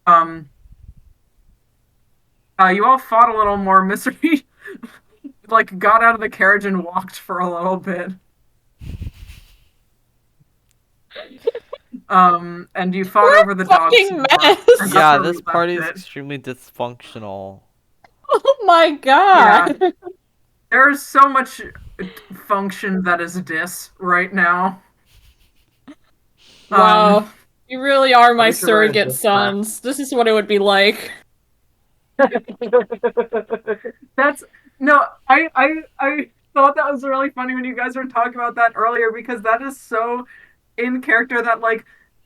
Um, you all fought a little more. Misery, like, got out of the carriage and walked for a little bit. And you fought We're over the a dog some fucking more, and mess. that's Yeah, where we this left party is it. extremely dysfunctional. Oh my Yeah, god. there's so much function that is dis right now. Um, Wow. You really are At my least you're right at surrogate this track. sons. This is what it would be like. that's no, I thought that was really funny when you guys were talking about that earlier because that is so in character that like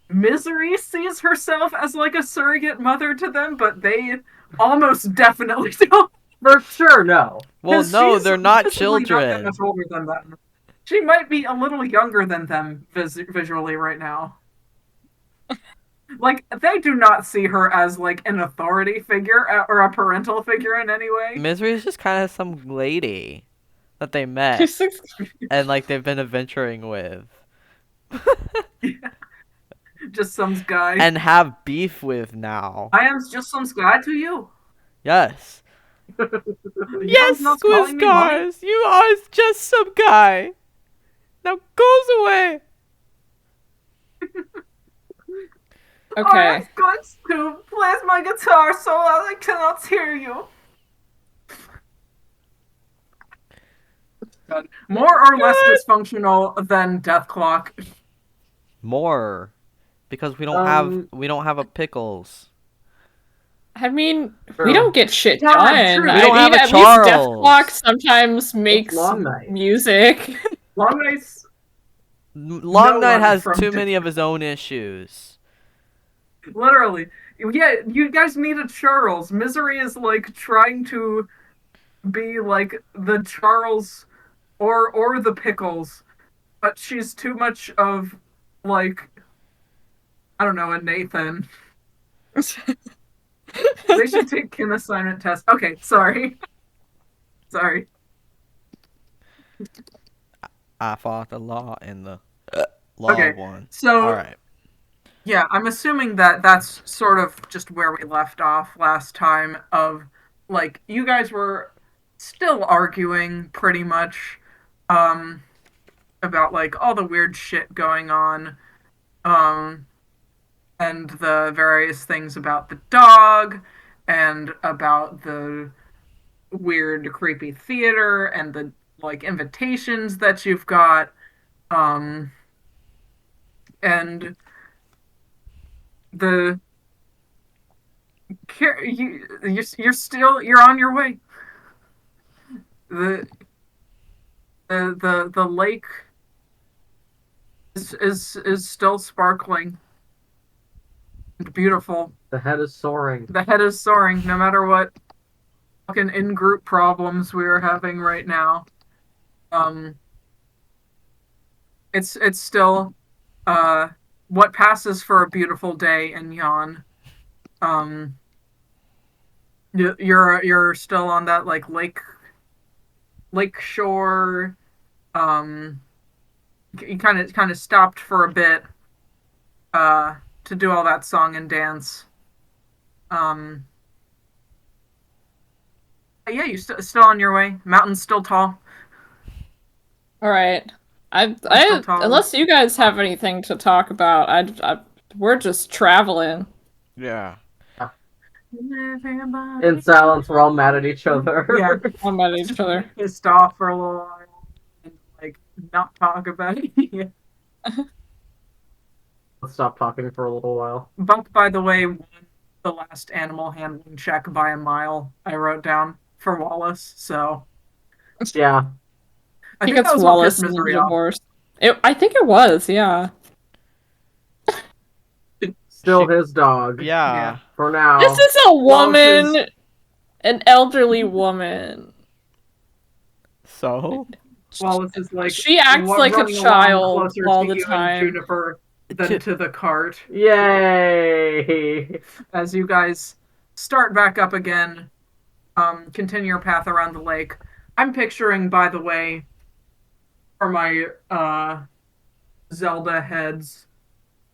Misery sees herself as like a surrogate mother to them, but they almost definitely don't. For sure, no. Well, Because no, she's they're not visibly not that much children. older than them. She might be a little younger than them visually right now. Like they do not see her as like an authority figure or a parental figure in any way. Misery is just kind of some lady that they met and like they've been adventuring with Just some guy. and have beef with now. I am just some guy to you. Yes. You're Yes, not calling me mommy. Squizzcars, you are just some guy. Now goes away. Okay. Oh, that's good to play my guitar so I cannot hear you. More or less dysfunctional than Death Clock. More, because Um, we don't have a pickles. I mean, we true. don't get shit Yeah, done. true. We I don't have mean, a at least Death Clock Charles. sometimes It's makes Long Night. music. Long Night's Long no Night one has from too many of his own issues. literally. Yeah, you guys need a Charles. Misery is like trying to be like the Charles or the Pickles, but she's too much of like I don't know, a Nathan. They should take an assignment test. Okay, sorry. Sorry. I fought the law and the law Okay. won. All So, right. yeah, I'm assuming that that's sort of just where we left off last time of like you guys were still arguing pretty much um about like all the weird shit going on um and the various things about the dog and about the weird creepy theater and the like invitations that you've got um and the you're on your way. the the lake is still sparkling and beautiful. The head is soaring. The head is soaring no matter what fucking in group problems we are having right now. um it's still uh what passes for a beautiful day in Yon. um you're still on that like lake shore. um you kind of stopped for a bit uh to do all that song and dance. um yeah, you still on your way. Mountain's still tall. All right. Mountain's still tall. Unless you guys have anything to talk about, we're just traveling. Yeah. In silence, we're all mad at each other. Yeah. I'm mad at each other. Pissed off for a little while and like not talk about it. Yeah. Let's stop talking for a little while. Buck, by the way, won the last animal handling check by a mile. I wrote down for Wallace, so Yeah. I He think that gets was what pissed Wallace in the Misery off. divorce. I think it was, yeah. Still his dog. Yeah. For now. This is a woman, Wallace's an elderly woman. So Wallace is like She acts like a running along child closer all to the you and time. Juniper than to the cart. Yay! As you guys start back up again, continue your path around the lake. I'm picturing, by the way, for my Zelda heads,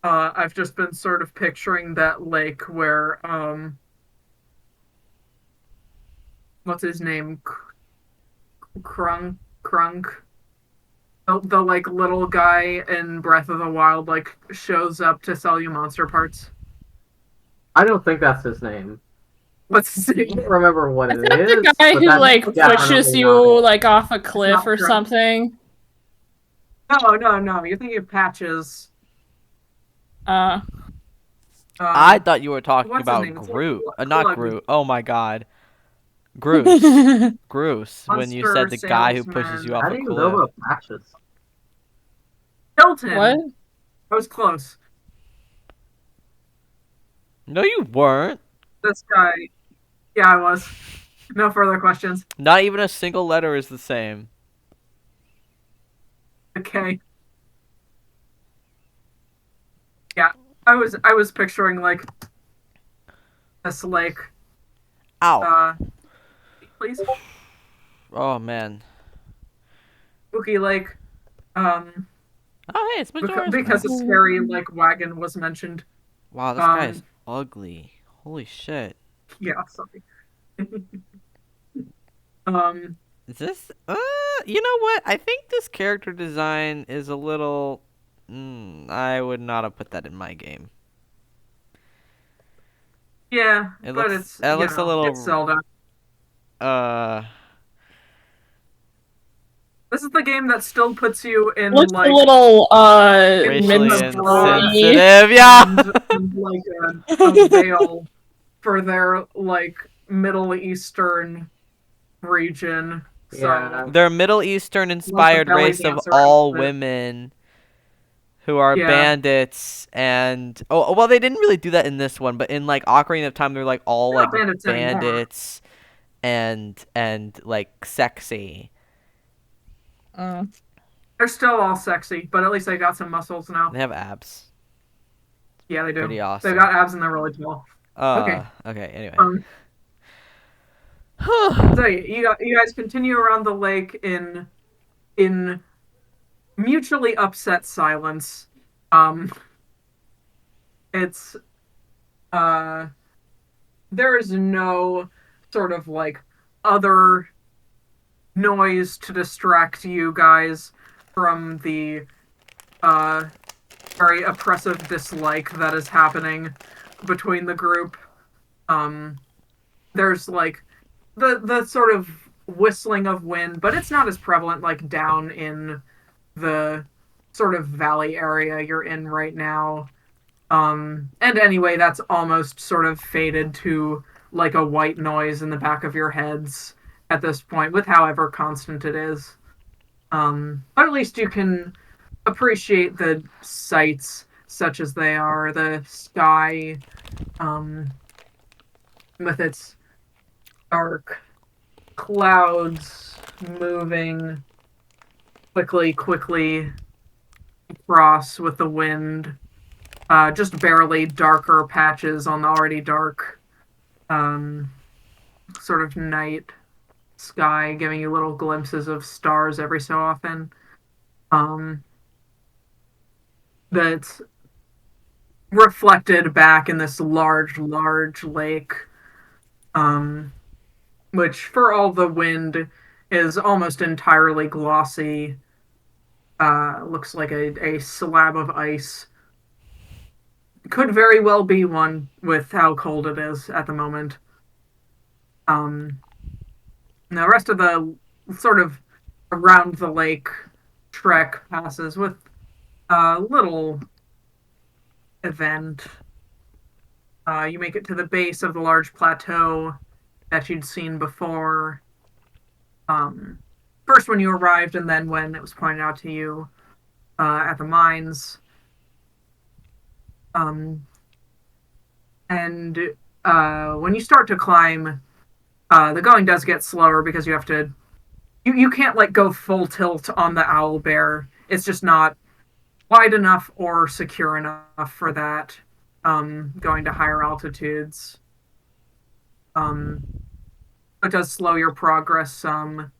I've just been sort of picturing that lake where what's his name? Crunk. The like little guy in Breath of the Wild like shows up to sell you monster parts. I don't think that's his name. What's his I name? don't remember what Is it that the is, guy but who that's like pushes definitely you not it. like off a It's cliff not or Crunk. something? No. You're thinking of Patches. Uh, I Um, thought you were talking what's his about name? It's like Groot. Not Glug. Groot. Oh my god. Groose. Groose, when you Monster said the guy who pushes you salesman. off How a do you know cliff. about patches? what? Hilton. I was close. No, you weren't. This guy. Yeah, I was. No further questions. Not even a single letter is the same. Okay. Yeah. I was picturing like this lake. Ow. Uh please. Oh man. Spooky Lake. Um Oh hey, it's Majora's because a Mask. scary like wagon was mentioned. Wow, this guy is Um ugly. Holy shit. yeah, sorry. um Is this? You know what? I think this character design is a little. I would not have put that in my game. yeah, It but looks. it's It looks a it's little. Zelda. Uh. This is the game that still puts you in Looks a like little in Racially the bra minstrel-y. insensitive. Yeah. and like a veil for their like Middle Eastern region. Yeah. So They're a Middle Eastern like the inspired belly race of dancer all outfit. women who are Yeah, bandits and well they didn't really do that in this one, but in like Ocarina of Time they're like all they're like not bandits anymore. bandits and like sexy. Uh, They're still all sexy, but at least they got some muscles now. They have abs. Yeah, they do. Pretty They've awesome. got abs and they're really tall. Okay. Okay, anyway. Um. So you guys continue around the lake in mutually upset silence. Um. It's uh. There is no sort of like other noise to distract you guys from the uh very oppressive dislike that is happening between the group. Um, there's like the sort of whistling of wind, but it's not as prevalent like down in the sort of valley area you're in right now. And anyway, that's almost sort of faded to like a white noise in the back of your heads at this point, with however constant it is. But at least you can appreciate the sights such as they are, the sky, um, with its dark clouds moving quickly across with the wind. Just barely darker patches on the already dark um, sort of night sky, giving you little glimpses of stars every so often. Um, that's reflected back in this large lake, um, which, for all the wind, is almost entirely glossy. Looks like a slab of ice. Could very well be one with how cold it is at the moment. Um, the rest of the sort of around the lake trek passes with a little event. You make it to the base of the large plateau that you'd seen before. Um, First when you arrived, and then when it was pointed out to you at the mines. Um, and when you start to climb, the going does get slower because you have to. You can't like go full tilt on the owl bear. It's just not wide enough or secure enough for that. Going to higher altitudes. Um, it does slow your progress some.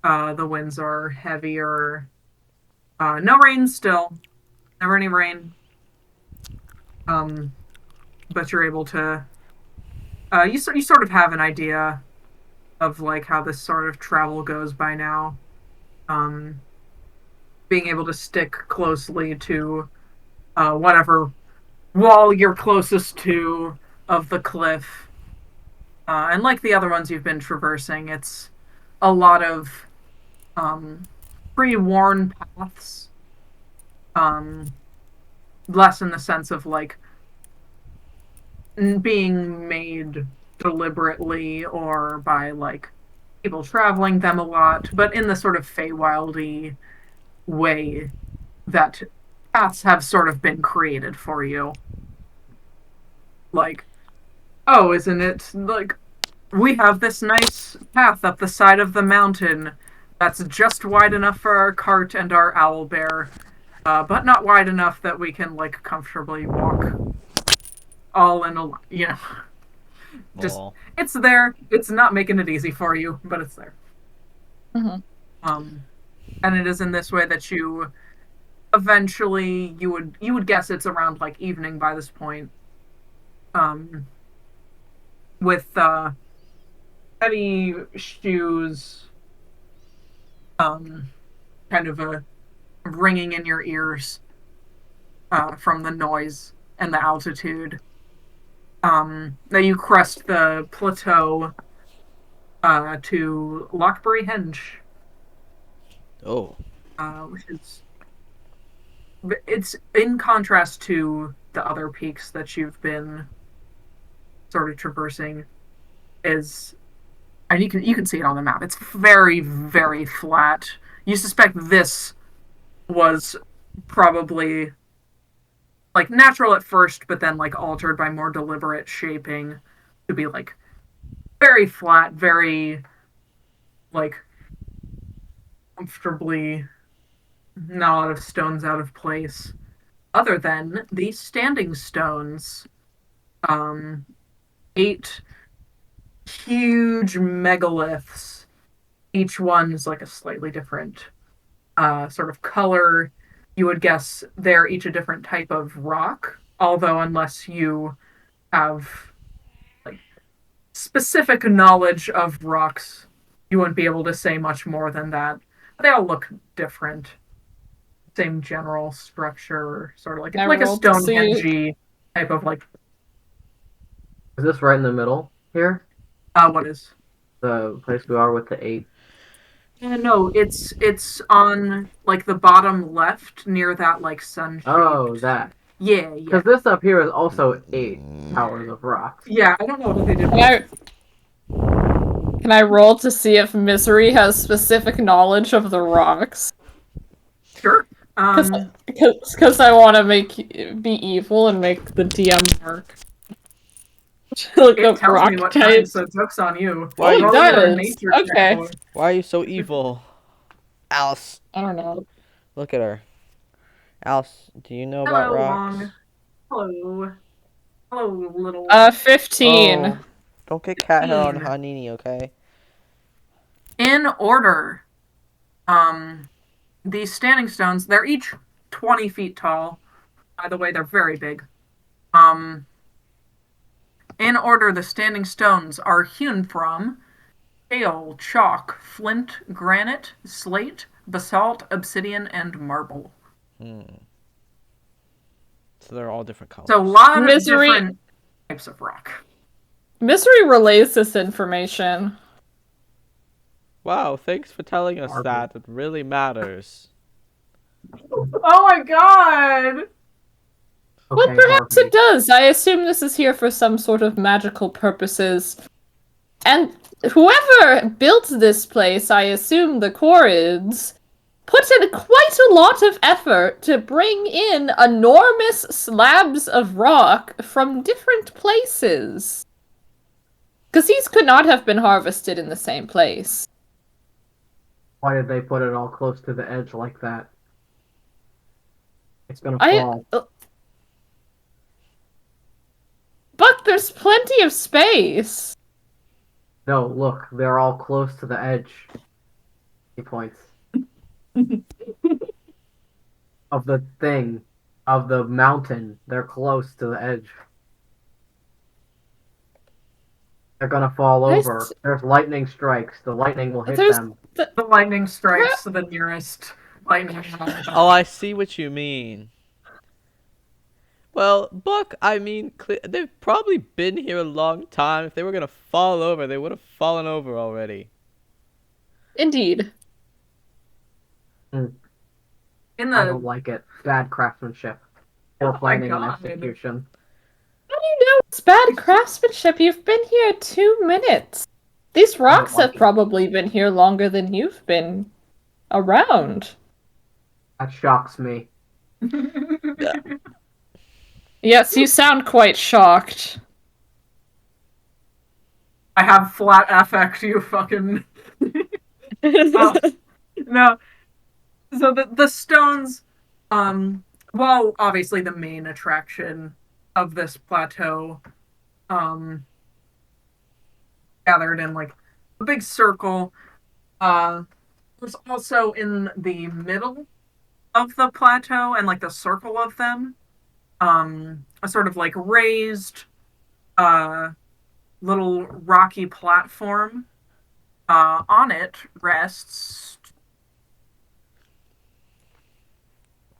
The winds are heavier. No rain still. Never any rain. Um, but you're able to you sort of have an idea of like how this sort of travel goes by now. Um, being able to stick closely to whatever wall you're closest to of the cliff. And like the other ones you've been traversing, it's a lot of pre-worn paths. Um, less in the sense of like being made deliberately or by like people traveling them a lot, but in the sort of Feywildy way that paths have sort of been created for you. Like, oh, isn't it like we have this nice path up the side of the mountain that's just wide enough for our cart and our owl bear, but not wide enough that we can like comfortably walk all in a just Well, it's there. It's not making it easy for you, but it's there. Mhm. Um, and it is in this way that you eventually you would guess it's around like evening by this point. Um, with heavy shoes, um, kind of a ringing in your ears from the noise and the altitude. That you crest the plateau to Lockbury Henge, oh, which is it's in contrast to the other peaks that you've been sort of traversing. Is and you can see it on the map. It's very very flat. You suspect this was probably like natural at first, but then like altered by more deliberate shaping to be like very flat, very like comfortably not a lot of stones out of place. Other than the standing stones, um, 8 huge megaliths. Each one is like a slightly different sort of color. You would guess they're each a different type of rock, although unless you have like specific knowledge of rocks, you wouldn't be able to say much more than that. They all look different. Same general structure, sort of like I like a rolled to see. Stonehenge type of like Is this right in the middle here? what is The place we are with the 8? no, it's on like the bottom left near that like sun Oh, shaped. that. Yeah, yeah, Because this up here is also 8 towers of rocks. yeah. I don't know what they did. Can I can I roll to see if Misery has specific knowledge of the rocks? Sure. Because because I want to be evil and make the DM work. Look It up tells me rock what kind, types. so joke's on you. Why Oh, it you Roll your so does. nature check, Okay. boy. why are you so evil? Alice, I don't know. look at her. Alice, do you know about Hello, rocks? Long. Hello. Hello, little 15. Oh, don't get cat hair on 15. Hanini, okay? In order, um, these standing stones, they're each 20 feet tall. By the way, they're very big. Um, in order, the standing stones are hewn from shale, chalk, flint, granite, slate, basalt, obsidian, and marble. Hmm. So they're all different So a colors. lot of Misery different types of rock. Misery relays this information. Wow, thanks for telling us Marble. that. It really matters. Oh my god! Well, Okay, perhaps Harvey. it does. I assume this is here for some sort of magical purposes. And whoever built this place, I assume the Corids, put in quite a lot of effort to bring in enormous slabs of rock from different places. Because these could not have been harvested in the same place. Why did they put it all close to the edge like that? It's gonna I. fall. But there's plenty of space. No, look, they're all close to the edge. He points. Of the thing. of the mountain. They're close to the edge. They're gonna fall over. There's lightning strikes. The lightning will hit There's them. the, The lightning strikes the nearest lightning. Oh, I see what you mean. Well, Buck, I mean, they've probably been here a long time. If they were gonna fall over, they would have fallen over already. indeed. Mm, In I the don't like it. Bad craftsmanship. Poor oh my planning and god. execution. How do you know it's bad craftsmanship? You've been here 2 minutes. These I don't rocks like have it. probably been here longer than you've been around. That shocks me. Yeah. Yes, you sound quite shocked. I have flat affect, you fucking. Oh, no. So the stones, um, while obviously the main attraction of this plateau, um, gathered in like a big circle, there's also in the middle of the plateau and like the circle of them, a sort of like raised, uh, little rocky platform. On it rests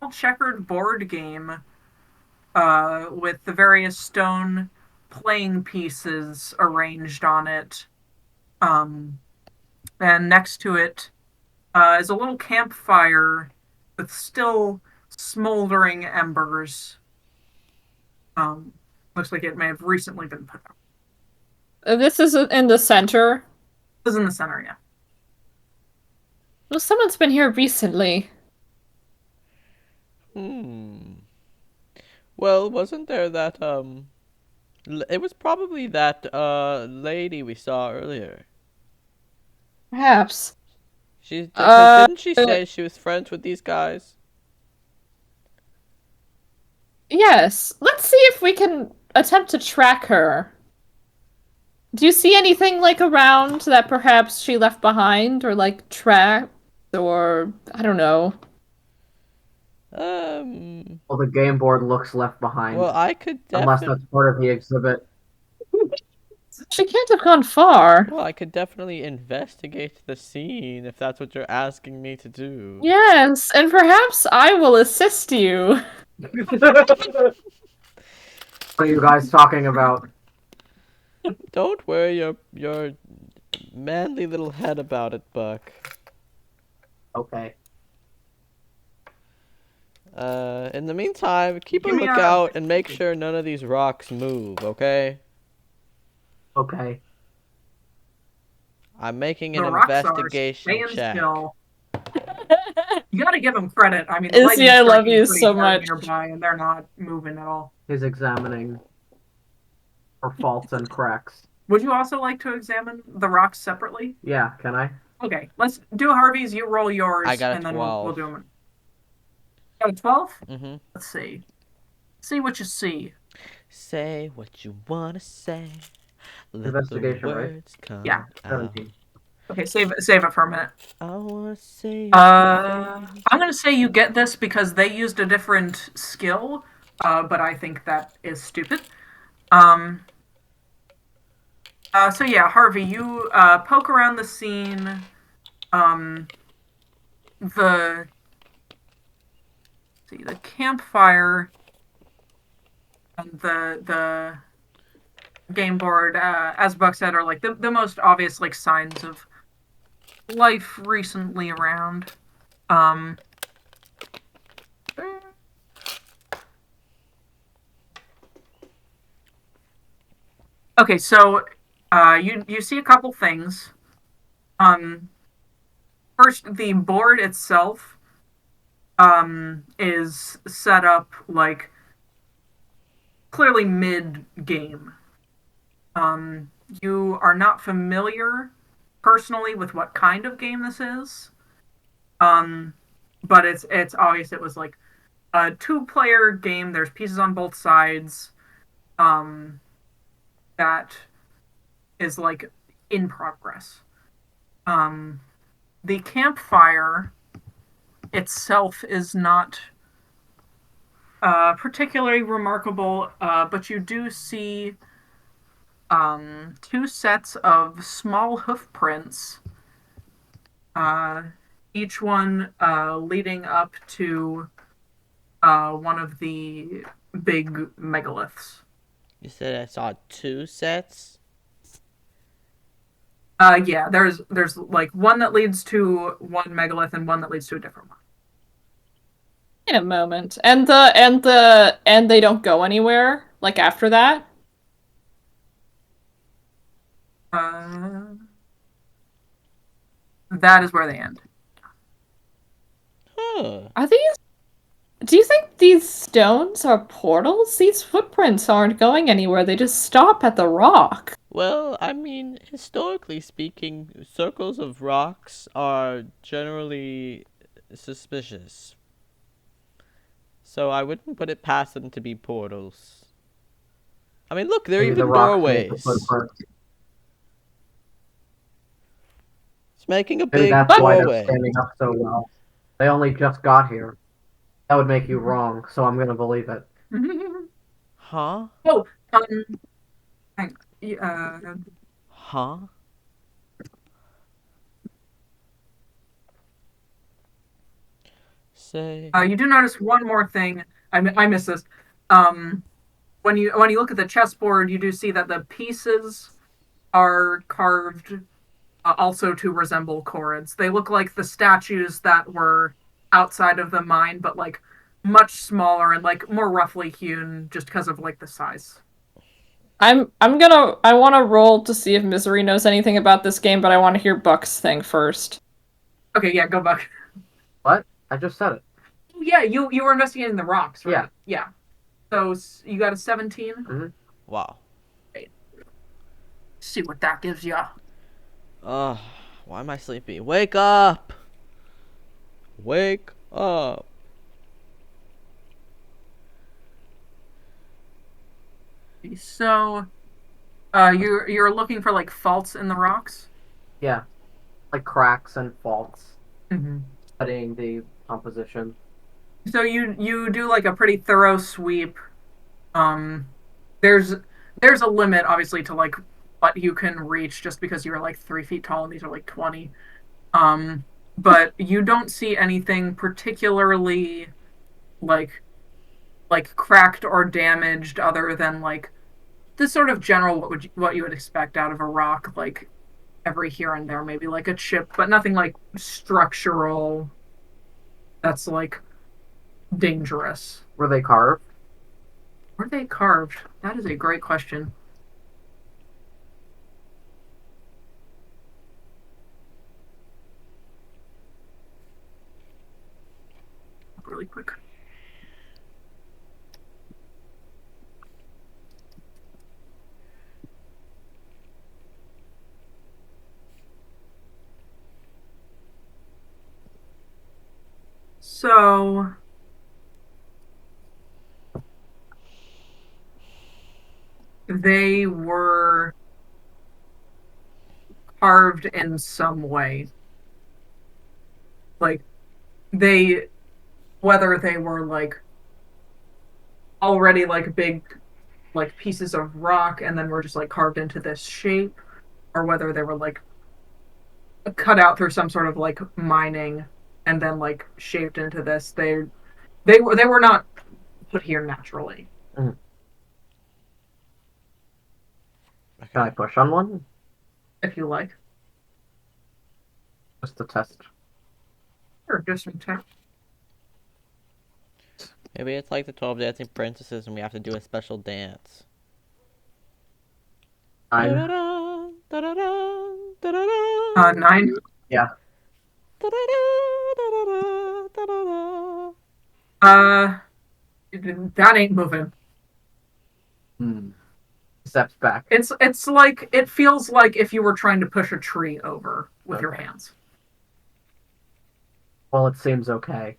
a checkered board game with the various stone playing pieces arranged on it. Um, and next to it is a little campfire with still smoldering embers. Um, Looks like it may have recently been put out. This is in the center. This is in the center, yeah. Well, someone's been here recently. Hmm. Well, wasn't there that it was probably that lady we saw earlier. Perhaps. Because Uh, didn't she say she was friends with these guys? yes. Let's see if we can attempt to track her. Do you see anything like around that perhaps she left behind or like trapped or I don't know. Um. Well, the game board looks left behind. Well, I could Unless definitely. that's part of the exhibit. She can't have gone far. Well, I could definitely investigate the scene if that's what you're asking me to do. Yes, and perhaps I will assist you. What are you guys talking about? Don't worry your manly little head about it, Buck. Okay. In the meantime, keep a Give me lookout and make sure none of these rocks move, okay? Okay. I'm making The an rock stars investigation staying check. still. You gotta give them credit. I mean, the Izzy, lightning I love striking you pretty so hard much. nearby, and they're not moving at all. He's examining for faults and cracks. Would you also like to examine the rocks separately? Yeah, can I? Okay, let's do Harvey's. You roll I yours, got a and then we'll 12. do them. Got a 12? Mm-hmm. Let's see. See what you see. Say what you wanna say. Let Investigation, the right? words come Yeah. out. 17. Okay, save it for a minute. I wanna say. I'm gonna say you get this because they used a different skill, but I think that is stupid. Um, so yeah, Harvey, you poke around the scene. Um, the the campfire and the game board, as Buck said, are like the most obvious like signs of life recently around. Um, okay, so you see a couple things. Um, First, the board itself is set up like clearly mid game. You are not familiar personally with what kind of game this is, um, but it's obvious it was like a two-player game. There's pieces on both sides. That is like in progress. Um, the campfire itself is not particularly remarkable, but you do see two sets of small hoof prints, uh, each one leading up to one of the big megaliths. You said I saw 2 sets? Yeah, there's like one that leads to one megalith and one that leads to a different one. In a moment. And they don't go anywhere, like after that? Uh, that is where they end. Huh. Are these Do you think these stones are portals? These footprints aren't going anywhere, they just stop at the rock. Well, I mean, historically speaking, circles of rocks are generally suspicious. So I wouldn't put it past them to be portals. I mean, look, they're Maybe the even rocks made the doorways. footprints. It's making a Maybe big that's why they're doorway. standing up so well. They only just got here. That would make you wrong, so I'm gonna believe it. Huh? Oh, hang- uh, Huh? Say. you do notice one more thing. I missed this. Um, when you look at the chessboard, you do see that the pieces are carved also to resemble Corrids. They look like the statues that were outside of the mine, but like much smaller and like more roughly hewn, just because of like the size. I wanna roll to see if Misery knows anything about this game, but I wanna hear Buck's thing first. Okay, yeah, go back. What? I just said it. Yeah, you were investigating the rocks, right? Yeah. Yeah. So you got a 17. Mm-hmm. Wow. Right. See what that gives you. Ugh. Why am I sleepy? Wake up! Wake up! So, you're looking for like faults in the rocks. Yeah, like cracks and faults, Mm-hmm. studying the composition. So you do like a pretty thorough sweep. Um, there's there's a limit, obviously, to like what you can reach, just because you're like 3 feet tall and these are like 20. Um, but you don't see anything particularly like cracked or damaged, other than like the sort of general what you would expect out of a rock, like every here and there, maybe like a chip, but nothing like structural that's like dangerous. Were they carved? Were they carved? That is a great question. Really quick. So they were carved in some way. Like they, whether they were like already like big like pieces of rock and then were just like carved into this shape, or whether they were like cut out through some sort of like mining and then like shaped into this. They were not put here naturally. Mm. Can I push on one? If you like, Just to test. or just some tech. Maybe it's like the 12 Dancing Princesses and we have to do a special dance. 9. Da-da-da, da-da-da, da-da-da, 9. Yeah. da-da-da, da-da-da, da-da-da. Uh, that ain't moving. Steps back. It's like it feels like if you were trying to push a tree over with your hands. Well, it seems okay.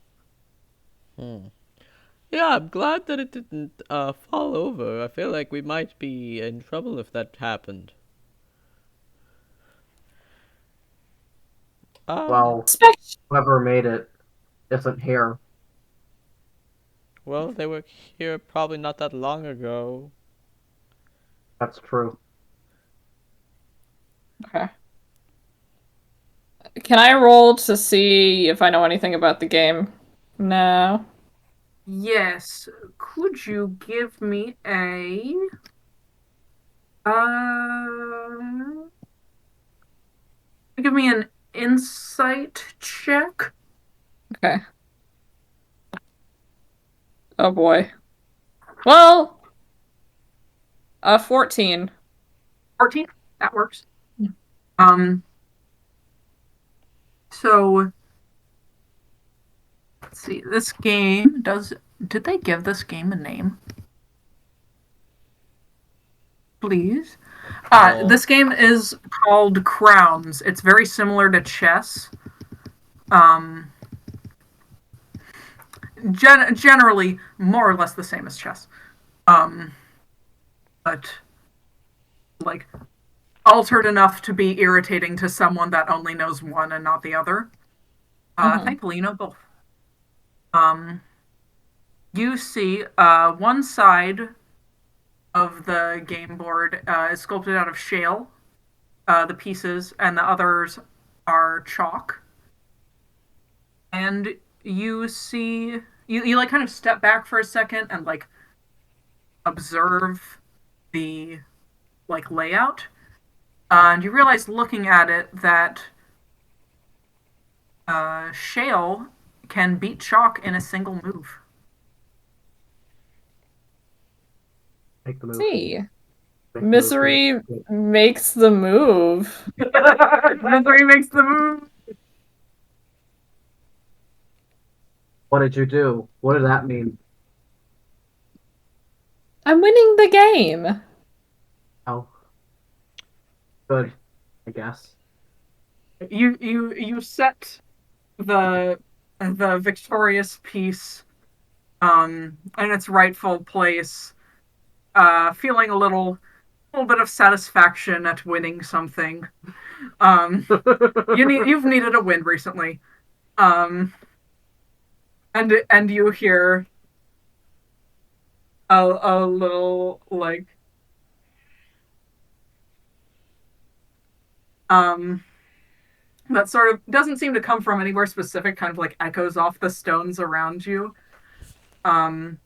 Hmm. Yeah, I'm glad that it didn't fall over. I feel like we might be in trouble if that happened. Well, Spec- whoever made it isn't here. Well, they were here probably not that long ago. That's true. Okay. Can I roll to see if I know anything about the game? No. Yes. Could you give me a uh give me an insight check? Okay. Oh boy. Well, 14. 14? That works. Um so let's see. This game does did they give this game a name? Please. No. This game is called Crowns. It's very similar to chess. Um, generally, more or less the same as chess. Um, but like altered enough to be irritating to someone that only knows one and not the other. Mm-hmm. Thankfully, you know both. Um, you see, one side of the game board is sculpted out of shale, the pieces, and the others are chalk. And you see you like kind of step back for a second and like observe the like layout, and you realize looking at it that shale can beat chalk in a single move. Make the move. See. Make the move. Misery makes the move. Misery makes the move. What did you do? What did that mean? I'm winning the game. Oh, good, I guess. You set the victorious piece in its rightful place, feeling a little bit of satisfaction at winning something. Um, you've needed a win recently. And you hear a little like um that sort of doesn't seem to come from anywhere specific, kind of like echoes off the stones around you. Um,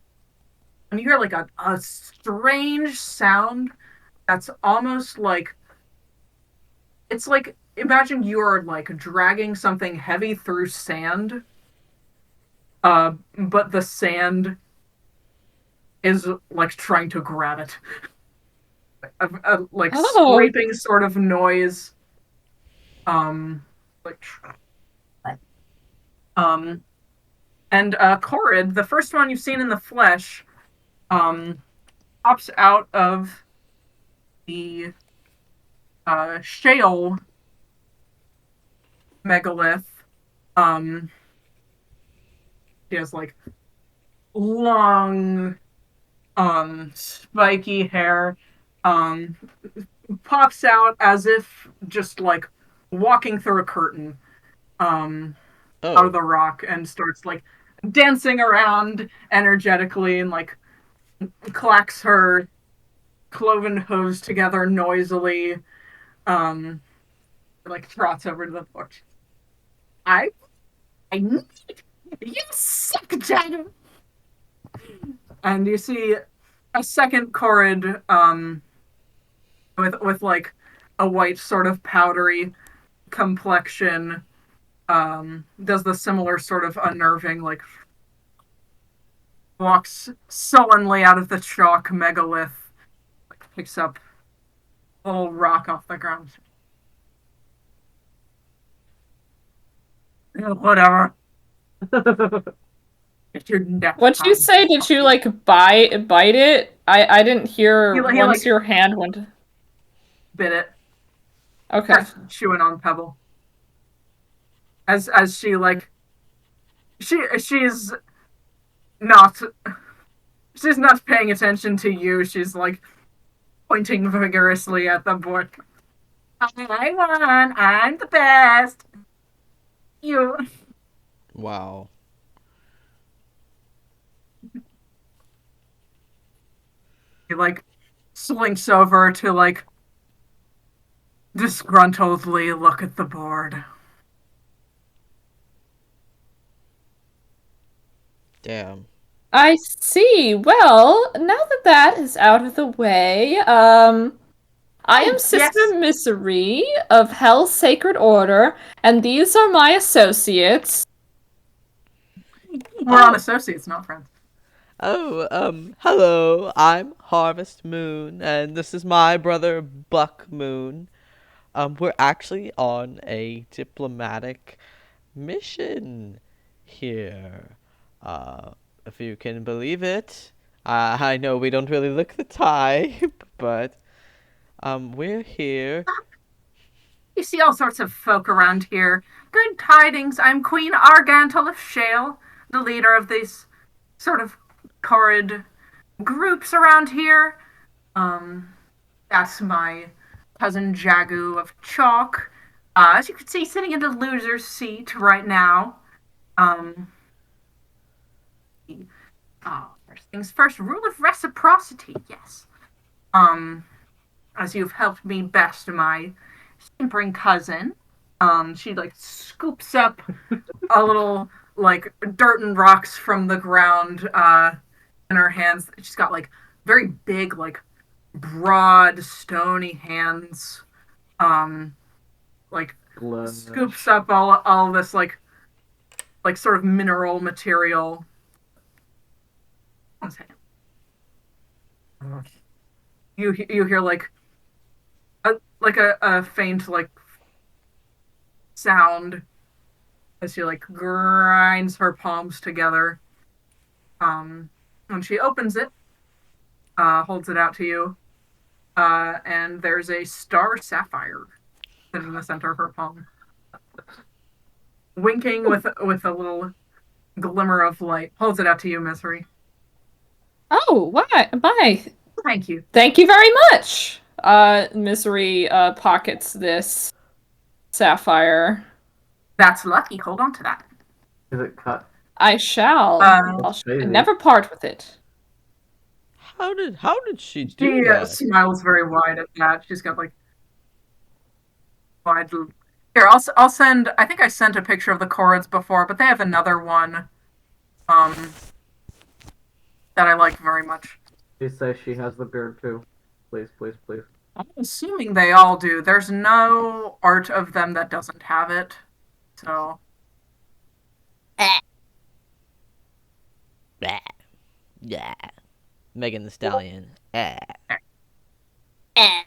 and you hear like a strange sound that's almost like it's like imagine you're like dragging something heavy through sand, but the sand is like trying to grab it. A like Oh, scraping sort of noise. Like um, and Corrid, the first one you've seen in the flesh, um, pops out of the shale megalith. Um, he has like long, spiky hair. Um, Pops out as if just like walking through a curtain. Out of Oh. the rock and starts like dancing around energetically and like clacks her cloven hooves together noisily. Um, like trots over to the porch. I, I need you, suck, Jagger. And you see a second Corrid, with like a white sort of powdery complexion, does the similar sort of unnerving like walks sullenly out of the chalk megalith, like, picks up a little rock off the ground. Whatever. It's your next what'd you time. say? Did you like bite it? I didn't hear He once like your hand went. bit it, Okay. starts chewing on Pebble. As she like she's not she's not paying attention to you. She's like pointing vigorously at the board. I won. I'm the best. You. Wow. He like slinks over to like disgruntledly look at the board. Damn. I see. Well, now that that is out of the way, I am Oh, Sister yes. Misery of Hell's Sacred Order, and these are my associates. We're on Oh, associates, not friends. hello. I'm Harvest Moon, and this is my brother Buck Moon. We're actually on a diplomatic mission here. Uh, if you can believe it. I know we don't really look the type, but we're here. You see all sorts of folk around here. Good tidings. I'm Queen Argantel of Shale, the leader of these sort of horrid groups around here. Um, that's my cousin Jagu of Chalk. As you can see, sitting in the loser's seat right now. Um, first things first, rule of reciprocity, yes. Um, as you've helped me best my simpering cousin. She like scoops up a little like dirt and rocks from the ground in her hands. She's got like very big, like broad, stony hands. Um, like scoops up all this like sort of mineral material. One second. You hear like a faint like sound as she like grinds her palms together. When she opens it, holds it out to you, and there's a star sapphire sitting in the center of her palm, winking with a little glimmer of light. Holds it out to you, Misery. Oh, why? Bye. Thank you. Thank you very much. Misery pockets this sapphire. That's lucky. Hold on to that. Is it cut? I shall. Uh, Never part with it. How did she do she that? smiles very wide at that. She's got like wide. Here, I'll send. I think I sent a picture of the chords before, but they have another one. Um, that I like very much. She says she has the beard too. Please, please, please. I'm assuming they all do. There's no art of them that doesn't have it. So Bah. Yeah. Megan the Stallion. Eh. Eh.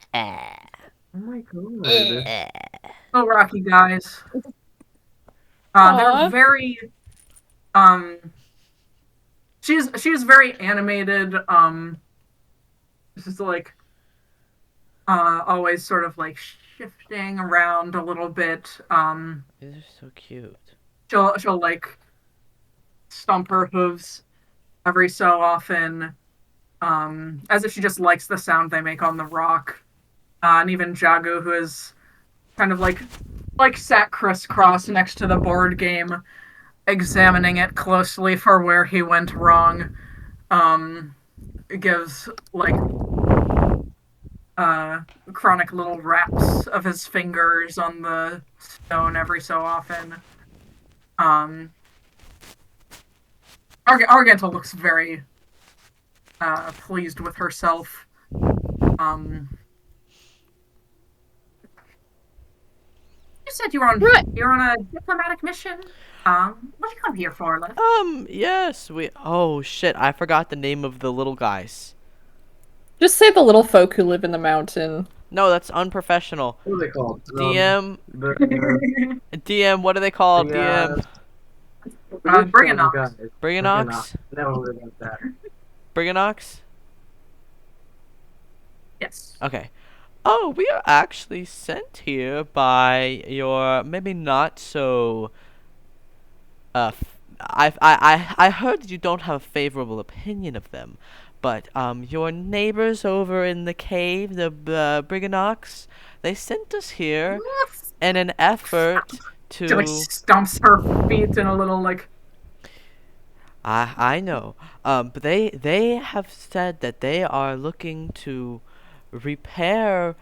Oh my god. Eh. oh Rocky guys. They're Aw. very um she's very animated, just like always sort of like shifting around a little bit. These are so cute. She'll like stomp her hooves every so often, as if she just likes the sound they make on the rock. And even Jagu, who is kind of like sat crisscross next to the board game, examining it closely for where he went wrong. Gives like chronic little raps of his fingers on the stone every so often. Um, Argental looks very pleased with herself. You said Right. you're on a diplomatic mission. What you come here for, Liv? Yes, oh shit, I forgot the name of the little guys. Just say the little folk who live in the mountain. No, that's unprofessional. What are they called? DM, The, DM, what are they called? the, DM, Bring it on. Briganox? Never would have that. Briganox? Yes. Okay. Oh, we are actually sent here by your maybe not so. I heard you don't have a favorable opinion of them, but your neighbors over in the cave, the Briganox, they sent us here in an effort She like to. stomps her feet in a little like I know. But they have said that they are looking to repair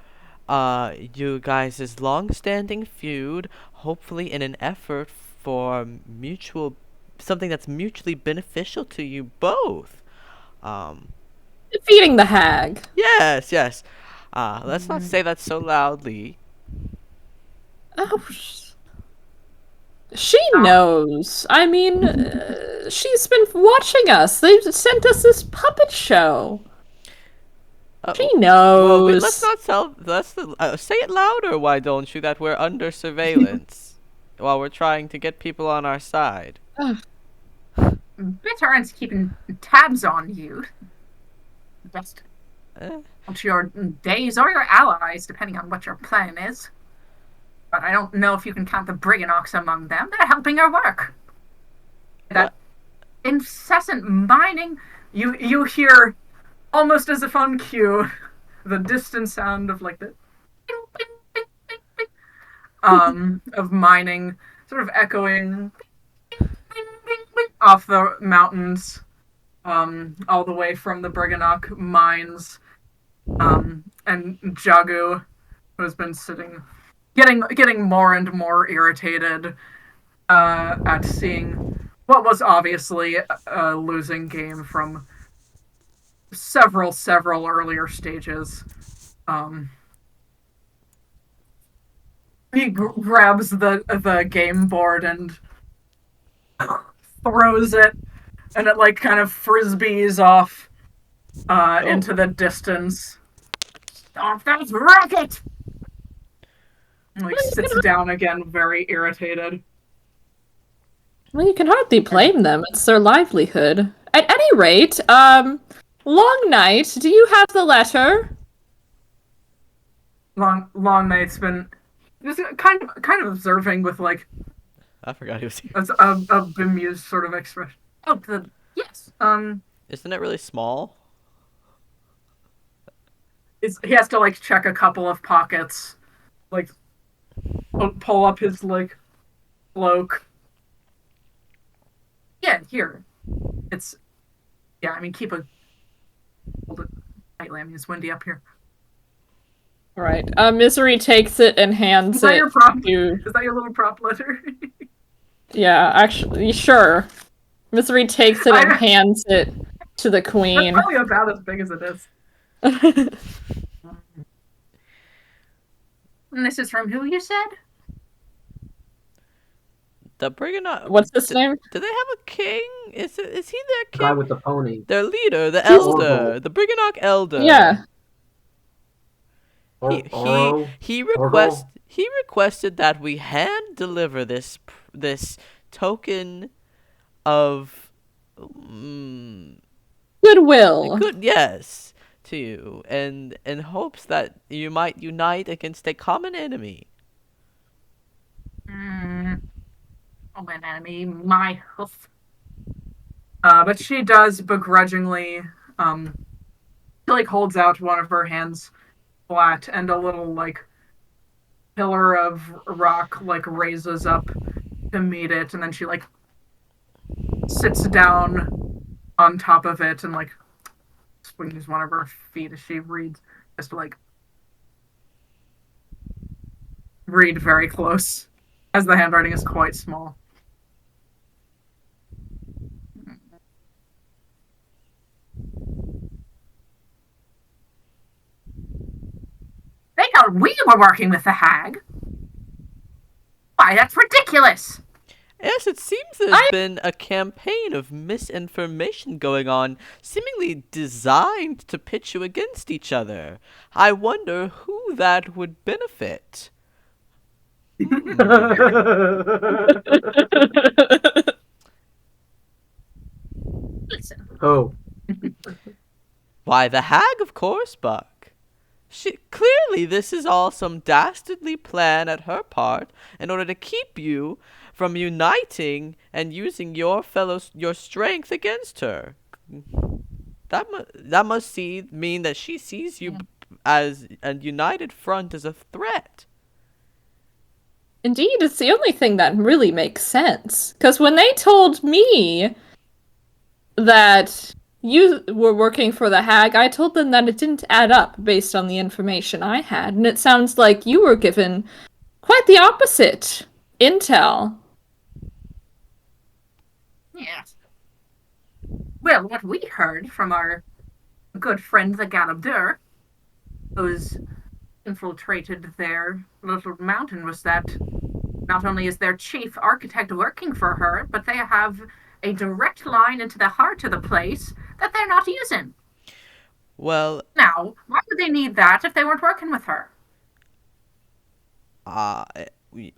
you guys' long-standing feud, hopefully in an effort for mutual something that's mutually beneficial to you both. Um, Defeating the hag. yes, yes. Let's not say that so loudly. Oh, she knows. I mean, she's been watching us. They've sent us this puppet show. She Well, let's knows. not tell. Let's say it louder. Why don't you? That we're under surveillance while we're trying to get people on our side. Bitterns keeping tabs on you. Just Eh, to your days or your allies, depending on what your plan is. But I don't know if you can count the Briganox among them. They're helping our work. That what? incessant mining, you hear almost as if on cue the distant sound of like the of mining sort of echoing off the mountains, all the way from the Briganock mines, and Jagu, who has been sitting, getting more and more irritated at seeing what was obviously a losing game from several earlier stages. Um, he grabs the game board and throws it, and it like kind of frisbees off into the distance. Stop that racket! And, like sits down again, very irritated. Well, you can hardly blame them. It's their livelihood. At any rate, Long Night, do you have the letter? Long Night's been just kind of observing with like I forgot he was here. a bemused sort of expression. Oh, yes. Isn't it really small? He has to like check a couple of pockets, like pull up his like cloak. Yeah, here. It's yeah. I mean, hold it tightly. I mean, it's windy up here. Right. Misery takes it and hands Is that it your prop? to... Is that your little prop letter? Yeah, actually, sure. Misery takes it and hands it to the That's queen. probably about as big as it is. And this is from who you said? The Briganock. What's his name? Do they have a king? Is he their king? Guy with the pony. Their leader, the He's- elder, the Briganock elder. Yeah. He requested that we hand deliver this token of Goodwill. good, yes, to you, and in hopes that you might unite against a common enemy. Oh, an enemy, my hoof. But she does begrudgingly, she like holds out one of her hands flat, and a little like pillar of rock like raises up to meet it, and then she like sits down on top of it and like swings one of her feet as she reads, just to like read very close, as the handwriting is quite small. They thought we were working with the hag. Why, that's ridiculous. Yes, it seems there's been a campaign of misinformation going on, seemingly designed to pitch you against each other. I wonder who that would benefit. Listen, Oh, Why, the hag, of course, Buck. Clearly, this is all some dastardly plan at her part in order to keep you from uniting and using your strength against her. That must mean that she sees you as a united front as a threat. Indeed, it's the only thing that really makes sense. Because when they told me that you were working for the hag, I told them that it didn't add up based on the information I had, and it sounds like you were given quite the opposite intel. Yes. Well, what we heard from our good friend the galore, who's infiltrated their little mountain, was that not only is their chief architect working for her, but they have a direct line into the heart of the place that they're not using. Well, Now, why would they need that if they weren't working with her? uh,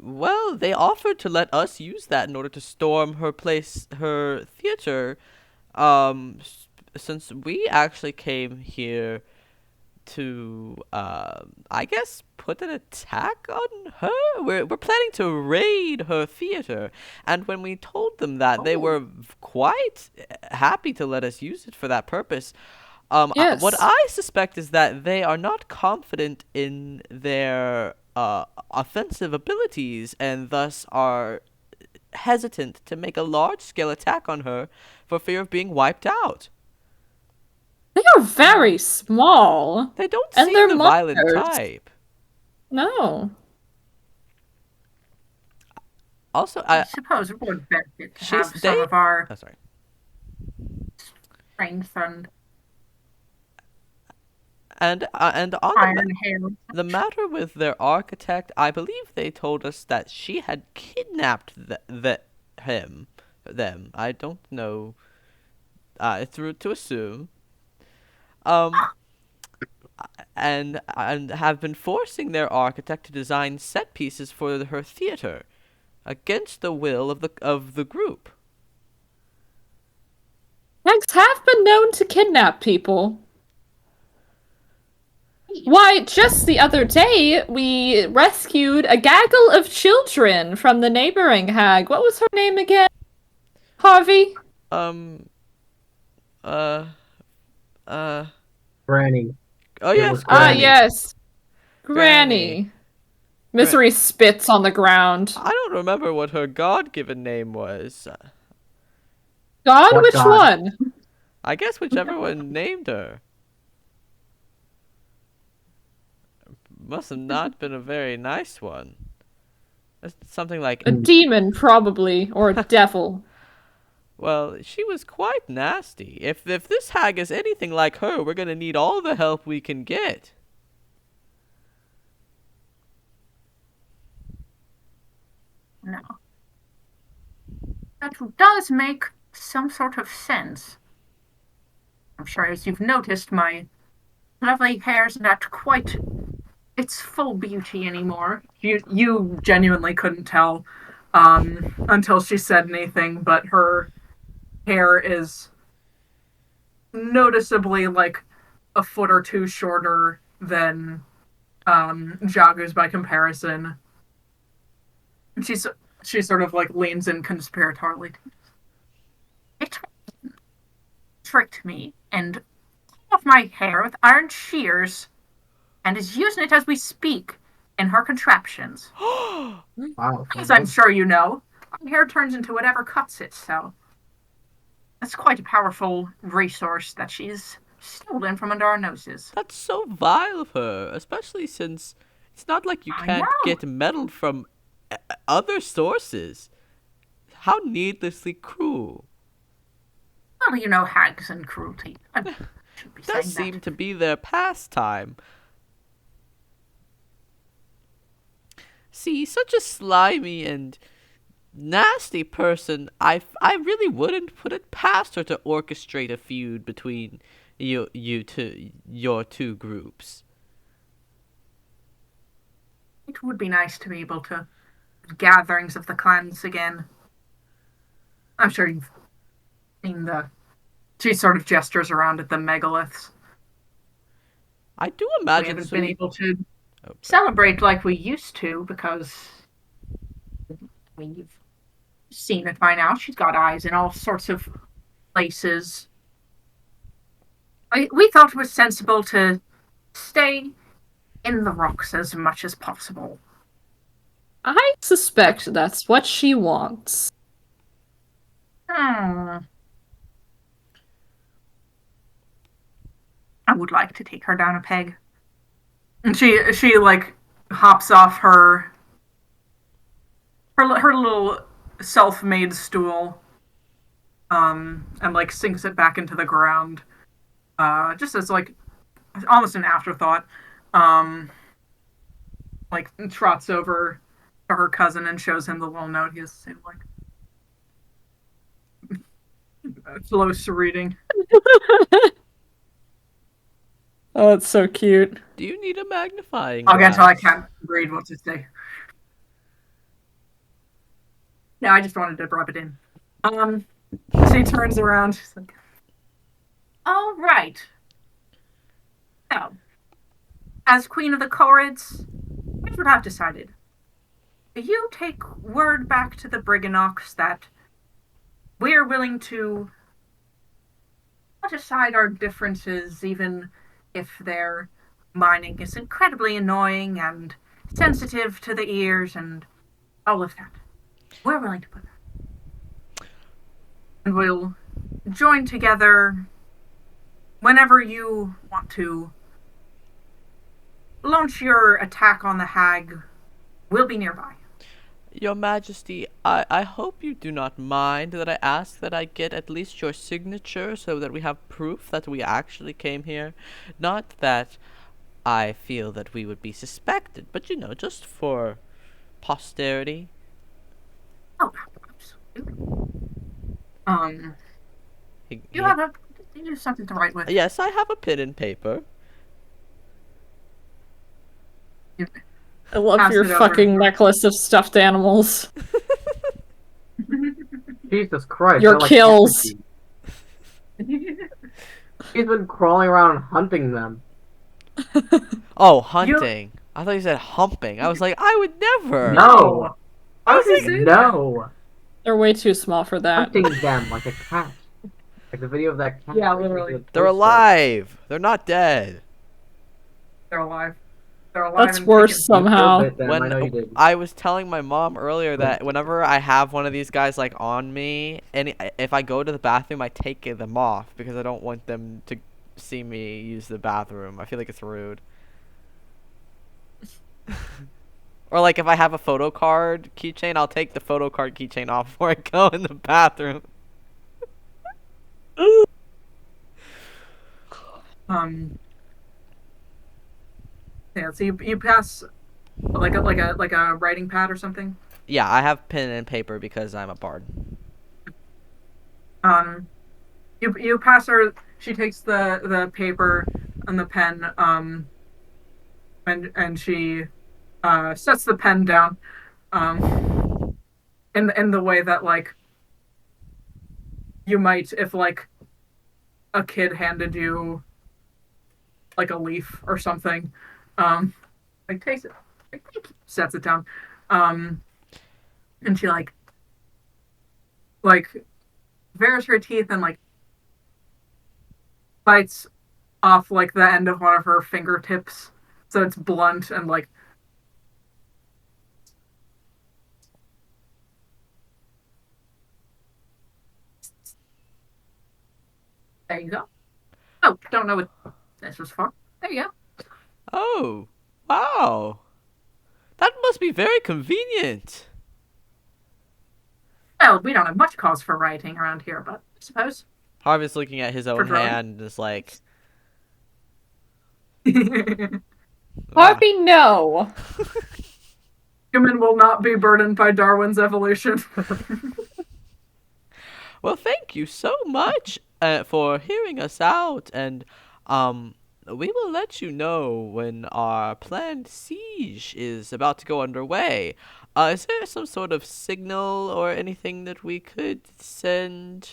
well, they offered to let us use that in order to storm her theater. Since we actually came here to, I guess, put an attack on her. We're planning to raid her theater, and when we told them that, they were quite happy to let us use it for that purpose. What Yes. I suspect is that they are not confident in their offensive abilities, and thus are hesitant to make a large-scale attack on her for fear of being wiped out. They are very small. They don't And seem they're the violent monsters. type. No. Also, I suppose it would benefit to she's have they. some of our Oh, sorry. strength and And on iron hair. the matter with their architect, I believe they told us that she had kidnapped them. I don't know. It's rude to assume. Um, and have been forcing their architect to design set pieces for her theater, against the will of the group. Hags have been known to kidnap people. Why, just the other day, we rescued a gaggle of children from the neighboring hag. What was her name again? Harvey? Um. Uh. Uh. Granny. Oh It was yes, Ah, Granny. Granny. yes. Granny. Granny. Misery spits on the ground. I don't remember what her God-given name was. God? What Which god? one? I guess whichever one named her. Must have not been a very nice one. It's something like, A demon, probably. Or a devil. well, she was quite nasty. If this hag is anything like her, we're gonna need all the help we can get. No. That does make some sort of sense. I'm sure, as you've noticed, my lovely hair's not quite its full beauty anymore. You genuinely couldn't tell until she said anything, but her hair is noticeably like a foot or two shorter than Jagu's by comparison. And she sort of like leans in conspiratorially. It tricked me and cut off my hair with iron shears and is using it as we speak in her contraptions. Wow. As I'm sure you know, my hair turns into whatever cuts it, so that's quite a powerful resource that she's stolen from under our noses. That's so vile of her, especially since it's not like you I can't know. get metal from other sources. How needlessly cruel. Well, you know, hags and cruelty. I shouldn't be Does saying seem that. to be their pastime. See, such a slimy and nasty person, I really wouldn't put it past her to orchestrate a feud between your two groups. It would be nice to be able to gatherings of the clans again. I'm sure you've seen the. She sort of gestures around at the megaliths. I do We imagine haven't been soon. able to Oh, sorry. celebrate like we used to because you've seen it by now. She's got eyes in all sorts of places. We thought it was sensible to stay in the rocks as much as possible. I suspect that's what she wants. Hmm. I would like to take her down a peg. And she like hops off her little self-made stool, and like sinks it back into the ground, just as like almost an afterthought. Um, like trots over to her cousin and shows him the little note he has to say, like close reading. Oh, it's so cute. Do you need a magnifying I'll get till I glass? can't read what to say. No, I just wanted to rub it in. Um, she turns around. She's like, "All right. So, as Queen of the Corrids, here's what I've decided. You take word back to the Briganox that we're willing to put aside our differences, even if their mining is incredibly annoying and sensitive to the ears and all of that. We're willing to put that. And we'll join together whenever you want to launch your attack on the hag. We'll be nearby." Your Majesty, I hope you do not mind that I ask that I get at least your signature so that we have proof that we actually came here. Not that I feel that we would be suspected, but just for posterity. Oh, absolutely. He, You he, have something to write with. yes, I have a pen and paper. You I love pass your it over. fucking necklace of stuffed animals. Jesus Christ. Your they're like kills. effigies. He's been crawling around hunting them. Oh, hunting. I thought you said humping. I was like, I would never. No! I How was would like, you know? They're way too small for that. Hunting them like a cat. Like the video of that cat. Yeah, literally. They're alive. They're not dead. They're alive. They're alive. That's and worse kicking. somehow. Them. I know you did. I was telling my mom earlier that whenever I have one of these guys like on me, and if I go to the bathroom, I take them off because I don't want them to see me use the bathroom. I feel like it's rude. Or like if I have a photo card keychain, I'll take the photo card keychain off before I go in the bathroom. Yeah. So you pass like a writing pad or something. Yeah, I have pen and paper because I'm a bard. You pass her. She takes the paper and the pen. And she sets the pen down. In the way that like you might if like a kid handed you like a leaf or something. Like takes it, like, sets it down, and she like bares her teeth and like bites off like the end of one of her fingertips, so it's blunt and like. There you go. Oh, don't know what this was for. There you go. Oh, wow. That must be very convenient. Well, we don't have much cause for rioting around here, but I suppose. Harvey's looking at his own drawing? hand and is like, Harvey, no. Human will not be burdened by Darwin's evolution. well, thank you so much for hearing us out, and we will let you know when our planned siege is about to go underway. Is there some sort of signal or anything that we could send?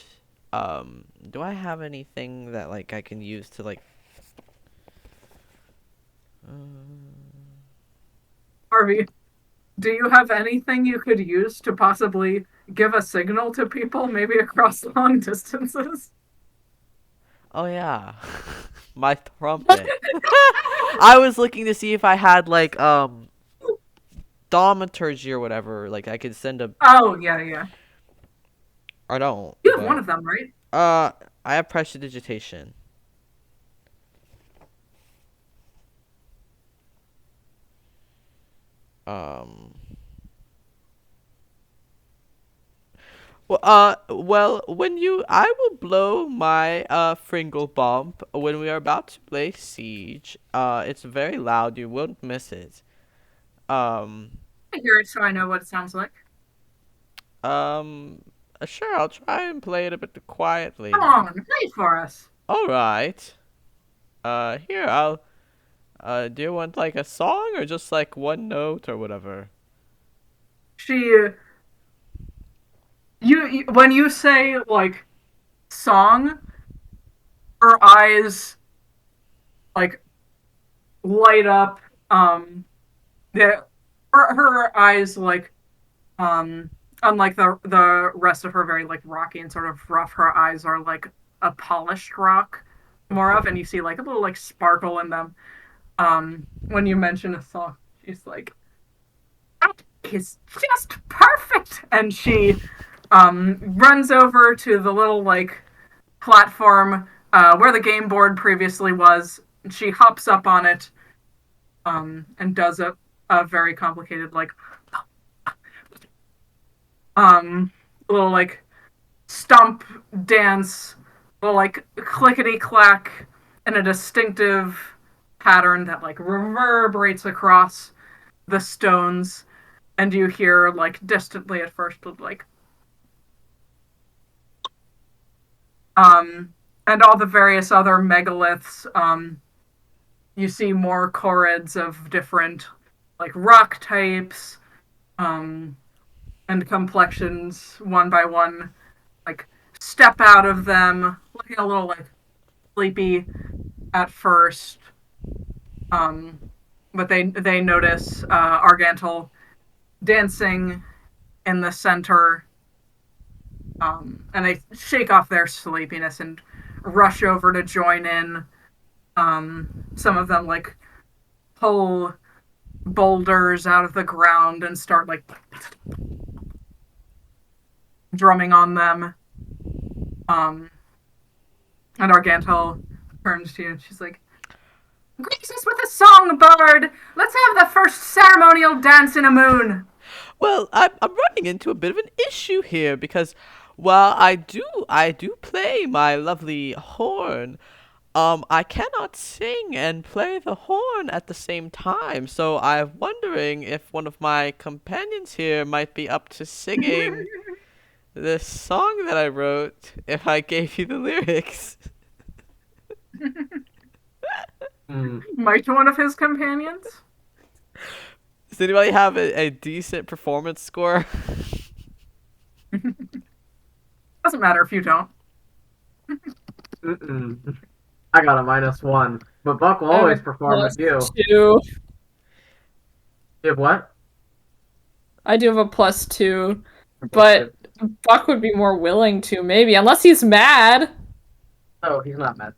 Do I have anything that like I can use to like? Harvey, do you have anything you could use to possibly give a signal to people, maybe across long distances? Oh yeah, my trumpet. I was looking to see if I had like thaumaturgy or whatever. Like I could send a. Oh yeah. I don't. You have one of them, right? I have prestidigitation. Um. Well, I will blow my Fringle bomb when we are about to play Siege. It's very loud. You won't miss it. Um, I hear it so I know what it sounds like. um, sure. I'll try and play it a bit Come quietly. on, play it for us. All right. Here I'll. Do you want like a song or just like one note or whatever? She, when you say like song, her eyes like light up. The her eyes like um unlike the rest of her very like rocky and sort of rough. Her eyes are like a polished rock more of, and you see like a little like sparkle in them. When you mention a song, she's like, "That is just perfect," and she runs over to the little like platform where the game board previously was. She hops up on it and does a very complicated like um little like stomp dance, little like clickety clack in a distinctive pattern that like reverberates across the stones, and you hear like distantly at first like um and all the various other megaliths. You see more chorids of different like rock types um and complexions one by one like step out of them looking a little like sleepy at first. um but they notice Argantel dancing in the center, and they shake off their sleepiness and rush over to join in. Some of them like pull boulders out of the ground and start like drumming on them. Um, and Argantel turns to you and she's like, "Greet us with a song, bard. Let's have the first ceremonial dance in a moon." Well, I'm running into a bit of an issue here because while I do play my lovely horn, I cannot sing and play the horn at the same time. So I'm wondering if one of my companions here might be up to singing this song that I wrote if I gave you the lyrics. Might one of his companions? Does anybody have a decent performance score? Doesn't matter if you don't. Mm-mm. I got a -1, but Buck will always perform with you. +2. You have what? I do have a +2, but Buck would be more willing to, maybe, unless he's mad. Oh, he's not mad.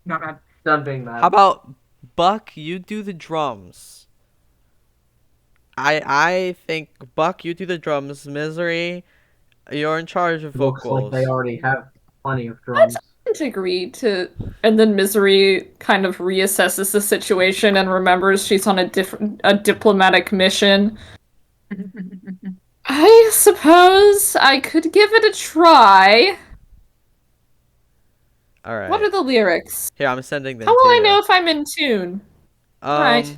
Not bad. Done being mad. How about Buck, you do the drums? I think Buck, you do the drums. Misery, you're in charge of Looks like vocals. they already have plenty of drums. Agree to, and then Misery kind of reassesses the situation and remembers she's on a diplomatic mission. I suppose I could give it a try. All right. What are the lyrics? Here, I'm sending them How to will I you. know if I'm in tune? Right.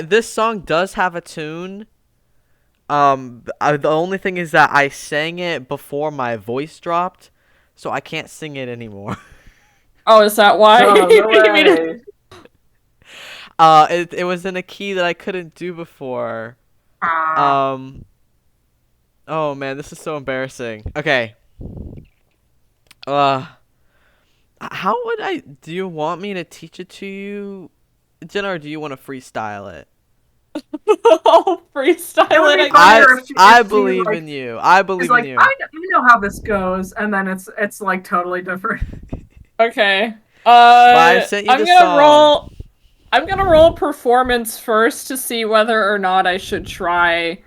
This song does have a tune. The only thing is that I sang it before my voice dropped, so I can't sing it anymore. Oh, is that why? Oh, no way. It was in a key that I couldn't do before. Ah. Oh man, this is so embarrassing. Okay. How would I? Do you want me to teach it to you, Jenna, or do you want to freestyle it? Oh, freestyle It would be it. funnier if she- I if she, believe like, in you. I believe It's like, in you. I know how this goes, and then it's like totally different. Okay. I sent you I'm the gonna song. roll. I'm gonna roll performance first to see whether or not I should try.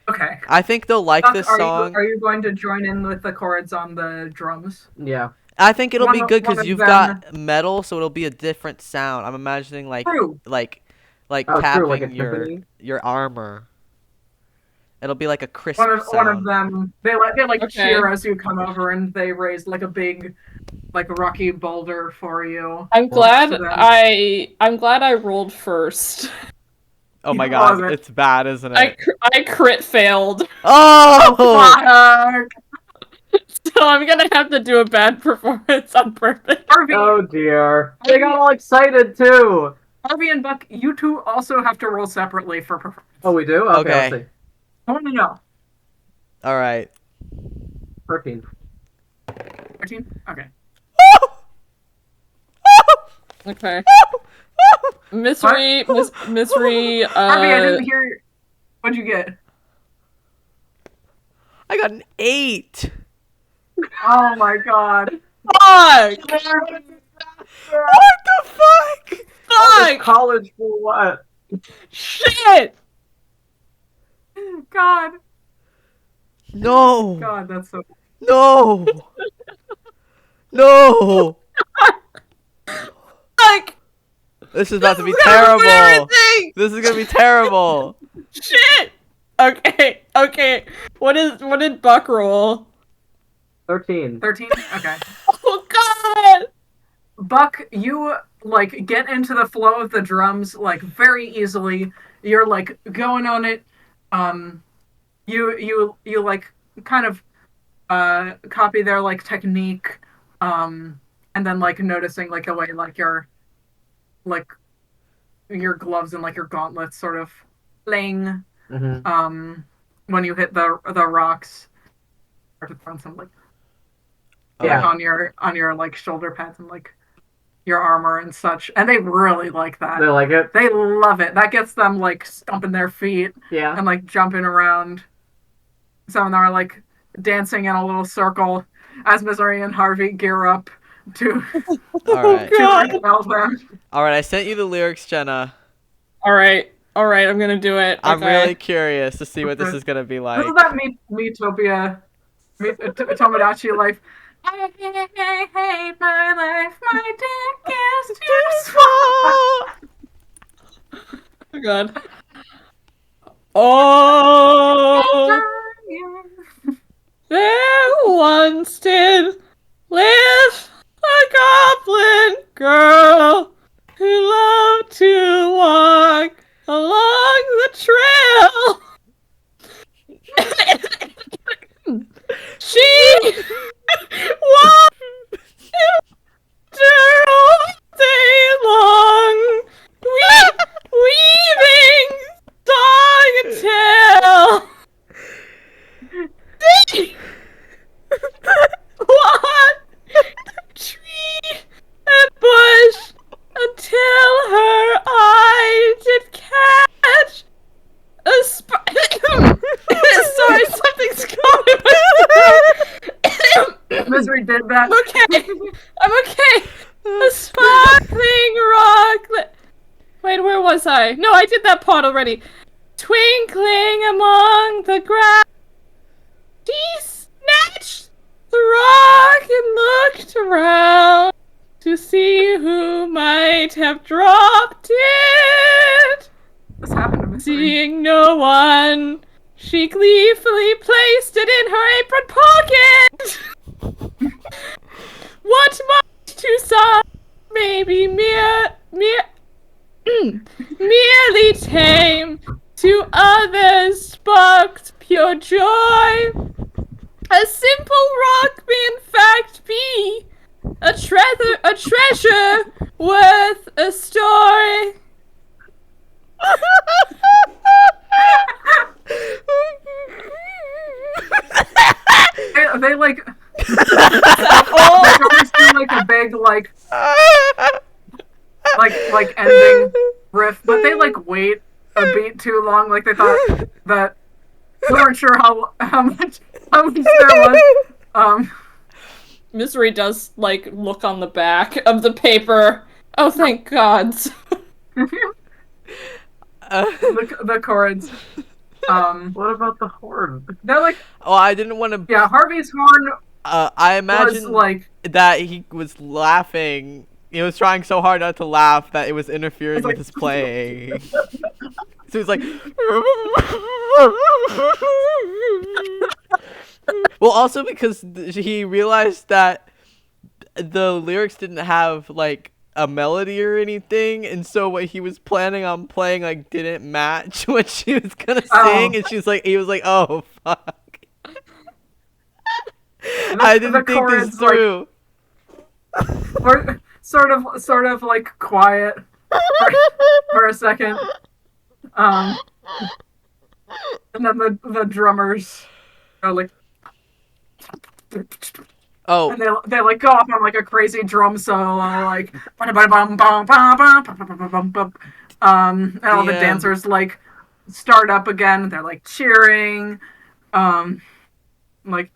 Okay. I think they'll like Buck, this are song. you going to join in with the chords on the drums? Yeah. I think it'll be good one because of you've them. got metal, so it'll be a different sound. I'm imagining True. like Oh, true, like a tapping timpani. your armor. It'll be like a crisp One of sound. them. They like Okay. cheer as you come over, and they raise like a big, like rocky boulder for you I'm Well, next glad to them. I'm glad I rolled first. Oh my Was god, it? it's bad, isn't I it? I crit failed, Oh! Fuck! so I'm gonna have to do a bad performance on purpose. Harvey, Oh dear. They got all excited too. Harvey and Buck, you two also have to roll separately for performance. Oh, we do? Okay, let's Okay. see. I want to know. All right. 13. 13? Okay. Okay. Misery. Harvey, I didn't hear. What'd you get? I got an 8. Oh my god. Fuck! What the fuck? All this Fuck! college for what? Shit! God. No. God, that's so. No. No. Fuck! This is about to be This is gonna ruin terrible. everything! This is gonna be terrible. Shit! Okay. What did Buck roll? 13. 13? Okay. Oh god! Buck, you like get into the flow of the drums like very easily. You're like going on it. You like kind of copy their like technique, and then like noticing like the way like your gloves and like your gauntlets sort of fling Mm-hmm. when you hit the rocks. Or to throw some like Yeah. on your like shoulder pads and like your armor and such, and they really like that. They like it? They love it. That gets them like stomping their feet Yeah. and like jumping around. Some of them are like dancing in a little circle as Misery and Harvey gear up to All right. God. repel them. All right. I sent you the lyrics, Jenna. Alright, I'm gonna do it. I'm Okay. really curious to see what this is gonna be like. This is that Metopia, Tomodachi life. I hate my life. My dick is too small. Oh god. Oh, there once did live a goblin girl who loved to walk along the trail. She walked all day long, weaving song and tale. What tree and bush until her eye did catch a sorry, something's going in my throat. Misery did that. I'm okay. A sparkling rock. Wait, where was I? No, I did that part already. Twinkling among the grass, she snatched the rock and looked around to see who might have dropped it. This happened to Misery. Seeing no one, she gleefully placed it in her apron pocket. What much to some may be merely tame, to others sparked pure joy. A simple rock may in fact be a treasure worth a story. They like they always do like a big like ending riff, but they like wait a beat too long. Like they thought that they weren't sure how much there was. Misery does like look on the back of the paper. Oh, thank God. The chords. What about the horn? They're like Oh, I didn't want to. yeah, Harvey's horn I was imagine like, that he was laughing. He was trying so hard not to laugh that it was interfering it's with like, his playing. So he's like, well, also because he realized that the lyrics didn't have like a melody or anything, and so what he was planning on playing like didn't match what she was gonna oh, sing, and he was like, oh fuck, I the didn't think this chords like through. were sort of like quiet for, for a second. Um, and then the drummers are like, Oh, and they like go off on like a crazy drum solo, like and all the DM. dancers like start up again. They're like cheering, um, like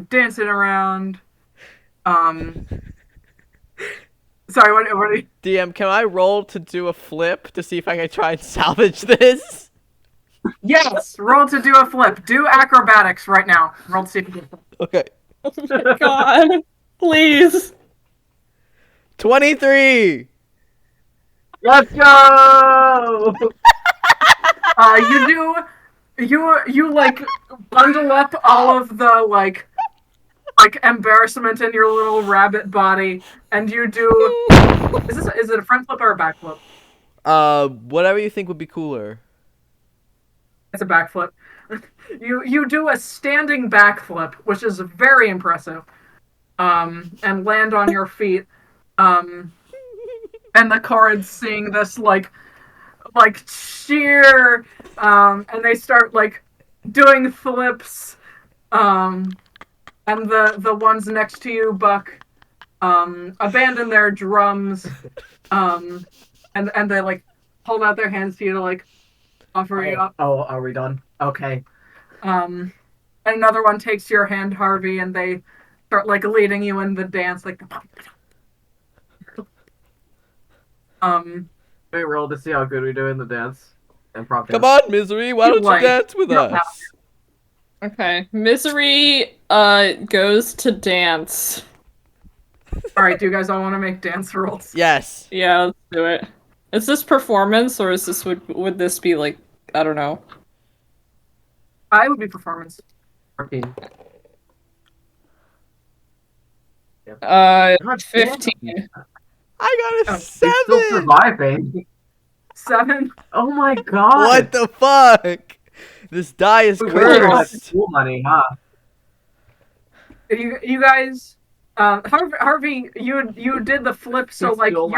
dancing around. Um, sorry, what? Are you... DM, can I roll to do a flip to see if I can try and salvage this? Yes, roll to do a flip. Do acrobatics right now. Roll to see if you can. Okay. Oh my god. Please. 23! Let's go! You do. You like bundle up all of the like embarrassment in your little rabbit body, and you do. Is it a front flip or a back flip? Whatever you think would be cooler. It's a backflip. You do a standing backflip, which is very impressive. And land on your feet. Um, and the chords sing this like cheer. And they start like doing flips. Um, and the ones next to you, Buck, abandon their drums. Um, and they like hold out their hands to you to like offer you up. Oh, are we done? Okay. And another one takes your hand, Harvey, and they start like leading you in the dance, like um, We roll to see how good we do in the dance. Improv Come dance. on, Misery, why You don't you like- dance with you don't have us? Okay. Misery goes to dance. all right. Do you guys all want to make dance rolls? Yes. Yeah, let's do it. Is this performance or is this would this be like I don't know. I would be performance. 14. Uh God 15. damn. I got a Oh, You're still 7! surviving. 7. Oh my god. What the fuck? This die is We wasted all that cursed. school money, huh? You guys, Harvey, you did the flip, so He's like still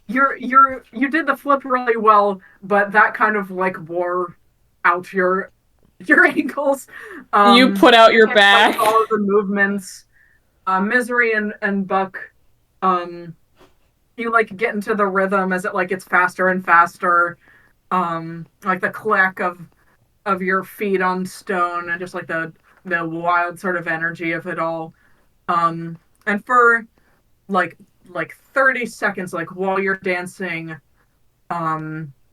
you're laughing. you did the flip really well, but that kind of like wore out your ankles. You put out your can't back. quite follow the movements. Misery and Buck, you like get into the rhythm as it like gets faster and faster. Like the clack of your feet on stone and just like the wild sort of energy of it all. And for like like 30 seconds, like while you're dancing,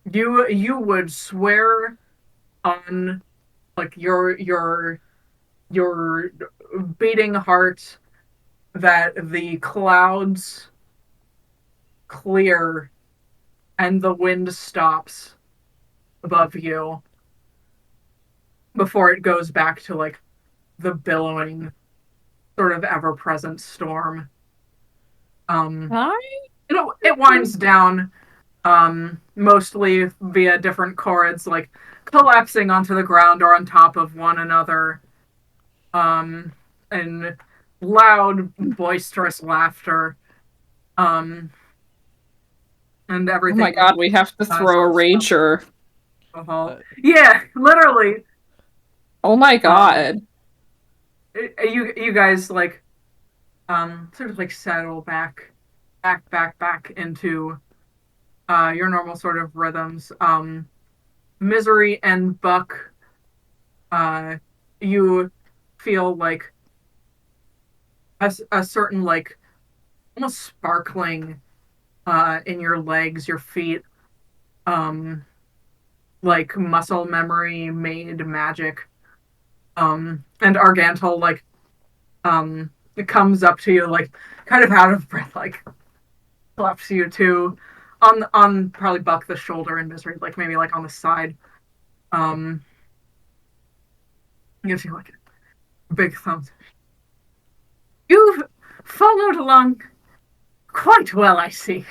you would swear on like your beating heart that the clouds clear and the wind stops above you before it goes back to like the billowing sort of ever-present storm. Hi. It winds down mostly via different chords, like collapsing onto the ground or on top of one another, and loud, boisterous laughter, um, and Oh everything. my god, we have to throw a rager. Yeah, literally. Oh my god. You guys like sort of like settle back into your normal sort of rhythms. Misery and Buck, you feel like a certain like almost sparkling in your legs, your feet, um, like muscle memory made magic. And Argantal like It comes up to you, like, kind of out of breath, like, slaps you too, on probably Buck the shoulder in misery, like, maybe, like, on the side. Um, Gives you, like, a big thumbs. You've followed along quite well, I see.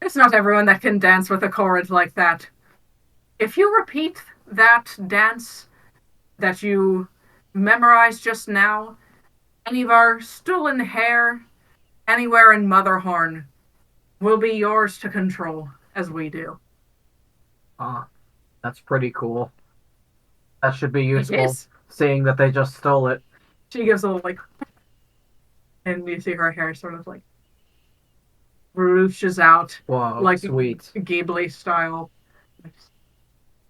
It's not everyone that can dance with a chord like that. If you repeat that dance that you memorized just now, any of our stolen hair anywhere in Motherhorn will be yours to control as we do. Uh, that's pretty cool. That should be It useful, is. seeing that they just stole it. She gives a little like, and you see her hair sort of like ruches out, Whoa, like sweet. Ghibli style,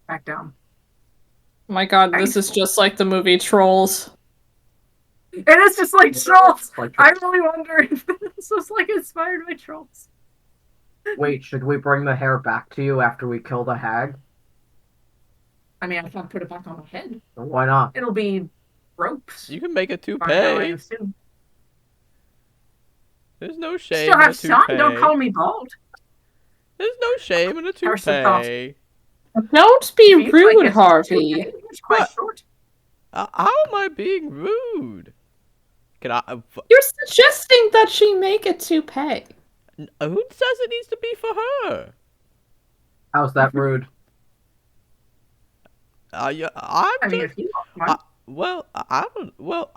back down. My god, this Nice. is just like the movie Trolls. And it's just like Trolls. Like, I really wonder if this was like inspired by Trolls. wait, should we bring the hair back to you after we kill the hag? I mean, I can't put it back on my head. Why not? It'll be ropes. You can make a By now, I toupee. assume. There's no Still shame in a have some. Don't call toupee. me bald. There's no shame in a Harrison thought. toupee. Don't be If you'd rude, like it, Harvey. it's quite What? short. How am I being rude? Can I? You're suggesting that she make a toupee. Who says it needs to be for her? How's that rude? Yeah, I'm I mean, just. if you want one. Well, I don't. Well,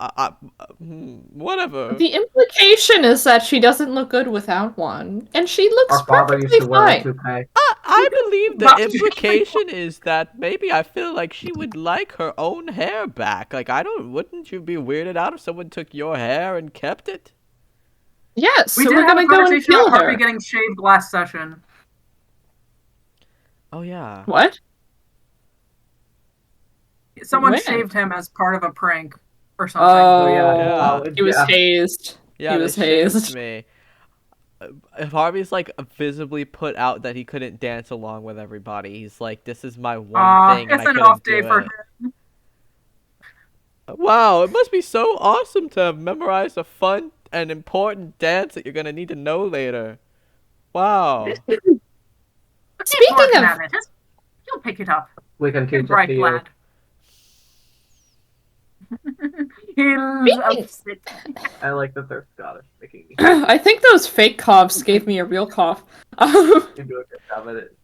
whatever. The implication is that she doesn't look good without one, and she looks Our father used perfectly to wear a fine. toupee. I believe the But- implication is that maybe I feel like she would like her own hair back. Like, I don't. Wouldn't you be weirded out if someone took your hair and kept it? Yes, so We did we're have gonna a go and conversation kill about Harvey her. getting shaved last session. Oh yeah. What? Someone When? shaved him as part of a prank or something. Oh, Yeah. he was hazed. Yeah, He they was shaved hazed. me. If Harvey's like visibly put out that he couldn't dance along with everybody, he's like, "This is my one thing, and It's I an couldn't off day do for it." him. Wow, it must be so awesome to have memorized a fun and important dance that you're gonna need to know later. Wow. Speaking Working of, at it. He'll pick it up. We can teach Good it bright to you. lad. He loves it. I like that they're Scottish, making me I think those fake coughs gave me a real cough. do a good job at it.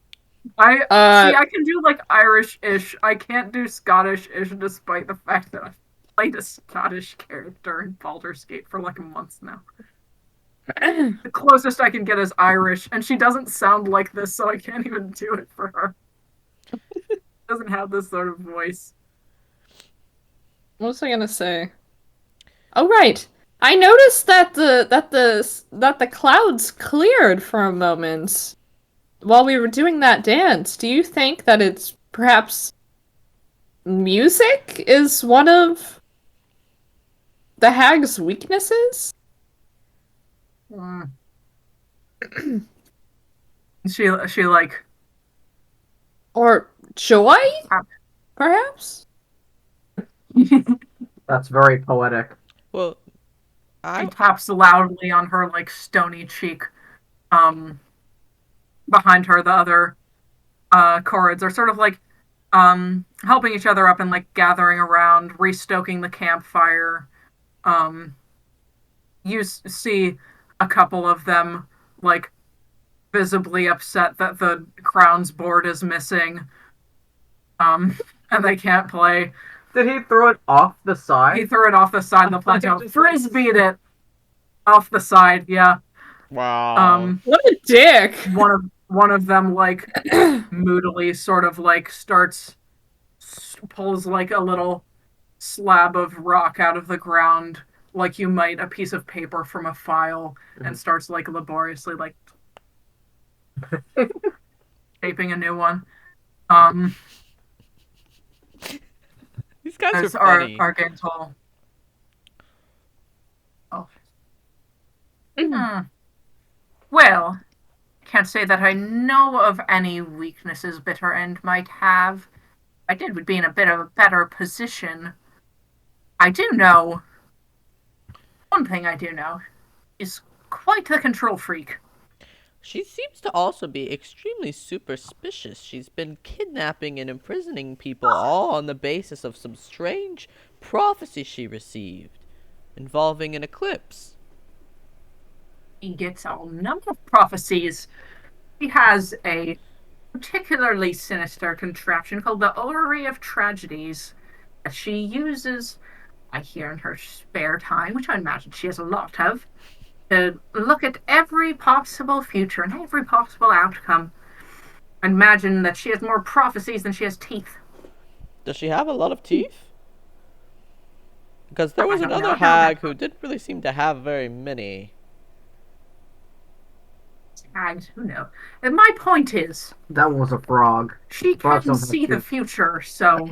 I Uh, see. I can do like Irish-ish. I can't do Scottish-ish, despite the fact that I've played a Scottish character in Baldur's Gate for like months now. The closest I can get is Irish, and she doesn't sound like this, so I can't even do it for her. Doesn't have this sort of voice. What was I gonna say? Oh right, I noticed that the clouds cleared for a moment while we were doing that dance. Do you think that it's perhaps music is one of the hag's weaknesses? Mm. She like Or joy? Perhaps? That's very poetic. Well, she taps loudly on her like stony cheek. Behind her, the other Chorids are sort of like helping each other up and like gathering around, restoking the campfire. You see a couple of them like visibly upset that the crown's board is missing, and they can't play. Did he throw it off the side? He threw it off the side of the plateau. Just Frisbeed it off the side. Yeah. wow. What a dick! One of them like moodily sort of like pulls like a little slab of rock out of the ground, like you might a piece of paper from a file, and starts like laboriously like shaping a new one. These guys are As funny. Argental. Oh. Well, can't say that I know of any weaknesses Bitter End might have. I did would be in a bit of a better position. I do know One thing I do know is quite the control freak. She seems to also be extremely superstitious. She's been kidnapping and imprisoning people all on the basis of some strange prophecy she received involving an eclipse. He gets a number of prophecies. He has a particularly sinister contraption called the Orrery of Tragedies that she uses, I hear, in her spare time, which I imagine she has a lot of, to look at every possible future and every possible outcome. I imagine that she has more prophecies than she has teeth. Does she have a lot of teeth? Because there I was don't know. another I've never met hag who didn't really seem to have very many. hags. Who knows? And my point is, That was a frog. she Frogs can don't have see the teeth. future, so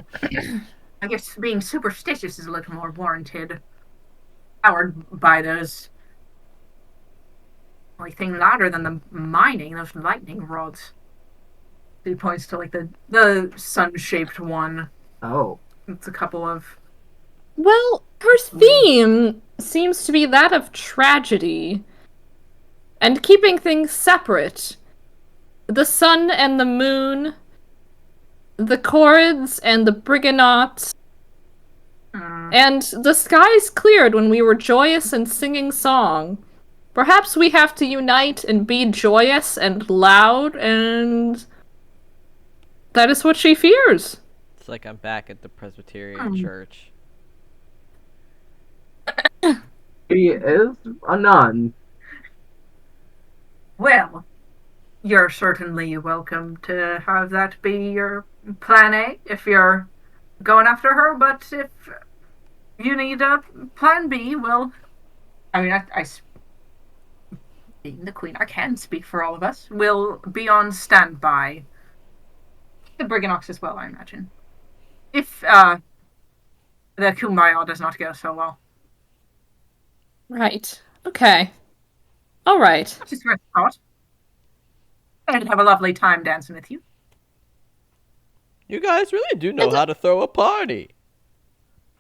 I guess being superstitious is a little more warranted. Powered by those only thing louder than the mining, those lightning rods. He points to like the sun shaped one. Oh. It's a couple of Well, her theme seems to be that of tragedy and keeping things separate. The sun and the moon, the Chorids and the Briganauts, and the skies cleared when we were joyous and singing song. Perhaps we have to unite and be joyous and loud, and that is what she fears. It's like I'm back at the Presbyterian church. She is a nun. Well, you're certainly welcome to have that be your plan A if you're going after her, but if you need a plan B, well, I mean, being the queen, I can speak for all of us. We'll be on standby. The Briganox as well, I imagine. If the Kumbaya does not go so well. Right. Okay. All right. Just worth a thought. I'd have a lovely time dancing with you. You guys really do know how to throw a party.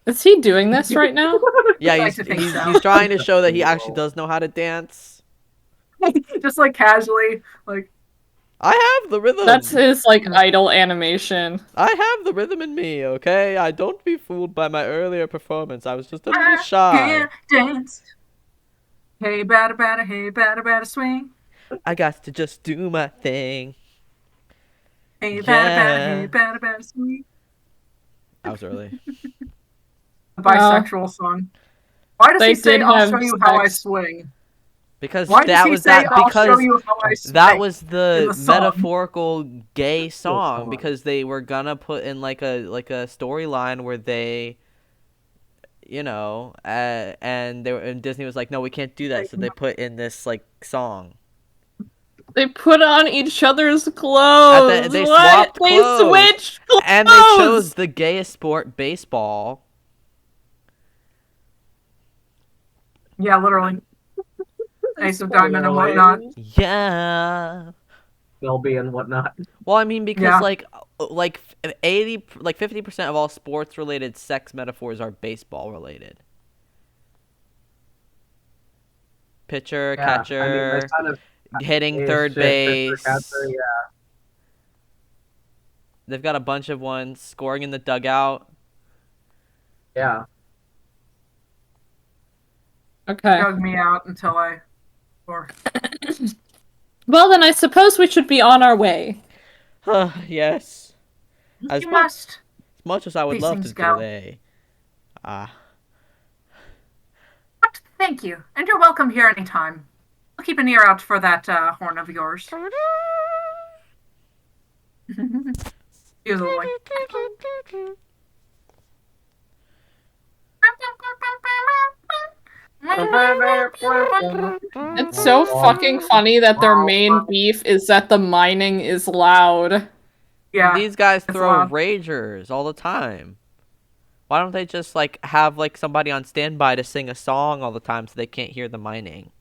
Is he doing this right now? Yeah, I'd like he's to think he's, so. he's trying to show that he actually does know how to dance. Just like casually, like I have the rhythm. That's his, like, idle animation. I have the rhythm in me, okay? I don't be fooled by my earlier performance. I was just a little shy. can't dance. Hey, batter, swing. I got to just do my thing. Hey, Yeah. batter, swing. I was early. A bisexual song. Why does They he say, did I'll have show you how I sex. swing? Because Why does that he was say, that I'll show because you how I swing? that was in the the song? metaphorical gay song song. because they were gonna put in like a storyline where they and Disney was like, no, we can't do that, so they put in this like song. They put on each other's clothes. They What? swapped They clothes. switched clothes. And they chose the gayest sport, baseball. Yeah, literally. Ace of Diamond and whatnot. Yeah. Philby and whatnot. Well, I mean, because Yeah. like 50% of all sports related sex metaphors are baseball related. Pitcher, Yeah, catcher, I mean, they kind of hitting is third shit, base. Pitcher, catcher, yeah. They've got a bunch of ones. Scoring in the dugout. Yeah. Okay. Dug me out until I. Or Well, then I suppose we should be on our way. Yes. As you much, must. as much as I would These love to things go. delay. Ah. But thank you, and you're welcome here anytime. I'll keep an ear out for that horn of yours. He was like, It's so fucking funny that their main beef is that the mining is loud. yeah, These guys it's throw loud. ragers all the time. Why don't they just like have like somebody on standby to sing a song all the time so they can't hear the mining?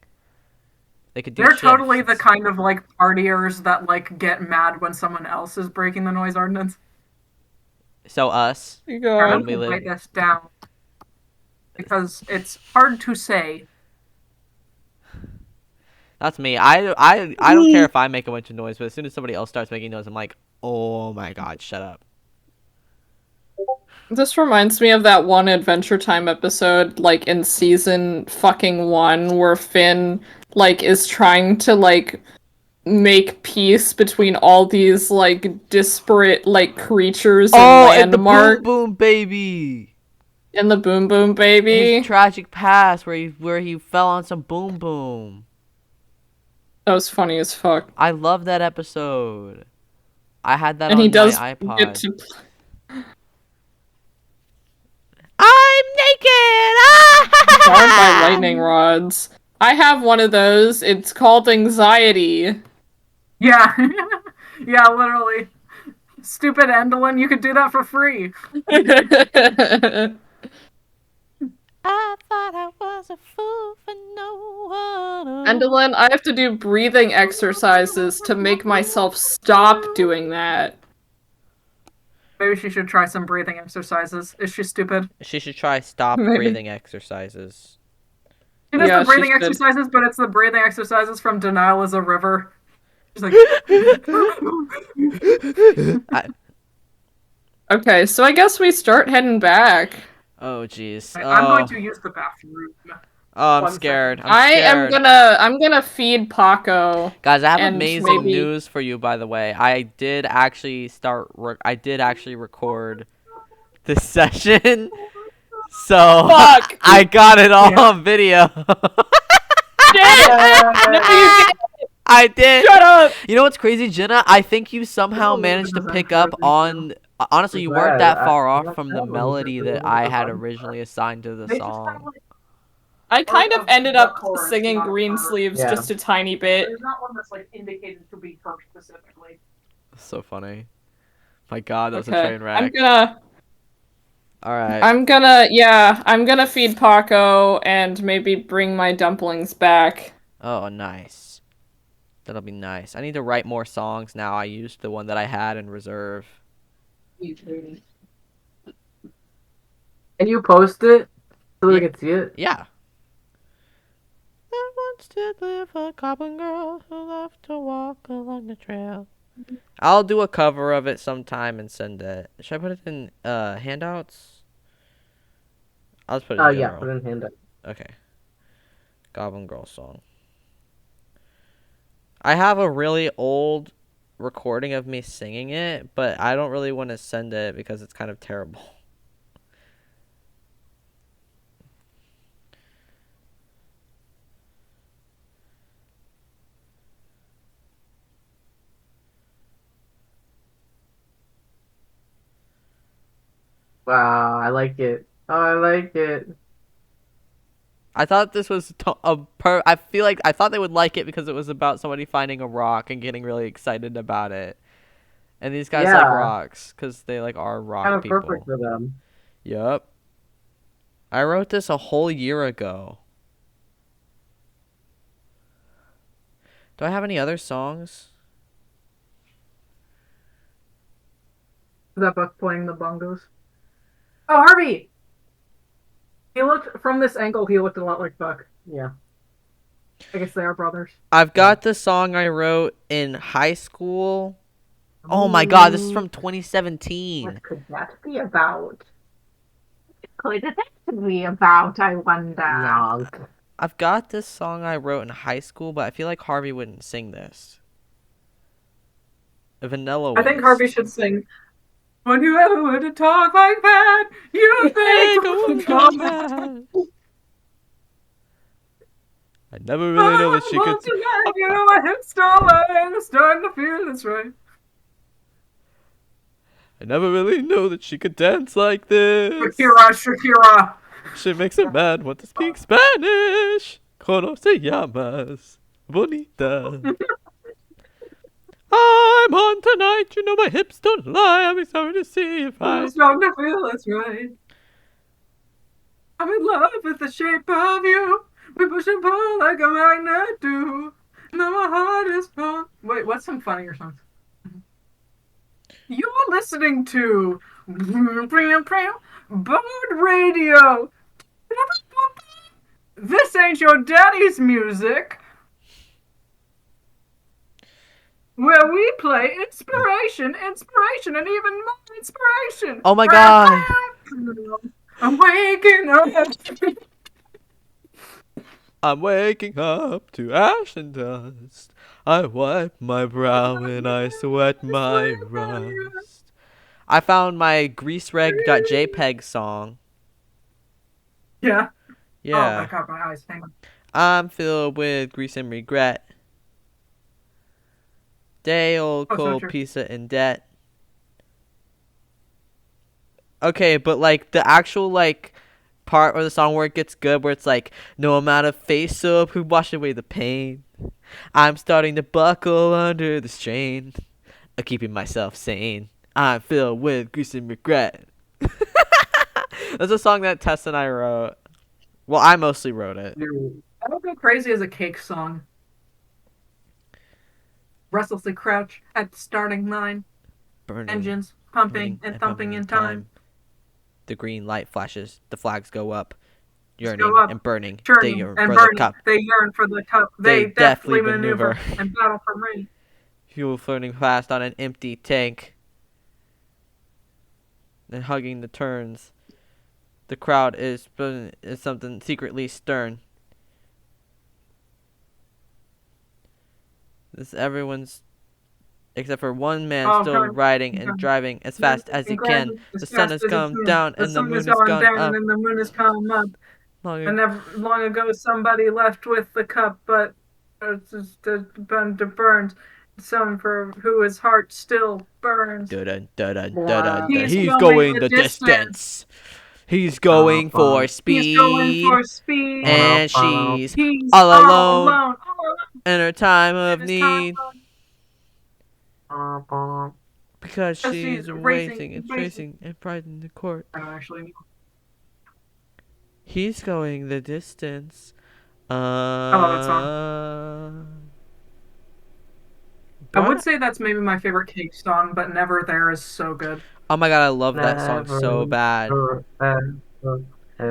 They could do They're totally shifts. the kind of like partiers that like get mad when someone else is breaking the noise ordinance. So us. You Trying When go. we to live- write this down because it's hard to say That's me. I don't care if I make a bunch of noise, but as soon as somebody else starts making noise, I'm like, oh my god, shut up. This reminds me of that one Adventure Time episode, like in season fucking 1, where Finn, like, is trying to, like, make peace between all these, like, disparate, like, creatures and Oh, and the landmarks boom boom baby. in the Boom Boom His Baby. tragic past where he fell on some boom boom. That was funny as fuck. I love that episode. I had that And he on my does get iPod. to I'm naked. powered by Ah! lightning rods. I have one of those. It's called anxiety. Yeah. Yeah, literally. Stupid Endolin, you could do that for free. I thought I was a fool for no one. Endolin, I have to do breathing exercises to make myself stop doing that. Maybe she should try some breathing exercises. Is she stupid? She should try stop Maybe. breathing exercises. She does Yeah, the she breathing should. exercises, but it's the breathing exercises from Denial is a River. She's like, Okay, so I guess we start heading back. Oh jeez. I'm going to use the bathroom. Oh, I'm One scared. second. I'm scared. I'm gonna feed Paco. Guys, I have and amazing maybe- news for you. By the way, I did actually record this session, so Fuck! I got it all Yeah. on video. Shit! No, you didn't! I did. Shut up! You know what's crazy, Jenna? I think you somehow managed to pick up on. Honestly, you weren't that far off from the melody that I had originally assigned to the They just have, song. like, I kind of ended the up chorus, singing not Green her. Sleeves Yeah. just a tiny bit. There's not one that's like indicated to be her specifically. So funny. My God, that was a Okay, train wreck. All right. I'm gonna feed Paco and maybe bring my dumplings back. Oh, nice. That'll be nice. I need to write more songs now. I used the one that I had in reserve. Can you post it so we Yeah. can see it? Yeah. There once did live a goblin girl who loved to walk along the trail. I'll do a cover of it sometime and send it. Should I put it in handouts? I'll just put it in Yeah, general. put it in handout. Okay. Goblin Girl song. I have a really old recording of me singing it, but I don't really want to send it because it's kind of terrible. Wow, I like it. Oh, I like it. I thought this was I thought they would like it because it was about somebody finding a rock and getting really excited about it. And these guys like Yeah. rocks because they like are rock Kind of people. perfect for them. Yep. I wrote this a whole year ago. Do I have any other songs? Is that Buck playing the bongos? Oh, Harvey! He looked, from this angle, he looked a lot like Buck. Yeah. I guess they are brothers. I've got the song I wrote in high school. Oh my God, this is from 2017. What could that be about? What could that be about, I wonder? Yonk. I've got this song I wrote in high school, but I feel like Harvey wouldn't sing this. Vanilla I think Waste. Harvey should sing. When you ever were to talk like that, you think I would come back. never really know that she could. You know, my hips starting, I'm starting to feel this right. I never really know that she could dance like this. Shakira. She makes a man want to speak Spanish. ¿Cómo se llamas? Bonita. I'm on tonight. You know my hips don't lie. I'll be sorry to see if I. I'm starting to feel this right. I'm in love with the shape of you. We push and pull like a magnet do. Now my heart is full. Wait, what's some funnier songs? You're listening to Board Radio. This ain't your daddy's music. replay, inspiration, inspiration, and even more inspiration. Oh my god. I'm waking up. I'm waking up to ash and dust. I wipe my brow and I sweat my rust. I found my greasereg.jpg song. Yeah. Oh my Yeah. god, my eyes. Hang on. I'm filled with grease and regret. Day old Oh, it's not cold true. pizza in debt. Okay, but like the actual like part of the song where it gets good, where it's like, no amount of face soap could wash away the pain. I'm starting to buckle under the strain of keeping myself sane. I'm filled with grease and regret. That's a song that Tess and I wrote. Well, I mostly wrote it. I don't go crazy as a cake song. Restlessly crouch at the starting line. Burning, Engines pumping burning, and thumping in time. The green light flashes. The flags go up. Just Yearning go up, and burning. They churning yearn and for the burning. cup. They yearn for the cup. They They deftly deftly maneuver and battle for rain. Fuel floating fast on an empty tank. And hugging the turns. The crowd is something secretly stern. This everyone's except for one man still riding and driving as fast as he can. The sun has come down and the moon has gone up. And the moon has come up. And never long ago somebody left with the cup, but it's just burned. Some for who his heart still burns. He's going the distance. He's going for speed. He's going for speed. And she's He's all alone in her time of need. Because she's racing and chasing and priding the court. I don't actually know. He's going the distance. I love that song. I would say that's maybe my favorite Cake song, but Never There is so good. Oh my god, I love that song so bad.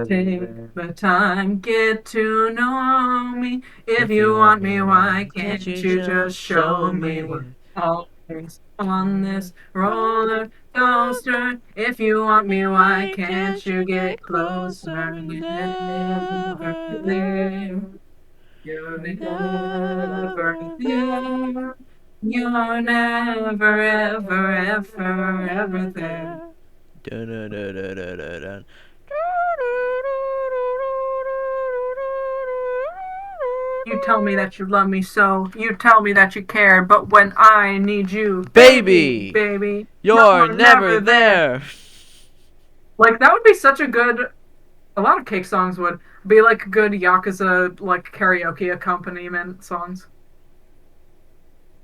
Take the time, get to know me. If you want me, why can't you just show me? We're always on this roller coaster. If you want me, why can't you get closer? Never there. You're never there. You're never, ever, ever, ever there. You tell me that you love me so. You tell me that you care. But when I need you, baby, you're never there. Like, that would be such a good... A lot of Cake songs would be like good Yakuza, like, karaoke accompaniment songs.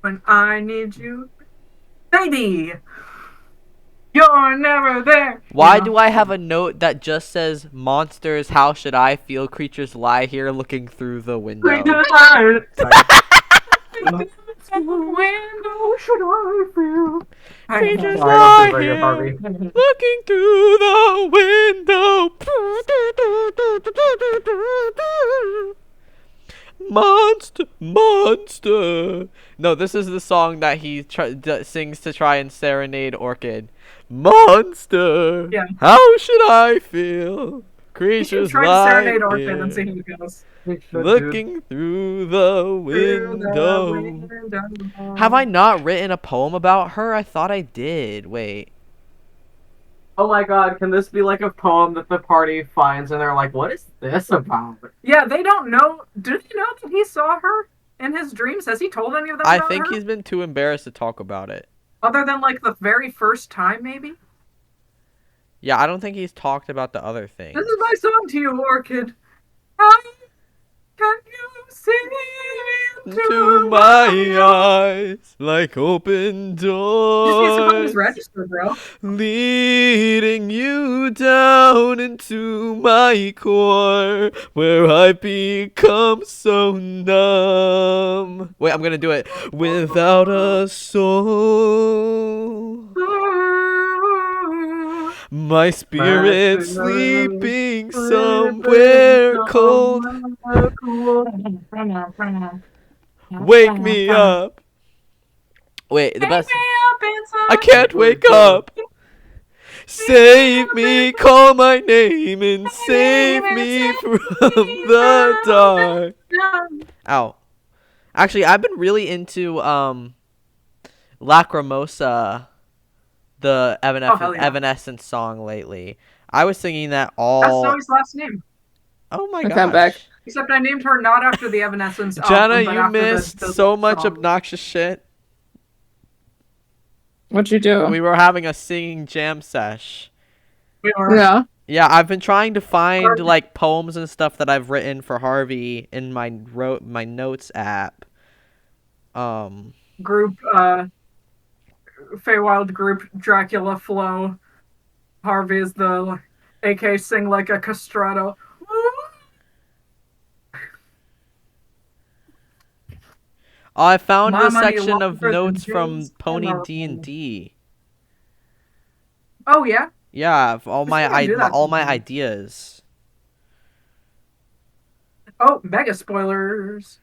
When I need you, baby, you're never there. Why do I have a note that just says, monsters, how should I feel? Creatures lie here looking through the window. Creatures lie. Window should I feel? Creatures lie here looking through the window. Monster, monster. No, this is the song that he sings to try and serenade Orchid. Monster, yeah. How should I feel? Creatures try to serenade Orchid and see who goes. Looking through the window. Have I not written a poem about her? I thought I did. Wait. Oh my god, can this be like a poem that the party finds and they're like, what is this about? Yeah, they don't know. Do they know that he saw her in his dreams? Has he told any of them I about think her? he's been too embarrassed to talk about it. Other than, like, the very first time, maybe? Yeah, I don't think he's talked about the other thing. This is my song to you, Orchid. How can you see into my eyes like open doors? Just register, bro. Leading you down into my core where I become so numb. Wait, I'm gonna do it. Without a soul, my spirit sleeping somewhere cold. Wake me up Wait, the Wake best. me up inside. I can't wake up. Save me, call my name and save me from the dark. Ow. Actually, I've been really into Lacrimosa, the Oh, hell yeah. Evanescence song lately. I was singing that That's all. Zoe's last name. Oh my Okay, I'm back. gosh. Except I named her not after the Evanescence Jenna, album, but you after missed the so much song. obnoxious shit. What'd you do? We were having a singing jam sesh. We were. Yeah. Yeah, I've been trying to find like poems and stuff that I've written for Harvey in my notes app. Group, Feywild group Dracula Flow. Harvey is the AK sing like a castrato. I found My the money section of longer than notes from James Pony Cameron. D&D. Oh yeah, Yeah, of all I my do that all my sometimes. ideas. Oh, mega spoilers.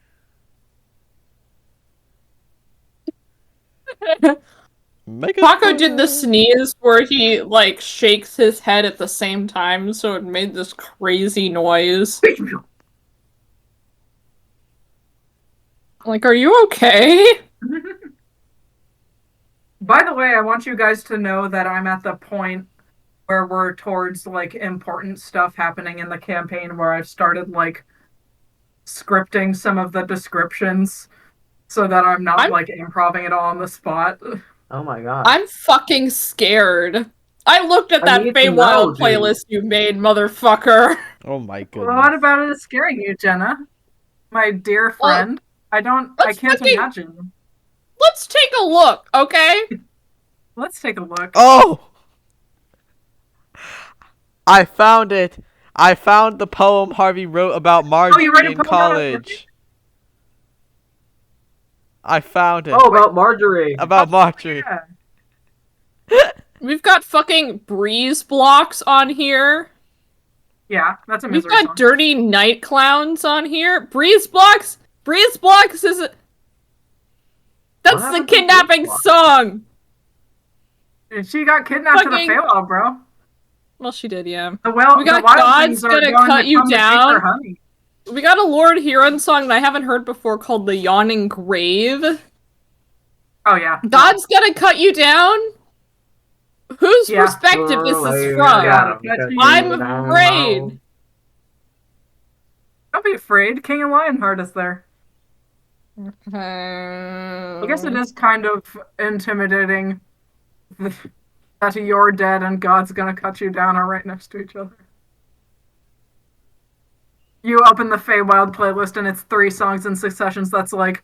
Make Paco did the sneeze where he like shakes his head at the same time, so it made this crazy noise. Like, are you okay? By the way, I want you guys to know that I'm at the point where we're towards like important stuff happening in the campaign where I've started like scripting some of the descriptions so that I'm not like improving it all on the spot. Oh my god. I'm fucking scared. I looked at I that need to know, Feywild dude. playlist you made, motherfucker. Oh my What goodness. about it is scaring you, Jenna? My dear Well, friend. I let's can't fucking- imagine. Let's take a look, okay? Let's take a look. Oh! I found it. I found the poem Harvey wrote about Marjorie you wrote a in poem about college. I found it. Oh, about Marjorie. About Marjorie. Yeah. We've got fucking breeze blocks on here. Yeah, that's a We've misery got song. dirty night clowns on here. Breeze blocks? Breeze blocks is a... That's the happened to kidnapping Breeze Blocks? song! And she got kidnapped to the Fucking- Feywild, bro. Well, she did, yeah. The We got wild God's things are Gonna going Cut to You come to take Down. their honey. We got a Lord Huron song that I haven't heard before called The Yawning Grave. Oh yeah. God's gonna cut you down? Whose Yeah. perspective this is Earlier, from? Yeah. I'm down afraid. Don't be afraid. King and Lionheart is there. I I guess it is kind of intimidating that you're dead and God's gonna cut you down are right next to each other. You open the Feywild playlist and it's 3 songs in successions that's like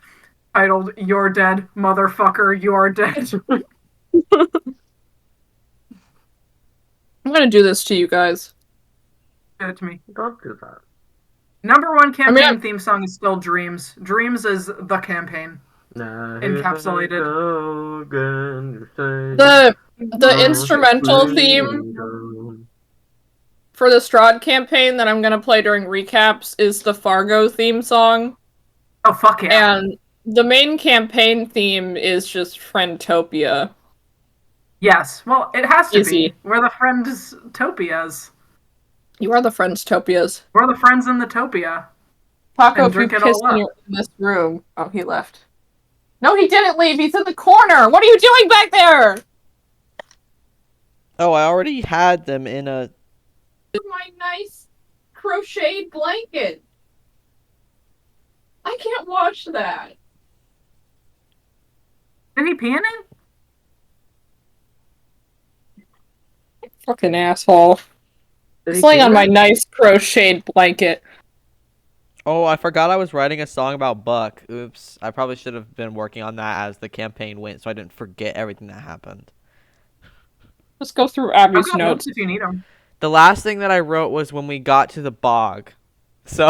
titled "You're Dead, Motherfucker, You Are Dead." I'm gonna do this to you guys. Give it to me. Don't do that. Number 1 campaign I'm- theme song is still Dreams. Dreams is the campaign. Encapsulated. The instrumental theme for the Strahd campaign that I'm gonna play during recaps is the Fargo theme song. Oh fuck yeah. And the main campaign theme is just Friendtopia. Yes. Well, it has to Easy. be. We're the friends topias. You are the Friendstopias. We're the friends in the topia. Paco, And if you drink it pissed all in, up. in this room. Oh, he left. No, he didn't leave. He's in the corner. What are you doing back there? Oh, I already had them in a... My nice crocheted blanket. I can't watch that. Did he pee in it? Fucking asshole. He's laying on my nice crocheted blanket. Oh, I forgot I was writing a song about Buck. Oops. I probably should have been working on that as the campaign went so I didn't forget everything that happened. Let's go through I've Abby's got notes. notes if you need them. The last thing that I wrote was when we got to the bog. So...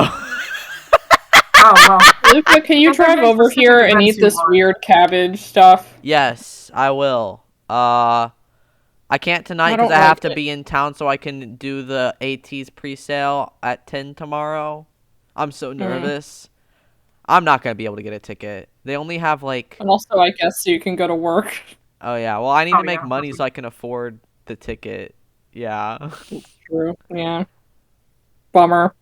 Oh well. Luca, can you Okay, drive there's over specific here and events eat you this want. weird cabbage stuff? Yes, I will. I can't tonight I because don't I have like to it. be in town so I can do the AT's pre-sale at 10 tomorrow. I'm so nervous. I'm not going to be able to get a ticket. They only have like. And also, I guess you can go to work. Oh yeah. Well, I need Oh to make yeah, money so I can afford the ticket. Yeah. True. Yeah. Bummer.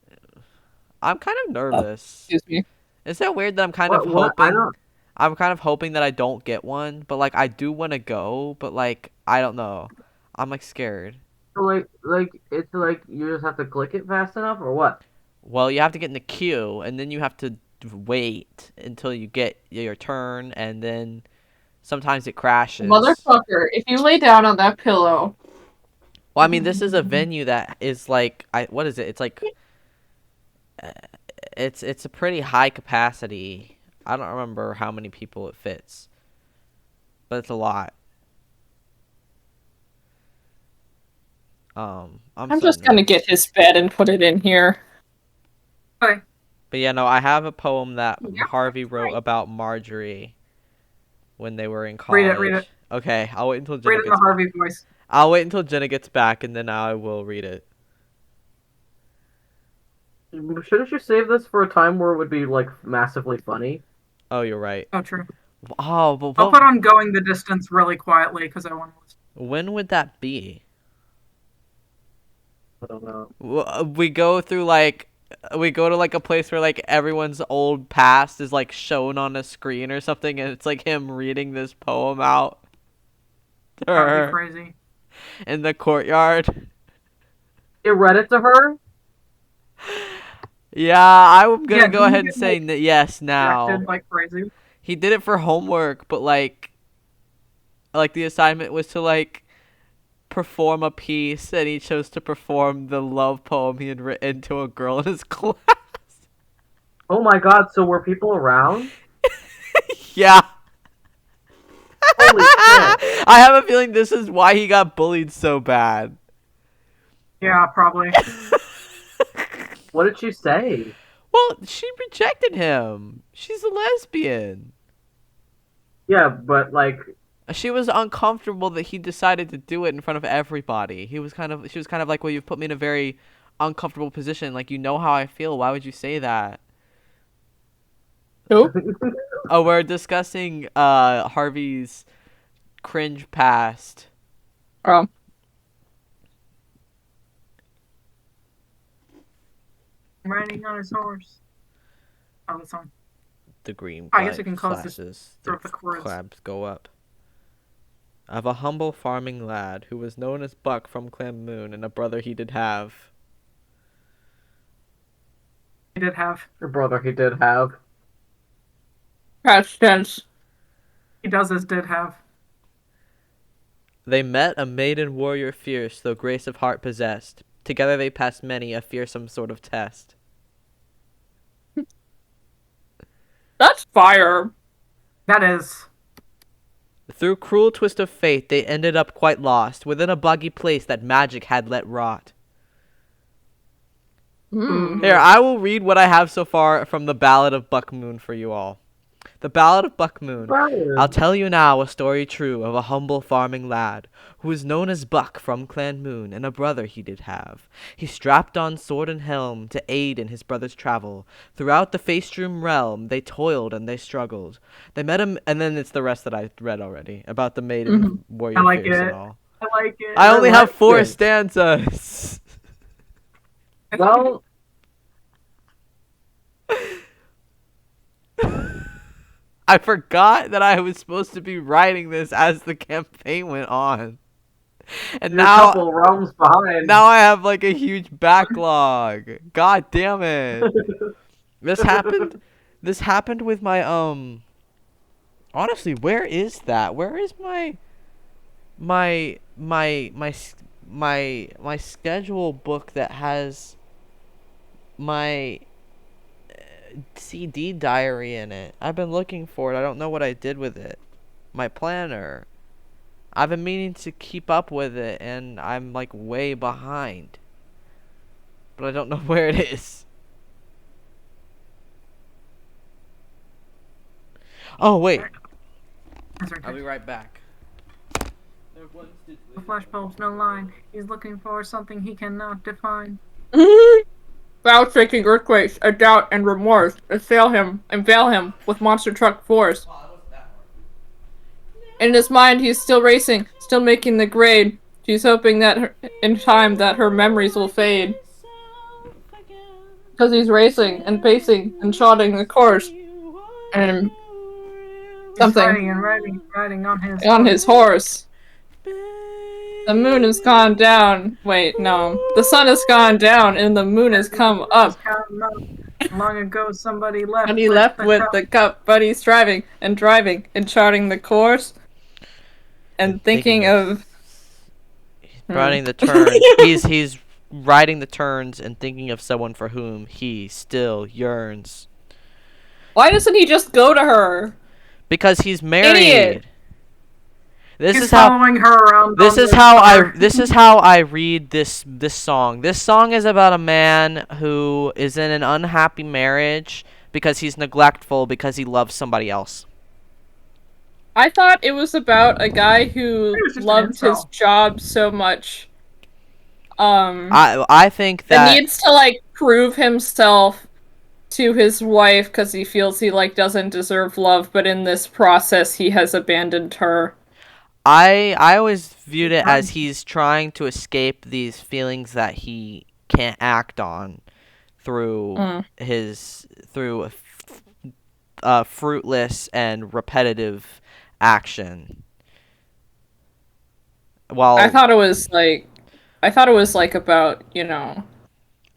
I'm kind of nervous. Excuse me. Is that weird that I'm kind of What? I hoping? don't. I'm kind of hoping that I don't get one, but like I do want to go, but like I don't know. I'm like scared. So it's like you just have to click it fast enough, or what? Well, you have to get in the queue, and then you have to wait until you get your turn, and then sometimes it crashes. Motherfucker, if you lay down on that pillow. Well, I mean, this is a venue that is like what is it? It's like uh, it's a pretty high capacity. I don't remember how many people it fits, but it's a lot. I'm I'm so just gonna nervous. get his bed and put it in here. okay. But yeah, no, I have a poem that Yeah, Harvey that's wrote great. about Marjorie when they were in Read it. Read college. it. Okay, I'll wait until Read Jenna it in the gets. Harvey voice. I'll wait until Jenna gets back, and then I will read it. Shouldn't you save this for a time where it would be like massively funny? Oh, you're right. Oh, true. Oh, but I'll what? put on "Going the Distance" really quietly because I want to listen. When would that be? I don't know. We go through like. We go to like a place where like everyone's old past is like shown on a screen or something, and it's like him reading this poem out to That would be her crazy. in the courtyard. It read it to her. Yeah, I'm Yeah, gonna go didn't he ahead and get say like yes rejected now. like crazy? He did it for homework, but like the assignment was to like perform a piece, and he chose to perform the love poem he had written to a girl in his class. Oh my god! So were people around? Yeah. Holy shit! I have a feeling this is why he got bullied so bad. Yeah, probably. What did she say? Well, she rejected him. She's a lesbian. Yeah, but like, She was uncomfortable that he decided to do it in front of everybody. She was kind of like, well, you've put me in a very uncomfortable position. Like, you know how I feel. Why would you say that? Who? Oh, we're discussing Harvey's cringe past. Um, Riding on his horse. Oh, that's on. The green I guess light we can close this flashes. through The the chords. crabs go up. Of a humble farming lad who was known as Buck from Clam Moon, and a brother he did have. He did have. your brother, he did have. past tense. He does as did have. They met a maiden warrior fierce, though grace of heart possessed. Together they passed many a fearsome sort of test. That's fire. That is. Through cruel twist of fate, they ended up quite lost within a boggy place that magic had let rot. Hmm. Here, I will read what I have so far from the Ballad of Buck Moon for you all. The Ballad of Buck Moon. I'll tell you now a story true of a humble farming lad, who was known as Buck from Clan Moon, and a brother he did have. He strapped on sword and helm to aid in his brother's travel. Throughout the Faystream realm, they toiled and they struggled. They met him, and then it's the rest that I read already, about the maiden warrior I like fierce and it. all. I like it. I only have like 4 it. stanzas. Well, I forgot that I was supposed to be writing this as the campaign went on. And you're a now couple realms behind. now I have like a huge backlog. God damn it. This happened with my honestly, where is that? Where is my schedule book that has my CD diary in it? I've been looking for it. I don't know what I did with it. My planner. I've been meaning to keep up with it, and I'm like way behind. But I don't know where it is. Oh, wait. That's okay. I'll be right back. The flashbulb's no line. He's looking for something he cannot define. That Foul-shaking earthquakes, a doubt and remorse assail him and veil him with monster truck force. In his mind, he's still racing, still making the grade. She's hoping that in time that her memories will fade. Because he's racing and pacing and charting the course. And He's something riding and riding on his horse. The moon has gone down. Wait, no. The sun has gone down and the moon has come up. Long ago, somebody left. And he left with the cup, but he's driving and charting the course. And thinking of riding the turns. he's riding the turns and thinking of someone for whom he still yearns. Why doesn't he just go to her? Because he's married. Idiot. He's following her around. This is how I read this song. This song is about a man who is in an unhappy marriage because he's neglectful because he loves somebody else. I thought it was about a guy who loved his job so much. I think that needs to like prove himself to his wife because he feels he like doesn't deserve love, but in this process he has abandoned her. I always viewed it as he's trying to escape these feelings that he can't act on through fruitless and repetitive action. Well, I thought it was like about, you know,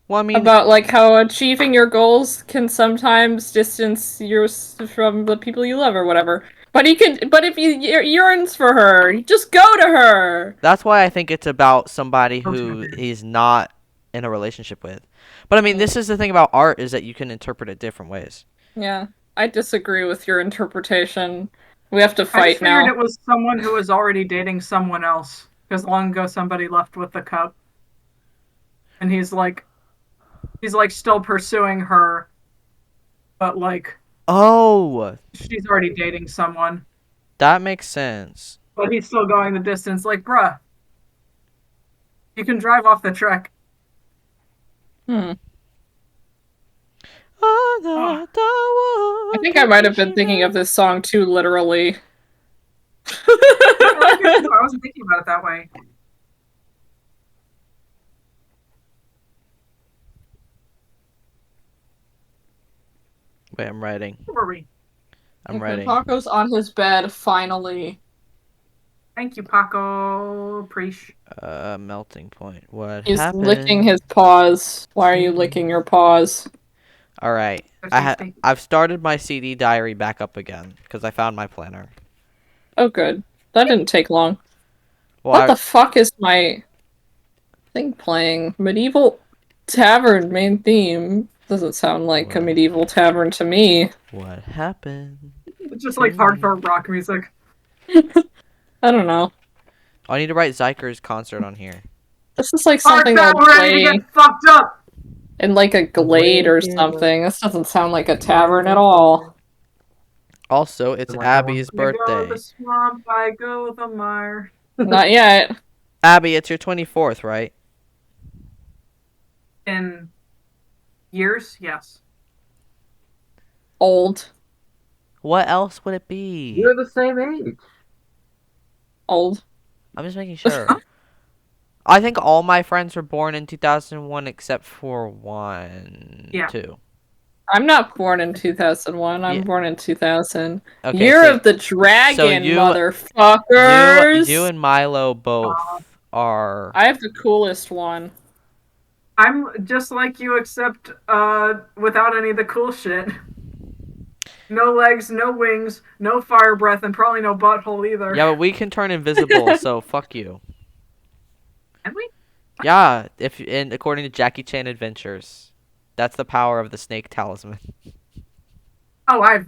well, I mean, about like how achieving your goals can sometimes distance you from the people you love or whatever. But if he yearns for her, just go to her. That's why I think it's about somebody who he's not in a relationship with. But I mean, this is the thing about art, is that you can interpret it different ways. Yeah, I disagree with your interpretation. We have to fight now. I figured it was someone who was already dating someone else, because long ago somebody left with the cup, and he's like still pursuing her, but like, oh, she's already dating someone. That makes sense. But he's still going the distance. Like, bruh, you can drive off the track. I think I might have been thinking of this song too literally. I wasn't thinking about it that way. Wait, I'm writing. Where were we? I'm writing. Paco's on his bed, finally. Thank you, Paco. Preach. Melting point. What He's happened? licking his paws. Why are you licking your paws? All right. I've started my CD diary back up again because I found my planner. Oh, good. That didn't take long. Well, What the fuck is my thing playing? Medieval tavern main theme. Doesn't sound like a medieval tavern to me. What happened? It's just like hardcore rock music. I don't know. I need to write Zyker's concert on here. This is like something that would ready to play get fucked up. in like a glade or something. This doesn't sound like a tavern at all. Also, it's Abby's I go birthday. the swamp, I go the mire. Not yet. Abby, it's your 24th, right? In years, yes. Old. What else would it be? You're the same age. Old. I'm just making sure. I think all my friends were born in 2001 except for one. Yeah. Two. I'm not born in 2001. I'm Yeah. born in 2000. Okay, Year so- of the Dragon, so you- motherfuckers! You and Milo both are... I have the coolest one. I'm just like you, except without any of the cool shit. No legs, no wings, no fire breath, and probably no butthole either. Yeah, but we can turn invisible, so fuck you. Can we? Yeah, according to Jackie Chan Adventures. That's the power of the snake talisman. Oh, I've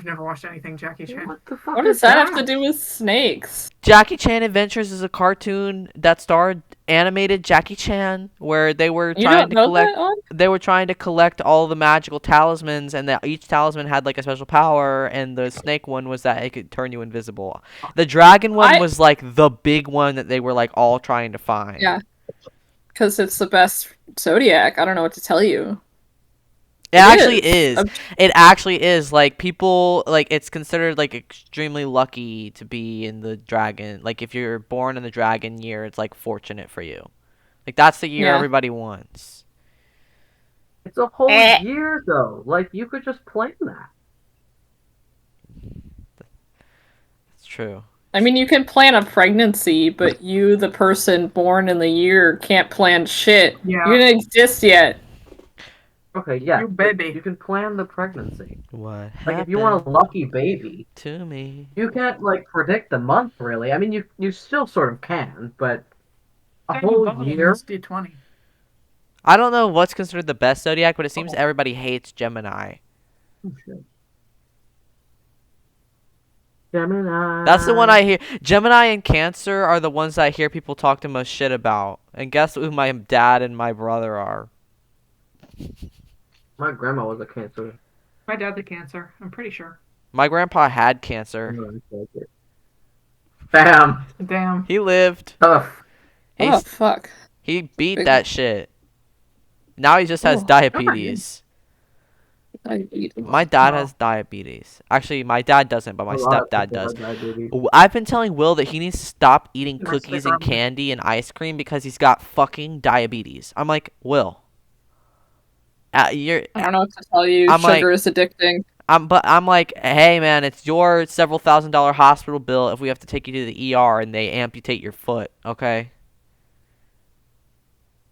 never watched anything Jackie Chan. What the fuck What does that have to do with snakes? Jackie Chan Adventures is a cartoon that starred animated Jackie Chan, where they were You trying don't to know collect. that one? They were trying to collect all the magical talismans, and that each talisman had like a special power. And the snake one was that it could turn you invisible. The dragon one was like the big one that they were like all trying to find. Yeah. because it's the best zodiac. I don't know what to tell you. It actually is. is. It actually is. Like people, like it's considered like extremely lucky to be in the dragon. Like if you're born in the dragon year, it's like fortunate for you. Like that's the year Yeah. everybody wants. It's a whole Eh. year though. Like you could just plan that. It's true. I mean, you can plan a pregnancy, but you, the person born in the year, can't plan shit. You Yeah, didn't exist yet. Okay, yeah, you but baby. you can plan the pregnancy. What Like if you want happened a lucky baby, to me? you can't like predict the month really. I mean, you still sort of can, but a Dang whole bottle in year. this D20. I don't know what's considered the best zodiac, but it seems Oh, everybody hates Gemini. Oh, shit. Gemini. That's the one I hear. Gemini and Cancer are the ones I hear people talk the most shit about. And guess who my dad and my brother are? My grandma was a Cancer. my dad's a Cancer. I'm pretty sure. My grandpa had cancer. Bam. Damn. He lived. Tough. Oh, He's fuck. he beat that shit. Now he just has Oh, diabetes. My dad Oh. has diabetes. Actually, my dad doesn't, but my A lot of stepdad people does. have diabetes. I've been telling Will that he needs to stop eating Can I cookies stick and around? candy and ice cream because he's got fucking diabetes. I'm like, Will, you're. I don't know what to tell you. I'm Sugar like, is addicting. I'm like, hey man, it's your several $1,000 hospital bill if we have to take you to the ER and they amputate your foot, okay?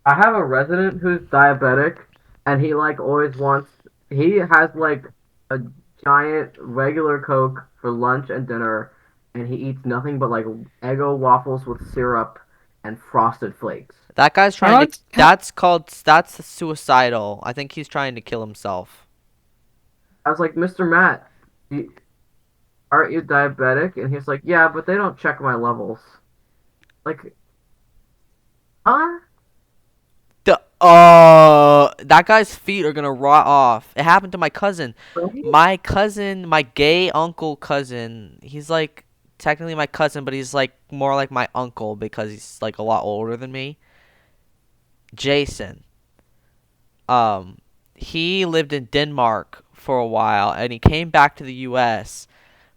I have a resident who's diabetic, and he like always wants. He has like a giant regular Coke for lunch and dinner, and he eats nothing but like Eggo waffles with syrup and frosted flakes. That guy's I don't trying know to. what That's suicidal. I think he's trying to kill himself. I was like, Mr. Matt, aren't you diabetic? And he's like, yeah, but they don't check my levels. Like, huh? That guy's feet are gonna rot off. It happened to my cousin. Right? My gay uncle cousin. He's like technically my cousin, but he's like more like my uncle because he's like a lot older than me. Jason. Um, he lived in Denmark for a while, and he came back to the U.S.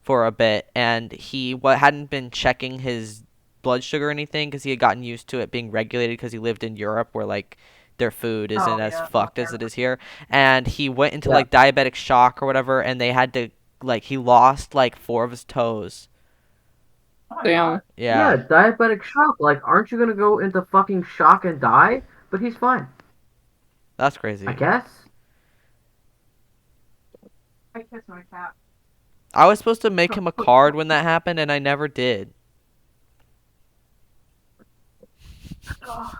for a bit, and he hadn't been checking his blood sugar or anything because he had gotten used to it being regulated because he lived in Europe where like their food isn't Oh, as yeah. fucked as it is here, and he went into Yeah. like diabetic shock or whatever, and they had to like he lost like 4 of his toes. Oh my Damn. God. Yeah, Yeah, diabetic shock. Like, aren't you gonna go into fucking shock and die? But he's fine, that's I crazy. guess. I kiss my cat. I was supposed to make him a card when that happened, and I never did. Oh,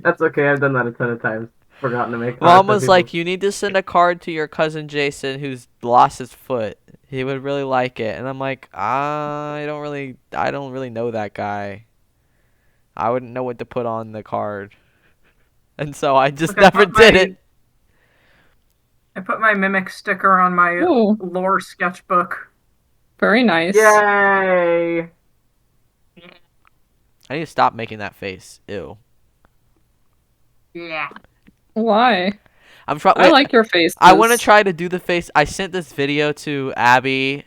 That's okay. I've done that a ton of times. Forgotten to make Mom cards for was people. like, "You need to send a card to your cousin Jason, who's lost his foot. He would really like it." And I'm like, I don't really know that guy. I wouldn't know what to put on the card, and so I just Look, never did it. I put my mimic sticker on my Ooh, lore sketchbook. very nice. Yay! I need to stop making that face. Ew. Yeah. Why? I'm trying. I like your face. I want to try to do the face. I sent this video to Abby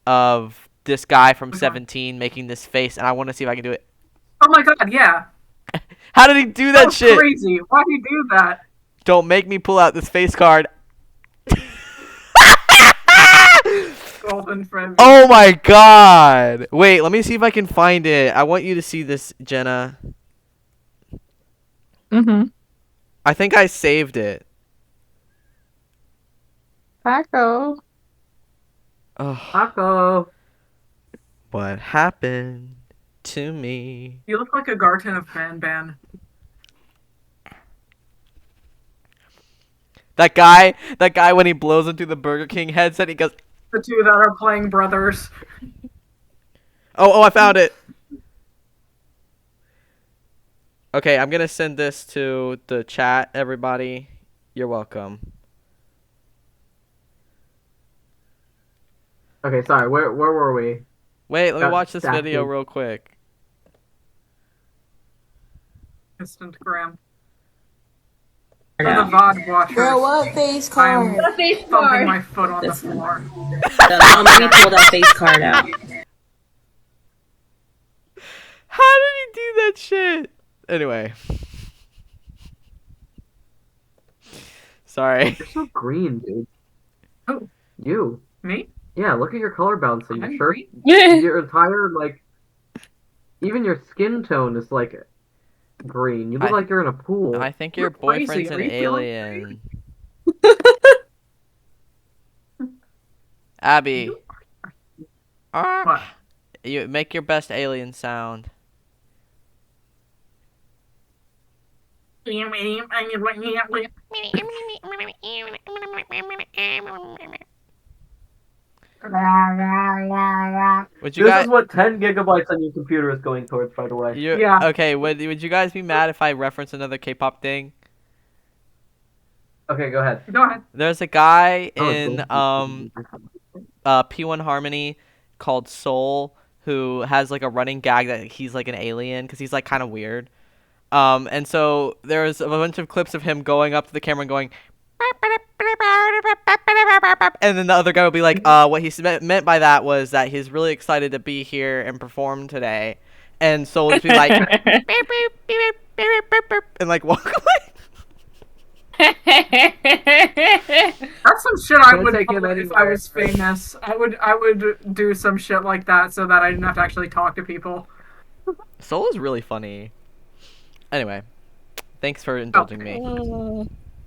of this guy from Okay. 17 making this face, and I want to see if I can do it. Oh my God, yeah. How did he do That that was shit? crazy. Why'd he do that? Don't make me pull out this face card. Golden friend. Oh my god. Wait, let me see if I can find it. I want you to see this, Jenna. Mm-hmm. I think I saved it. Paco. Oh, Taco. what happened to me? You look like a Garten of Ban Ban. That guy when he blows into the Burger King headset, he goes, The two that are playing brothers. oh, I found it. Okay, I'm gonna send this to the chat, everybody. You're welcome. Okay, sorry. Where were we? Wait, let me Got watch this video distracted. real quick. Instagram. For the Now. VOD watchers, Girl, what face I'm card? face thumping card. my foot on the This one. floor. Don't let me pull that face card out. How did he do that shit? Anyway. Sorry. You're so green, dude. Who? You. Me? Yeah, look at your color balance on your I'm shirt. green. Your entire, like, even your skin tone is, like, green. You look like you're in a pool. I think your You're crazy. boyfriend's Are an you feeling alien. Abby. What? You make your best alien sound. Would you This guys? is what 10 gigabytes on your computer is going towards, by the way. Yeah. Okay. Would you guys be mad if I reference another K-pop thing? Okay, go ahead. Go ahead. There's a guy Oh, in go. P1 Harmony called Soul who has like a running gag that he's like an alien because he's like kind of weird. And so there's a bunch of clips of him going up to the camera and going, and then the other guy will be like, what he meant by that was that he's really excited to be here and perform today. And Soul will just be like, and like walk away. That's some shit I Can't would take pull him if I anywhere. was famous. I would do some shit like that so that I didn't have to actually talk to people. Soul is really funny. Anyway, thanks for indulging me.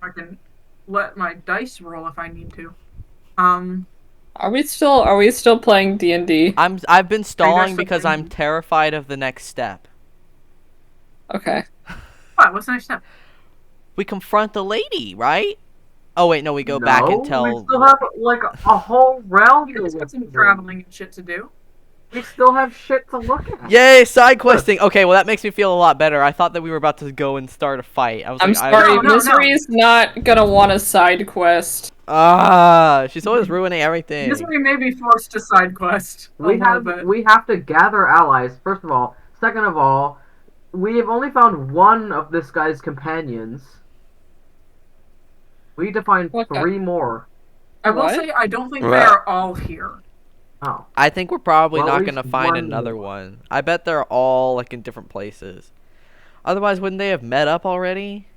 I can let my dice roll if I need to. Are we still playing D&D? I've been stalling still because playing? I'm terrified of the next step. Okay. What? What's the next step? We confront the lady, right? Oh wait, no, we go back and tell. We still have, like, a whole realm You to guys look got some through. traveling and shit to do. We still have shit to look at. Yay, side questing. Okay, well that makes me feel a lot better. I thought that we were about to go and start a fight. I was I'm like, sorry, No. Misery's not gonna want a side quest. She's always ruining everything. Misery may be forced to side quest a little bit. We have to gather allies, first of all. Second of all, we have only found one of this guy's companions. We need to find Okay. 3 more. I will What? say I don't think they are all here. Oh. I think we're probably Well, at not least gonna find one another more. one. I bet they're all like in different places. Otherwise, wouldn't they have met up already?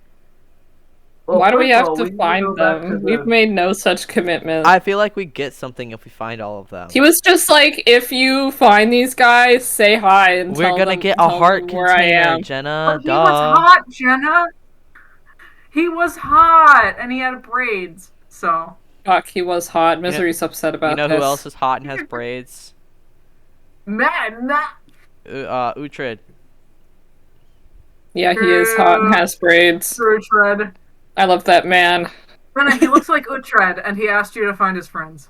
Well, Why do we first of have all, to need find go back to them? the- We've made no such commitment. I feel like we get something if we find all of them. He was just like, if you find these guys, say hi and We're tell gonna them, get a tell heart them where I container, am. Jenna. But he was hot, Jenna. He was hot, and he had braids. So Fuck, he was hot. Misery's upset about You know this. who else is hot and has braids? man, Uhtred. Yeah, he is hot and has braids. Uhtred. I love that man. Jenna, he looks like Uhtred, and he asked you to find his friends.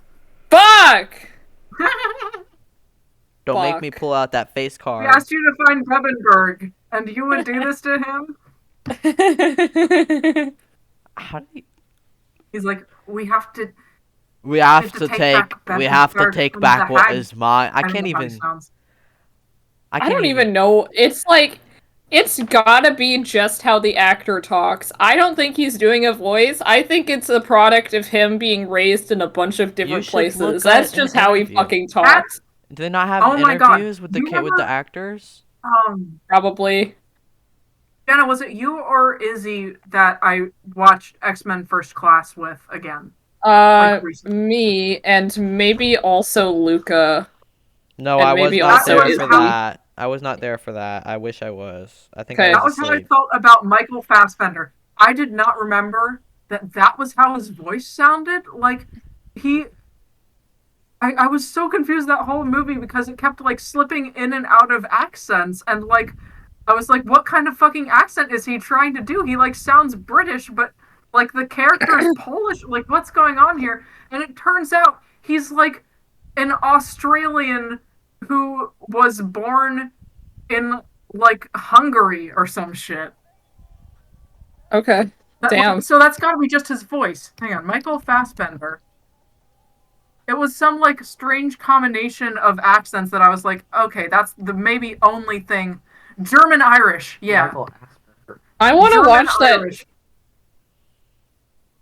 Fuck! Don't make Fuck. me pull out that face He card. asked you to find Bebenberg, and you would do this to him? How do you... He's like, we have to. We have to to take take. back We have to Bebenberg take from back the what hag. is mine. I don't can't know how he even. sounds. I don't even know. It's like, it's gotta be just how the actor talks. I don't think he's doing a voice. I think it's a product of him being raised in a bunch of different should places. look That's at an just how he interview. fucking talks. Do they not have Oh my God. interviews with the You with the remember- actors? Probably. Jenna, was it you or Izzy that I watched X-Men First Class with again? Like recently. Me, and maybe also Luca. No, And I was maybe not also there Izzy. for that. I was not there for that. I wish I was. I think Okay. I That was was how I asleep. felt about Michael Fassbender. I did not remember that was how his voice sounded. Like, I was so confused that whole movie because it kept, like, slipping in and out of accents. And, like, I was like, what kind of fucking accent is he trying to do? He, like, sounds British, but, like, the character is Polish. Like, what's going on here? And it turns out he's, like, an Australian who was born in, like, Hungary or some shit. Okay. Damn. So that's gotta be just his voice. Hang on, Michael Fassbender. It was some, like, strange combination of accents that I was like, okay, that's the maybe only thing. German-Irish, yeah. Michael Fassbender. I want to German watch that. Irish.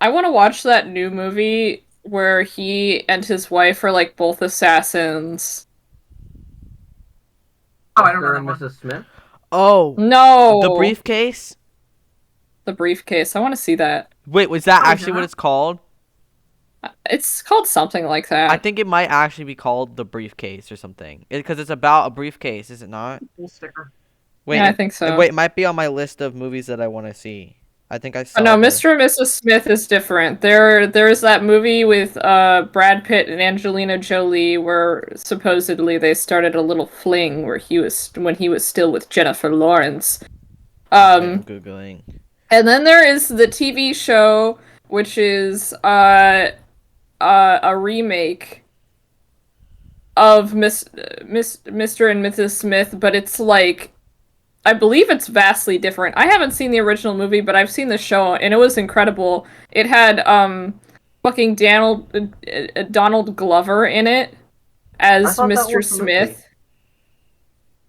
I want to watch that new movie where he and his wife are like both assassins. Oh, I don't know Mr. that and one. Mrs. Smith. Oh, No, the briefcase. the briefcase. I want to see that. Wait, was that Oh, actually yeah. what it's called? It's called something like that. I think it might actually be called the briefcase or something. Because it's about a briefcase, is it not? Cool sticker. Wait, Yeah, I think so. Wait, it might be on my list of movies that I want to see. I think I saw. Oh, no, Mr. and Mrs. Smith is different. There's that movie with Brad Pitt and Angelina Jolie where supposedly they started a little fling where when he was still with Jennifer Lawrence. I'm googling. And then there is the TV show, which is a remake of Mr. and Mrs. Smith, but it's like I believe it's vastly different. I haven't seen the original movie, but I've seen the show, and it was incredible. It had fucking Donald Glover in it I as thought that Mr. was the movie. Smith.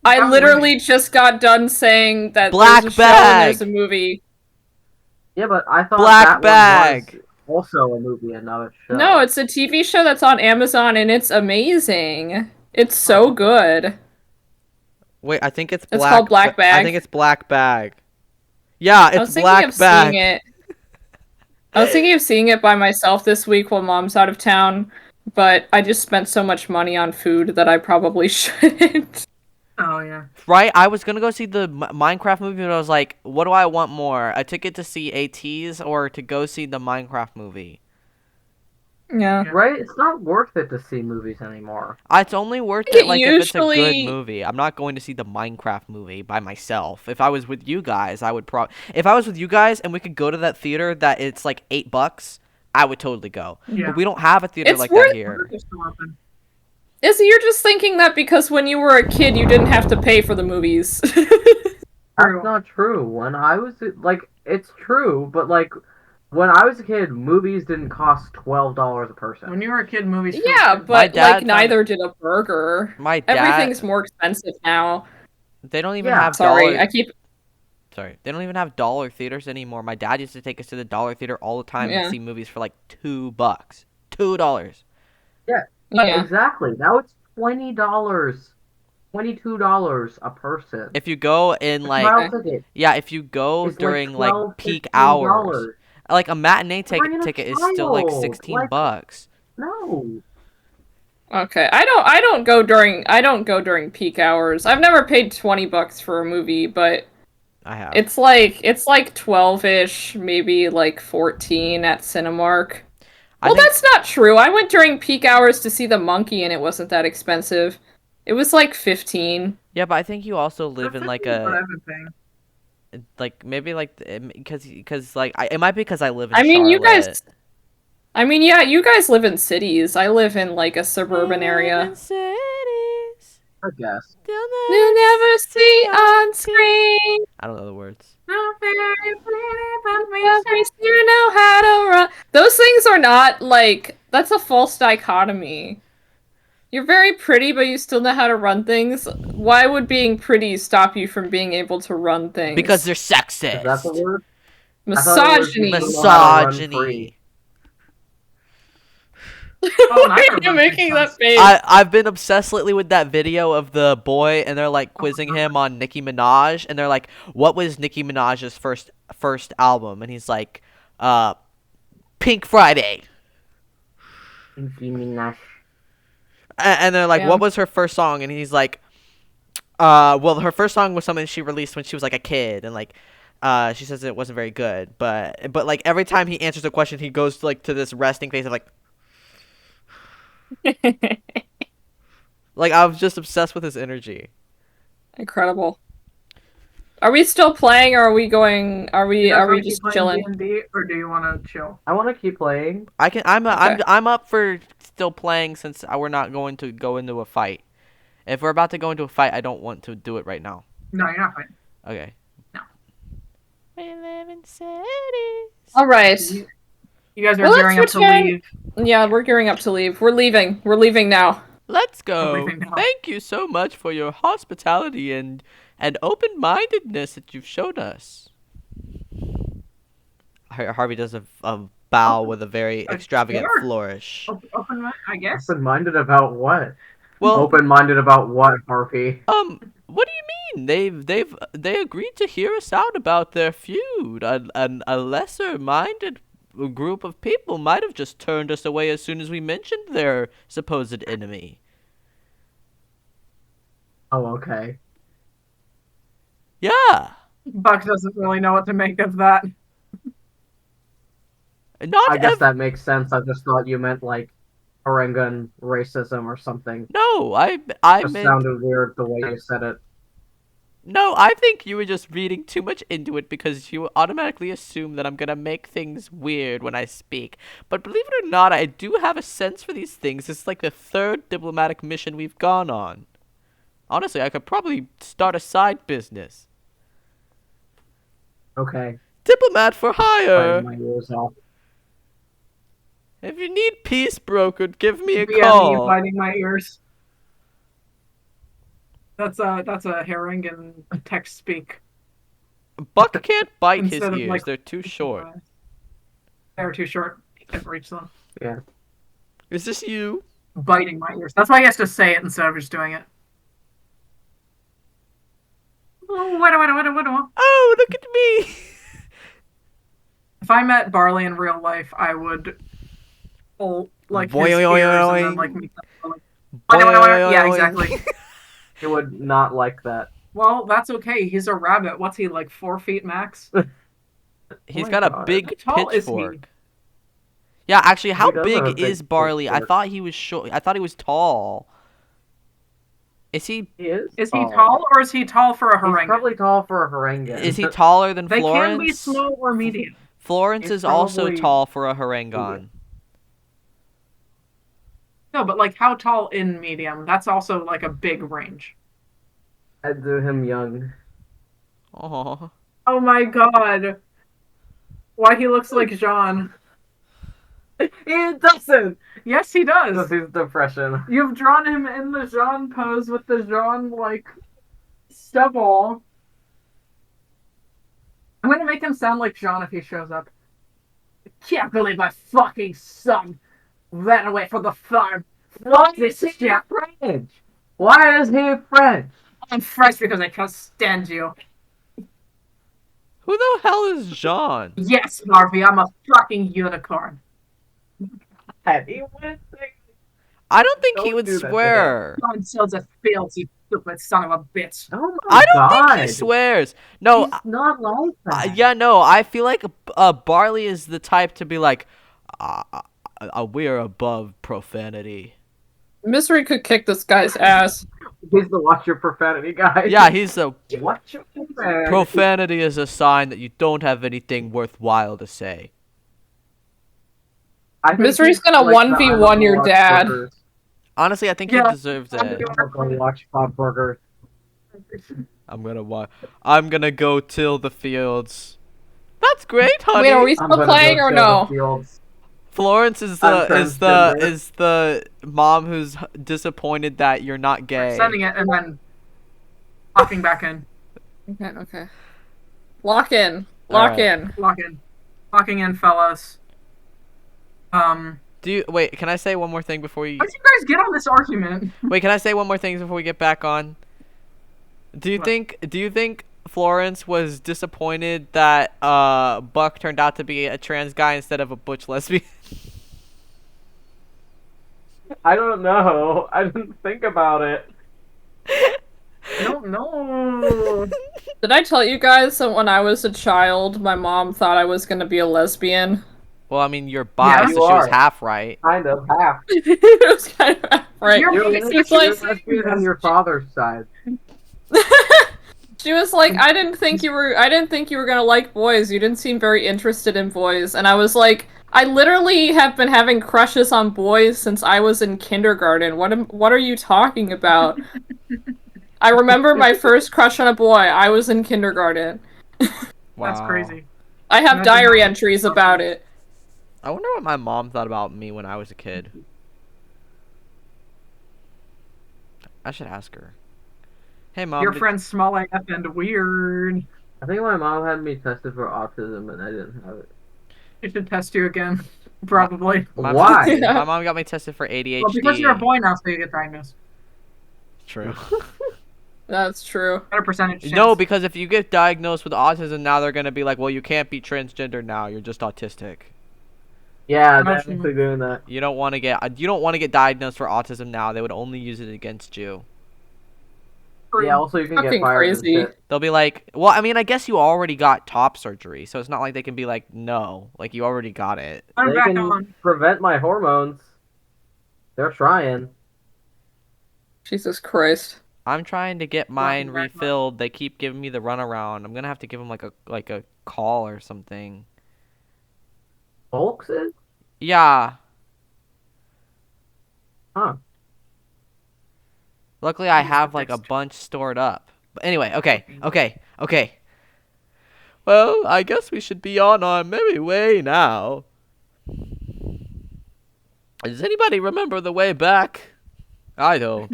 I That literally remake. just got done saying that Black there's a show and there's Bag. a movie. Yeah, but I thought Black that Bag. one was also a movie and not a show. No, it's a TV show that's on Amazon, and it's amazing. It's so good. Wait, I think it's It's called Black I Bag. think it's Black Bag. Yeah, I was it's thinking Black of Bag. seeing it. I was thinking of seeing it by myself this week while Mom's out of town, but I just spent so much money on food that I probably shouldn't. Oh yeah. Right? I was gonna go see the Minecraft movie, but I was like, what do I want more? A ticket to see ATs or to go see the Minecraft movie? Yeah. Right? It's not worth it to see movies anymore. It's only worth think it like it if it's a good usually- movie. I'm not going to see the Minecraft movie by myself. If I was with you guys, I would if I was with you guys and we could go to that theater that it's like $8, I would totally go. Yeah. But we don't have a theater It's like worth- that here. They're still open. Izzy, you're just thinking that because when you were a kid, you didn't have to pay for the movies. True. That's not true. When I was like, it's true, but like, when I was a kid, movies didn't cost $12 a person. When you were a kid, movies. Yeah, My but dad like neither did a burger. My dad, Everything's more expensive now. they don't even Yeah. have Sorry, dollar. I keep Sorry, they don't even have dollar theaters anymore. My dad used to take us to the dollar theater all the time Yeah. and see movies for like $2. $2. yeah. Exactly. Now it's $20, $22 a person. If you go in The like trial ticket yeah, if you go is during like $12, like peak $15. hours, like a matinee Bring in a ticket is still like child. 16 Like- bucks. No. Okay, I don't go during peak hours. I've never paid $20 for a movie, but I have. it's like 12-ish, maybe like 14 at Cinemark. I Well, think- that's not true. I went during peak hours to see The Monkey and it wasn't that expensive. It was like 15. Yeah, but I think you also live in like What a I've been paying. like maybe like because like it might be because I live in I mean, you Charlotte. guys yeah, you guys live in cities. I live in like a suburban area. Cities, I guess. You'll never see on screen. I don't know the words. You know how to run. Those things are not like that's a false dichotomy. You're very pretty, but you still know how to run things. Why would being pretty stop you from being able to run things? Because they're Is that the sexist. word? I thought it was misogyny. mis- know how to run Misogyny. free. Oh, Why are you making that face? I've been obsessed lately with that video of the boy and they're like quizzing him on Nicki Minaj and they're like, what was Nicki Minaj's first album? And he's like, Pink Friday. Nicki Minaj. And they're like, Yeah. what was her first song? And he's like, well, her first song was something she released when she was like a kid, and like, she says it wasn't very good, but like every time he answers a question, he goes to, like to this resting face of like I was just obsessed with his energy. Incredible. Are we still playing, or are we going? Are we just chilling? D&D, or do you want to chill? I want to keep playing. I'm Okay. I'm up for still playing since we're not going to go into a fight. If we're about to go into a fight, I don't want to do it right now. No, you're not fine. Okay. No. We live in cities. All right. You guys are Well, let's gearing up to return- leave. Yeah, we're gearing up to leave. We're leaving. We're leaving now. Let's go. Everything now. Thank you so much for your hospitality and open-mindedness that you've shown us. Harvey does a bow with a very extravagant Sure. flourish. Open, I guess. Open-minded about what? Well, Open-minded about what, Harvey? what do you mean? They agreed to hear us out about their feud. A lesser-minded group of people might have just turned us away as soon as we mentioned their supposed enemy. Oh, okay. Yeah. Buck doesn't really know what to make of that. I guess that makes sense. I just thought you meant like Orangan racism or something. No, I Just meant sounded weird the way you said it. no. I think you were just reading too much into it because you automatically assume that I'm gonna make things weird when I speak. But believe it or not, I do have a sense for these things. It's like the third diplomatic mission we've gone on. Honestly, I could probably start a side business. Okay. Diplomat for hire. Biting my ears off. If you need peace brokered, give me a Yeah, me call. biting my ears. That's a Harangan text speak. Buck can't bite his Instead of, ears. like, They're too short. They're too short. He can't reach them. Yeah. Is this you? Biting my ears. That's why he has to say it instead of just doing it. Oh, what? Oh, look at me. If I met Barley in real life, I would pull like his Boing, ears boing, and then like boing. make them go, like, Boing, yeah, boing. exactly. He would not like that. Well, that's okay. He's a rabbit. What's he, like 4 feet max? He's my got a God. big How tall is he? pitchfork. Yeah, actually, how does have a big big is Barley? I pitchfork. thought he was short. I thought he was tall. Is he? He is. Is he tall or is he tall for a He's Harangan? probably tall for a Harangan. Is he taller than They Florence? can be small or medium. Florence He's is also probably tall for a Harangon. No, but like how tall in medium? That's also like a big range. I'd do him young. Oh. Oh my god. Why he looks like Jean. He doesn't! Yes, he Because does. he's depression. You've drawn him in the Jean pose with the Jean, like, stubble. I'm gonna make him sound like Jean if he shows up. I can't believe my fucking son ran away from the farm. Why This is he shit. French? Why is he French? I'm French because I can't stand you. Who the hell is Jean? Yes, Harvey, I'm a fucking unicorn. He wouldn't say. I don't think he Don't would do that to him. swear. John sells a field, you stupid son of a bitch. Oh my I don't God. think he swears. No, He's not like that. yeah, no. I feel like Barley is the type to be like, we're above profanity. Misery could kick this guy's ass. He's the watch your profanity guy. Yeah, he's a Watch your profanity. profanity is a sign that you don't have anything worthwhile to say. I think Misery's he's gonna like the 1v1 I'm your gonna dad. watch burgers. Honestly, I think he Yeah. deserves it. I'm gonna watch Bob Burgers. I'm gonna go till the fields. That's great, honey. Wait, are we I'm still gonna playing go or till no? the fields. Florence is I'm the mom who's disappointed that you're not gay. Sending it and then locking back in. Okay. Lock in. Alright. Locking in, fellas. Wait, can I say one more thing before you How'd you guys get on this argument? Wait, can I say one more thing before we get back on? Do you think Florence was disappointed that Buck turned out to be a trans guy instead of a butch lesbian? I don't know. I didn't think about it. I don't know. Did I tell you guys that when I was a child, my mom thought I was gonna be a lesbian? Well, I mean, you're bi, Yeah, so you she was are. half right. Kind of half. It was kind of right. You're It's like lesbian on your father's side. she was like, I didn't think you were gonna like boys. You didn't seem very interested in boys. And I was like, I literally have been having crushes on boys since I was in kindergarten. What are you talking about? I remember my first crush on a boy. I was in kindergarten. Wow. That's crazy. I have Imagine diary that. entries about it. I wonder what my mom thought about me when I was a kid. I should ask her. Hey, mom. Your did- friend's small AF and weird. I think my mom had me tested for autism and I didn't have it. She should test you again. Probably. Why? My mom got me tested for ADHD. Well, because you're a boy now, so you get diagnosed. True. That's true. Better percentage chance. No, because if you get diagnosed with autism now, they're gonna be like, well, you can't be transgender now. You're just autistic. Yeah, I'm they're actually- actually doing that. You don't want to get diagnosed for autism now. They would only use it against you. Yeah, also you can get Fucking fired crazy. and shit. They'll be like, well, I mean, I guess you already got top surgery, so it's not like they can be like, no, like you already got it. I'm They back can on. prevent my hormones. They're trying. Jesus Christ. I'm trying to get mine back on. refilled. They keep giving me the runaround. I'm gonna have to give them like a call or something. Folks is? Yeah. Huh. Luckily, I have like a bunch stored up. But anyway, okay. Well, I guess we should be on our merry way now. Does anybody remember the way back? I don't.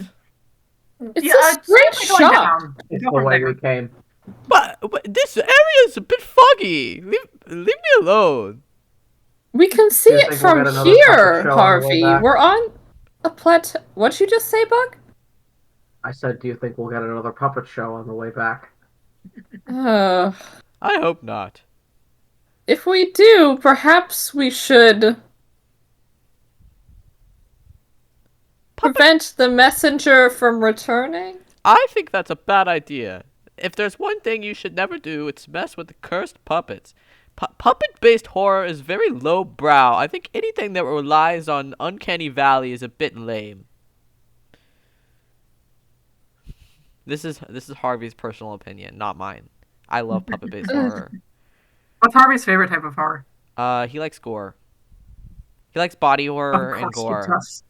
It's Yeah, a straight it's going shot. down. It's Go the from way there. we came. But this area is a bit foggy. Leave me alone. We can see Do you it think we'll from get another here, puppet show on the way Harvey. back? We're on a plateau. What'd you just say, Buck? I said, do you think we'll get another puppet show on the way back? Uh, I hope not. if we do, perhaps we should prevent the messenger from returning. I think that's a bad idea. If there's one thing you should never do, it's mess with the cursed puppets. Puppet-based horror is very low-brow. I think anything that relies on Uncanny Valley is a bit lame. This is Harvey's personal opinion, not mine. I love puppet-based horror. What's Harvey's favorite type of horror? He likes gore. He likes body horror Of and course he gore. does.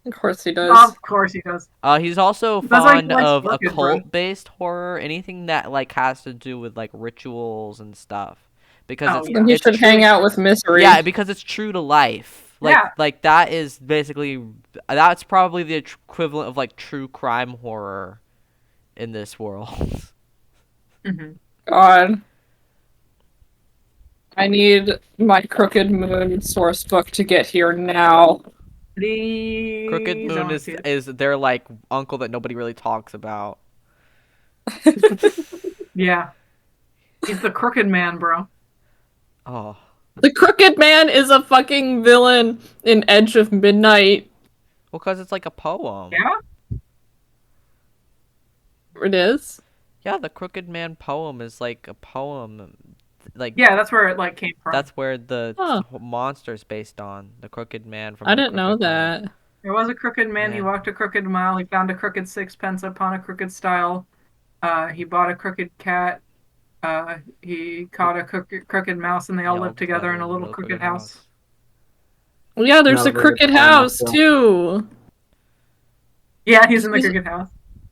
Of course he does. Of course he does. He's also That's why he fond likes of Orchid, bro. occult-based horror, anything that like has to do with like rituals and stuff, because Oh, it's yeah. And he it's should true- hang out with Misery. Yeah, because it's true to life. Yeah. Like that is basically that's probably the equivalent of like true crime horror in this world. Mm-hmm. God. I need my Crooked Moon source book to get here now. Crooked Moon is their like uncle that nobody really talks about. Yeah. He's the crooked man, bro. Oh, The Crooked Man is a fucking villain in Edge of Midnight. well, because it's like a poem. Yeah? It is? Yeah, the Crooked Man poem is like a poem. Like Yeah, that's where it like came from. that's where the Huh. monster's based on. The Crooked Man from I the didn't know Crooked Man. that. There was a crooked man. He Yeah. walked a crooked mile. He found a crooked sixpence upon a crooked stile. He bought a crooked cat. He caught a crooked mouse, and they all lived together in a little crooked house. Well, yeah, there's Another a very Crooked good plan, House, that's too. Yeah, he's in the He's- crooked house.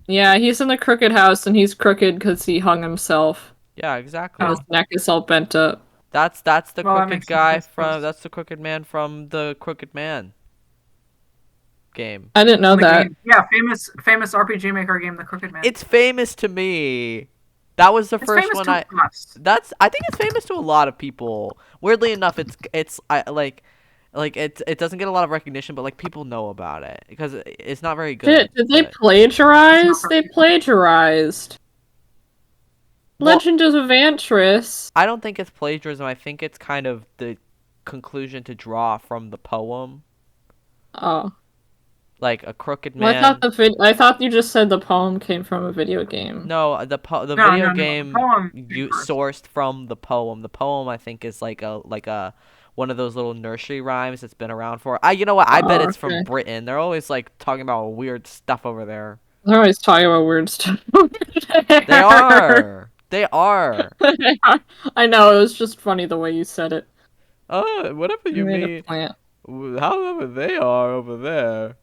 Yeah, he's in the Crooked House, and he's crooked because he hung himself. Yeah, exactly. Oh. His neck is all bent up. That's the Well, that crooked makes sense, guy I from suppose. that's the Crooked Man from the Crooked Man game. I didn't know The that. game. Yeah, famous RPG Maker game, The Crooked Man. It's famous to me. That was the It's first famous one to us. I think it's famous to a lot of people. Weirdly enough, it doesn't get a lot of recognition, but like people know about it because it's not very good. Shit, did they but- plagiarize? It's not They plagiarized. Well- Legend of Evantris. I don't think it's plagiarism. I think it's kind of the conclusion to draw from the poem, Oh. like a crooked Well, man. I thought you just said the poem came from a video game. No, the No, video no, game the poem you came first. sourced from the poem. The poem I think is like a one of those little nursery rhymes that's been around for. You know what? I bet Oh, it's from okay. Britain. They're always like talking about weird stuff over there. They're always talking about weird stuff. They are. They are. I know, it was just funny the way you said it. Oh, whatever you made a mean. plant. However they are over there.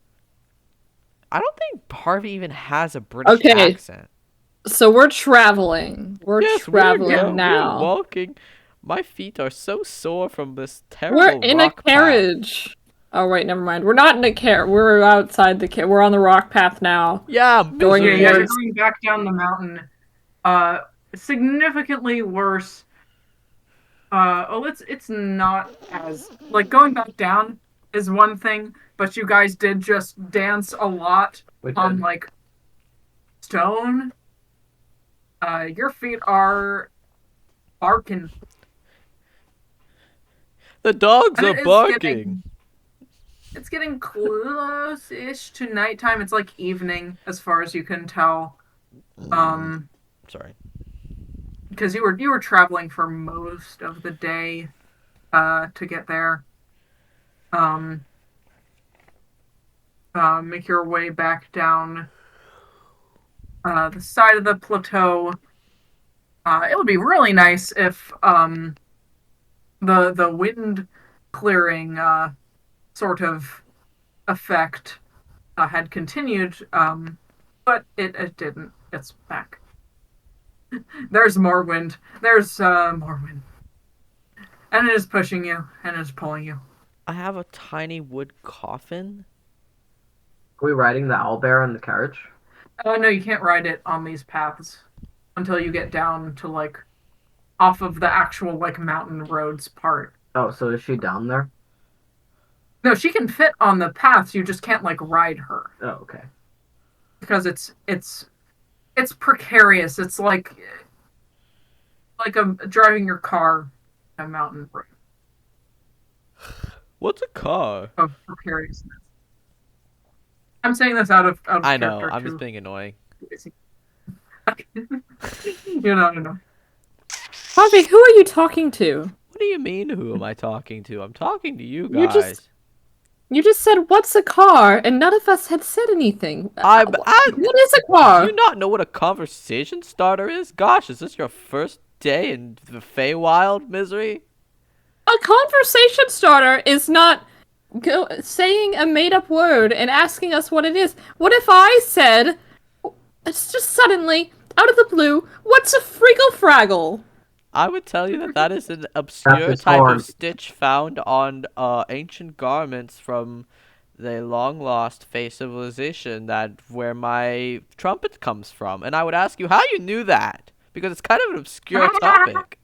I don't think Harvey even has a British Okay. accent. So we're traveling. We're Yes, traveling we're now. walking. My feet are so sore from this terrible We're in a rock path. carriage. Oh wait, never mind. We're not in a car. We're outside the car. We're on the rock path now. Yeah, Going Yeah, misery. yeah, you're towards- going back down the mountain. Significantly worse Oh, it's not as like going back down is one thing, but you guys did just dance a lot We on did. like stone. Your feet are barking, The dogs and are it is barking. getting close-ish to nighttime. It's like evening as far as you can tell. Um, Sorry. because you were traveling for most of the day, to get there. Um, make your way back down the side of the plateau. It would be really nice if the wind clearing sort of effect had continued, but it didn't. It's back. There's more wind. There's more wind, and it is pushing you and it is pulling you. I have a tiny wood coffin. Are we riding the owlbear in the carriage? Oh no, you can't ride it on these paths until you get down to like off of the actual like mountain roads part. Oh, so is she down there? No, she can fit on the paths. You just can't like ride her Oh, okay. because it's precarious. It's like a driving your car a mountain road What's a car? of precariousness. I'm saying this out of I know. character I'm just too. being annoying. No. Harvey, who are you talking to? What do you mean? Who am I talking to? I'm talking to you You guys. You just said, "What's a car?" and none of us had said anything. What is a Do car? you not know what a conversation starter is? Gosh, is this your first day in the Feywild, Misery? A conversation starter is not saying a made-up word and asking us what it is. What if I said, it's just suddenly, out of the blue, what's a friggle-fraggle? I would tell you that is an obscure its type horn. of stitch found on ancient garments from the long-lost Fey civilization that where my trumpet comes from. And I would ask you how you knew that, because it's kind of an obscure topic.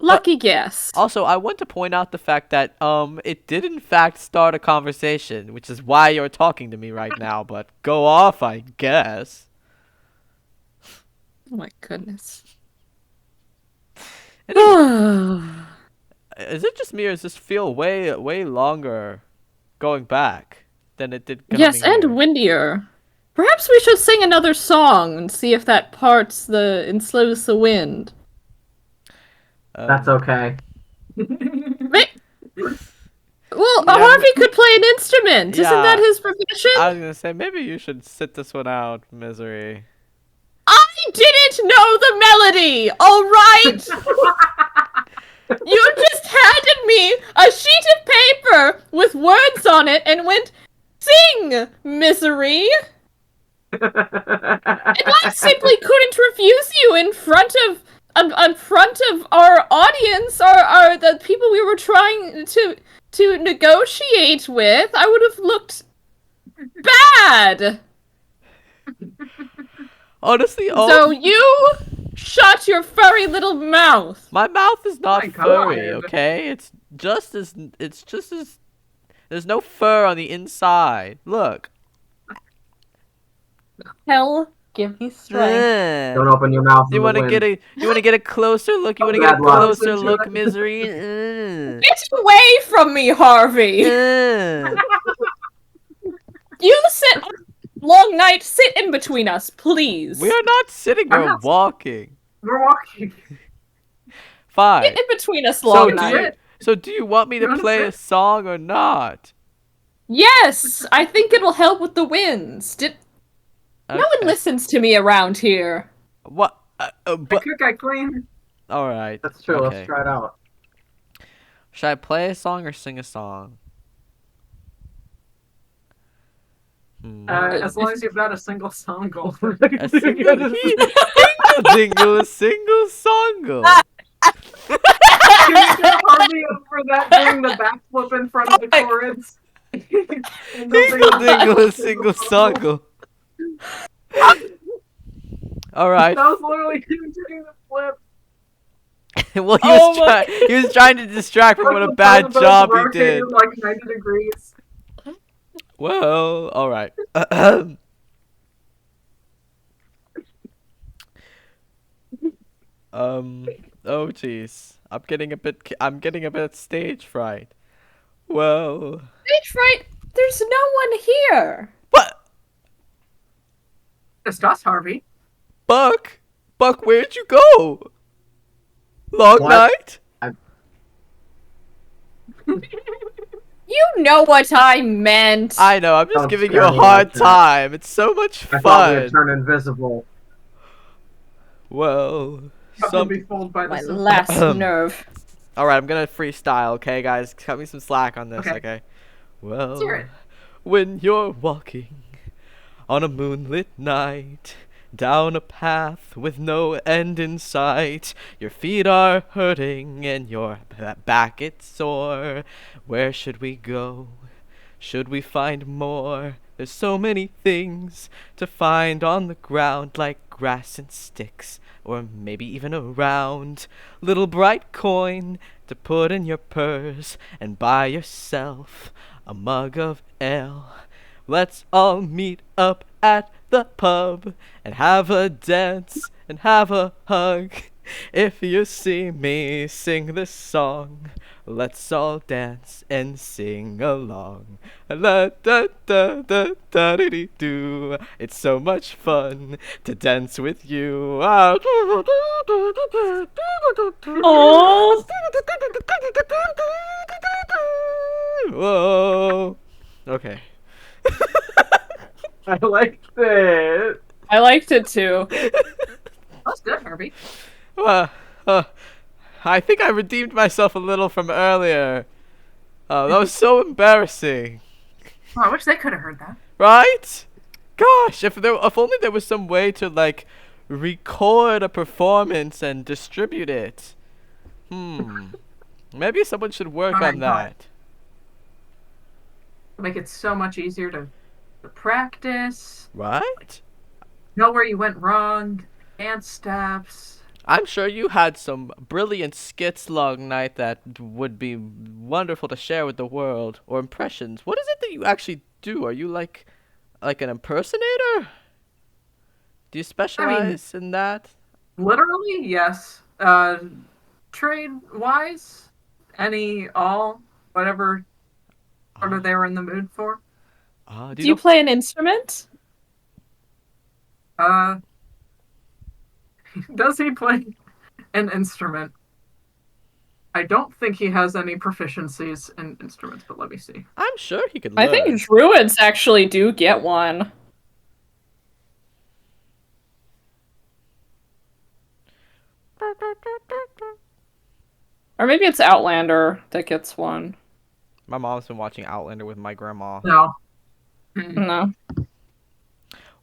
Lucky guess. Also, I want to point out the fact that it did in fact start a conversation, which is why you're talking to me right now, but go off, I guess. Oh my goodness. Anyway, is it just me or does this feel way longer going back than it did coming Yes, and here? windier. Perhaps we should sing another song and see if that parts and slows the wind. That's okay. Well, Yeah, Harvey could play an instrument. Isn't Yeah. that his profession? I was gonna say maybe you should sit this one out, Misery. I didn't know the melody, alright? You just handed me a sheet of paper with words on it and went, sing, Misery. And I simply couldn't refuse you in front of our audience, our the people we were trying to negotiate with. I would have looked bad. Honestly, So you shut your furry little mouth. my mouth is not My furry, God. okay? It's just as there's no fur on the inside. Look. Hell, give me strength. Don't open your mouth. You want to get a closer look? You want to Bad get a luck. closer look, Misery? Get away from me, Harvey. You sit long night. Sit in between us, please. We are not sitting, I'm we're not- walking. We're walking. Fine. Sit in between us, long night. So do you want me to You wanna play a sit? song or not? Yes, I think it'll help with the winds. No one Okay. listens to me around here. What? I But cook, I clean. all right. That's true. Okay. Let's try it out. Should I play a song or sing a song? As long as you've got a single song goal. A single dingle, a single songle. Can you get Harvey over that doing the backflip in front of the chorus? Dingle dingle, a single songle. All right. That was literally him doing the flip. Well, Oh my. he was trying to distract from what a Both bad both job he rotated did. like 90 degrees. Well, all right. Oh jeez. I'm getting a bit stage fright. Well, Stage fright. There's no one here. what? Just us, Harvey. Buck? Buck, where'd you go? Long What? night? You know what I meant. I know, I'm just Don't giving you scare a me like hard that. time. It's so much I thought we had fun. turned invisible. Well, Not to be fooled by the My system. last nerve. Alright, I'm gonna freestyle, okay, guys? Cut me some slack on this, Okay. okay? Let's hear Well, it. when you're walking on a moonlit night, down a path with no end in sight, your feet are hurting and your back it's sore. Where should we go? Should we find more? There's so many things to find on the ground, like grass and sticks, or maybe even a round little bright coin to put in your purse and buy yourself a mug of ale. Let's all meet up at the pub and have a dance and have a hug. If you see me sing this song, let's all dance and sing along. La da da da da dee doo. It's so much fun to dance with you. Ah. Oh, Whoa. Okay. I liked it. I liked it too. That's good, Harvey. Uh, uh, I think I redeemed myself a little from earlier. Oh, that was so embarrassing. Oh, I wish they could have heard that. Right? Gosh, if only there was some way to like record a performance and distribute it. Maybe someone should work Alright, on fine. that. Make it so much easier to practice, Right? know where you went wrong, dance steps. I'm sure you had some brilliant skits long night that would be wonderful to share with the world, or impressions. What is it that you actually do? Are you like an impersonator? Do you specialize in that? Literally, yes. Trade wise, whatever sort of they were in the mood for. Do Do you you know? play an instrument? Uh, does he play an instrument? I don't think he has any proficiencies in instruments, but let me see. I'm sure he could I learn. think druids actually do get one. Or maybe it's Outlander that gets one. My mom's been watching Outlander with my grandma. No. No.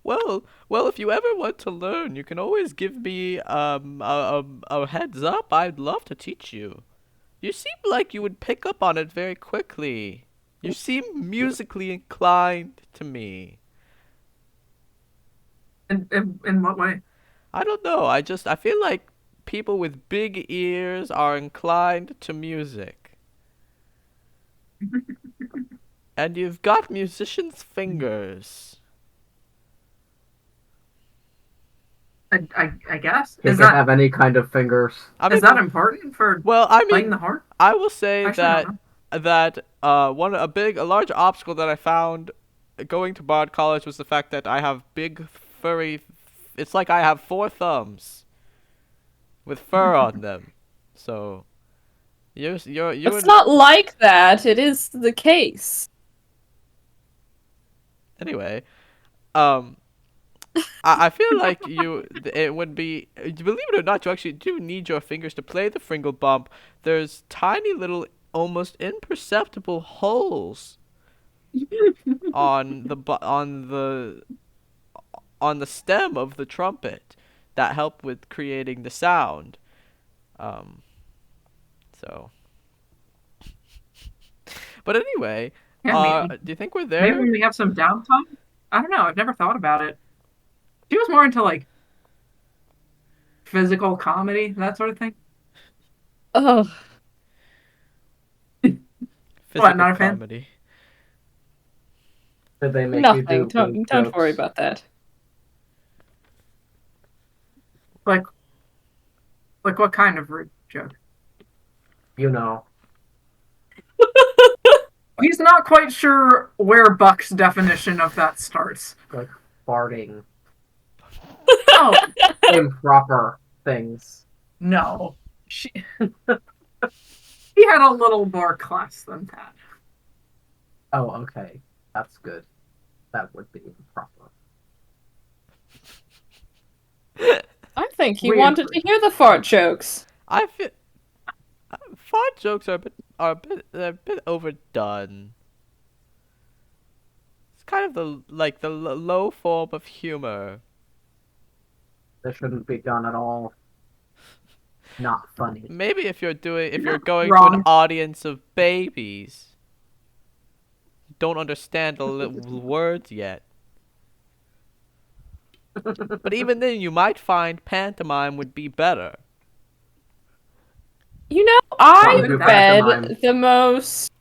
Well, if you ever want to learn, you can always give me a heads up. I'd love to teach you. You seem like you would pick up on it very quickly. You seem musically inclined to me. In what way? I don't know. I feel like people with big ears are inclined to music. And you've got musician's fingers. I guess. He Is can that have any kind of fingers. I mean, is that important for well, I playing mean, the harp? I will say Actually, I that don't a large obstacle that I found going to Bard College was the fact that I have big furry. It's like I have 4 thumbs with fur on them. So you It's would not like that. It is the case. anyway. I feel like it would be, believe it or not, you actually do need your fingers to play the Fringle Bump. There's tiny little, almost imperceptible holes on the stem of the trumpet that help with creating the sound. Um, so, but anyway, Yeah, do you think we're maybe there? when we have some downtime. I don't know. I've never thought about it. She was more into like physical comedy, that sort of thing. Oh, Physical not a fan? comedy. Did they make you nothing. do wink Don't worry jokes? about that. Like, what kind of rude joke? You know, He's not quite sure where Buck's definition of that starts. like farting, Oh, improper things. no. He had a little more class than that. Oh, okay, that's good. That would be improper. I think he We wanted to hear the fart jokes. I feel fart jokes are a bit overdone. It's kind of the low form of humor. They shouldn't be done at all. Not funny. Maybe if you're going to an Wrong. audience of babies, don't understand the words yet. But even then, you might find pantomime would be better. You know, I Well, read pantomime. the most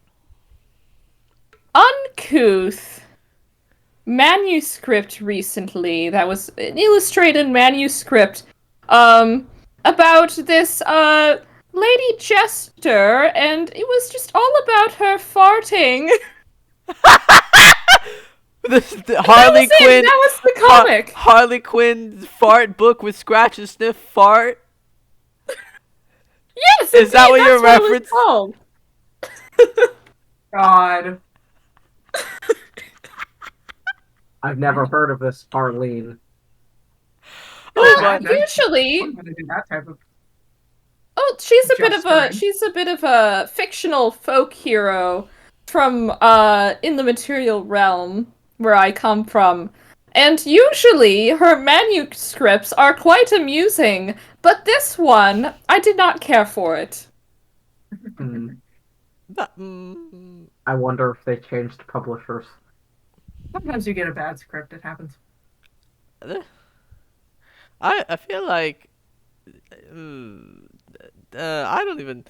uncouth manuscript recently that was an illustrated manuscript about this lady jester, and it was just all about her farting. Harley Quinn. That was the comic. Harley Quinn's fart book with scratch and sniff fart. Yes, Is that indeed, what your that's it was reference- called. God. I've never heard of this Harleen. Oh Well, my! Usually, I'm gonna do that type of. oh, she's Jestering. she's a bit of a fictional folk hero from in the material realm where I come from. And usually her manuscripts are quite amusing, but this one, I did not care for it. Hmm. That- mm, I wonder if they changed publishers. Sometimes you get a bad script. It happens. I feel like I don't even.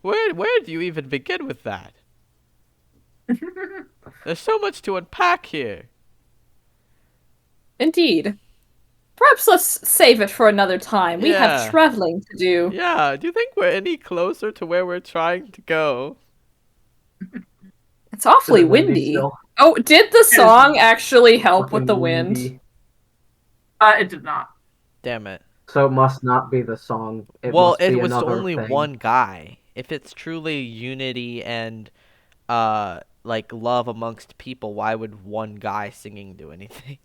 Where do you even begin with that? There's so much to unpack here. Indeed. Perhaps let's save it for another time. We Yeah. have traveling to do. Yeah, do you think we're any closer to where we're trying to go? It's awfully Is it windy windy. still? Oh, did the song actually help with Fucking the wind? windy. It did not. Damn it. So it must not be the song. It Well, must it be was another only thing. one guy. If it's truly unity and like love amongst people, why would one guy singing do anything?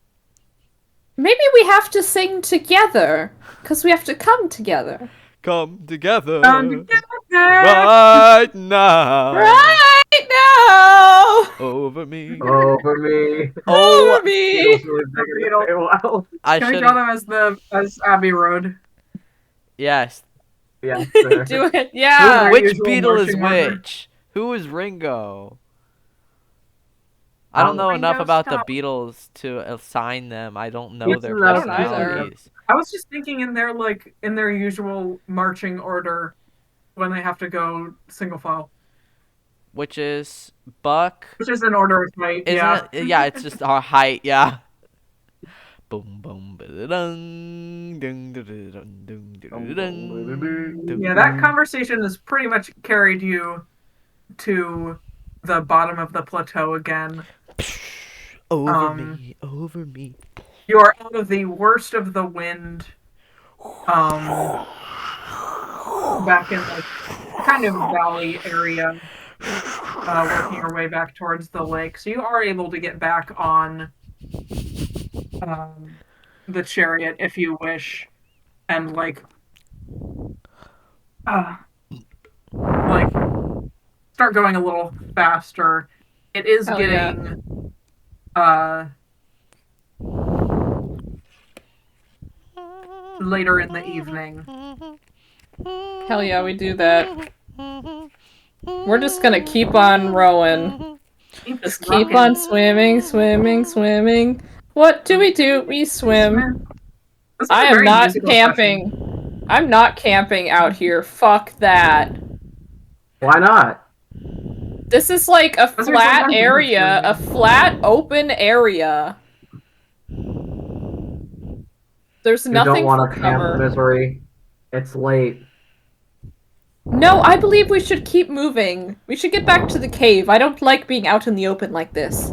Maybe we have to sing together, because we have to come together. Come together Together. right now Right now! over me. Over me. Oh, Over me! Beatles really big in it. Well, I Can we should. draw them as Abbey Road? Yes. yeah, there. Do it, Who, yeah! Our which usual Beatle is marching order. which? Who is Ringo? I don't know enough Ringo about the Starr. Beatles to assign them. I don't know It's their not either. personalities. I was just thinking in their usual marching order when they have to go single file, Which is Buck. which is an order of height. Isn't Yeah. it? Yeah, it's just our height. Yeah. Boom boom ba-da-dun, dun, dun, dun, dun, dun, dun, Yeah, that conversation has pretty much carried you to the bottom of the plateau again. over me, over me. You are out of the worst of the wind. Back in like kind of valley area, working your way back towards the lake. So you are able to get back on the chariot if you wish, and like start going a little faster. It is Hell yeah. getting later in the evening. Hell yeah, we do that. We're just gonna keep on rowing. Just keep on swimming, swimming, swimming. What do? We swim. This is I a am very not musical camping. session. I'm not camping out here. Fuck that. Why not? This is like a Those are flat sometimes area, a interesting. flat open area. There's You don't nothing for want to camp, cover. Misery. It's late. No, I believe we should keep moving. We should get back to the cave. I don't like being out in the open like this.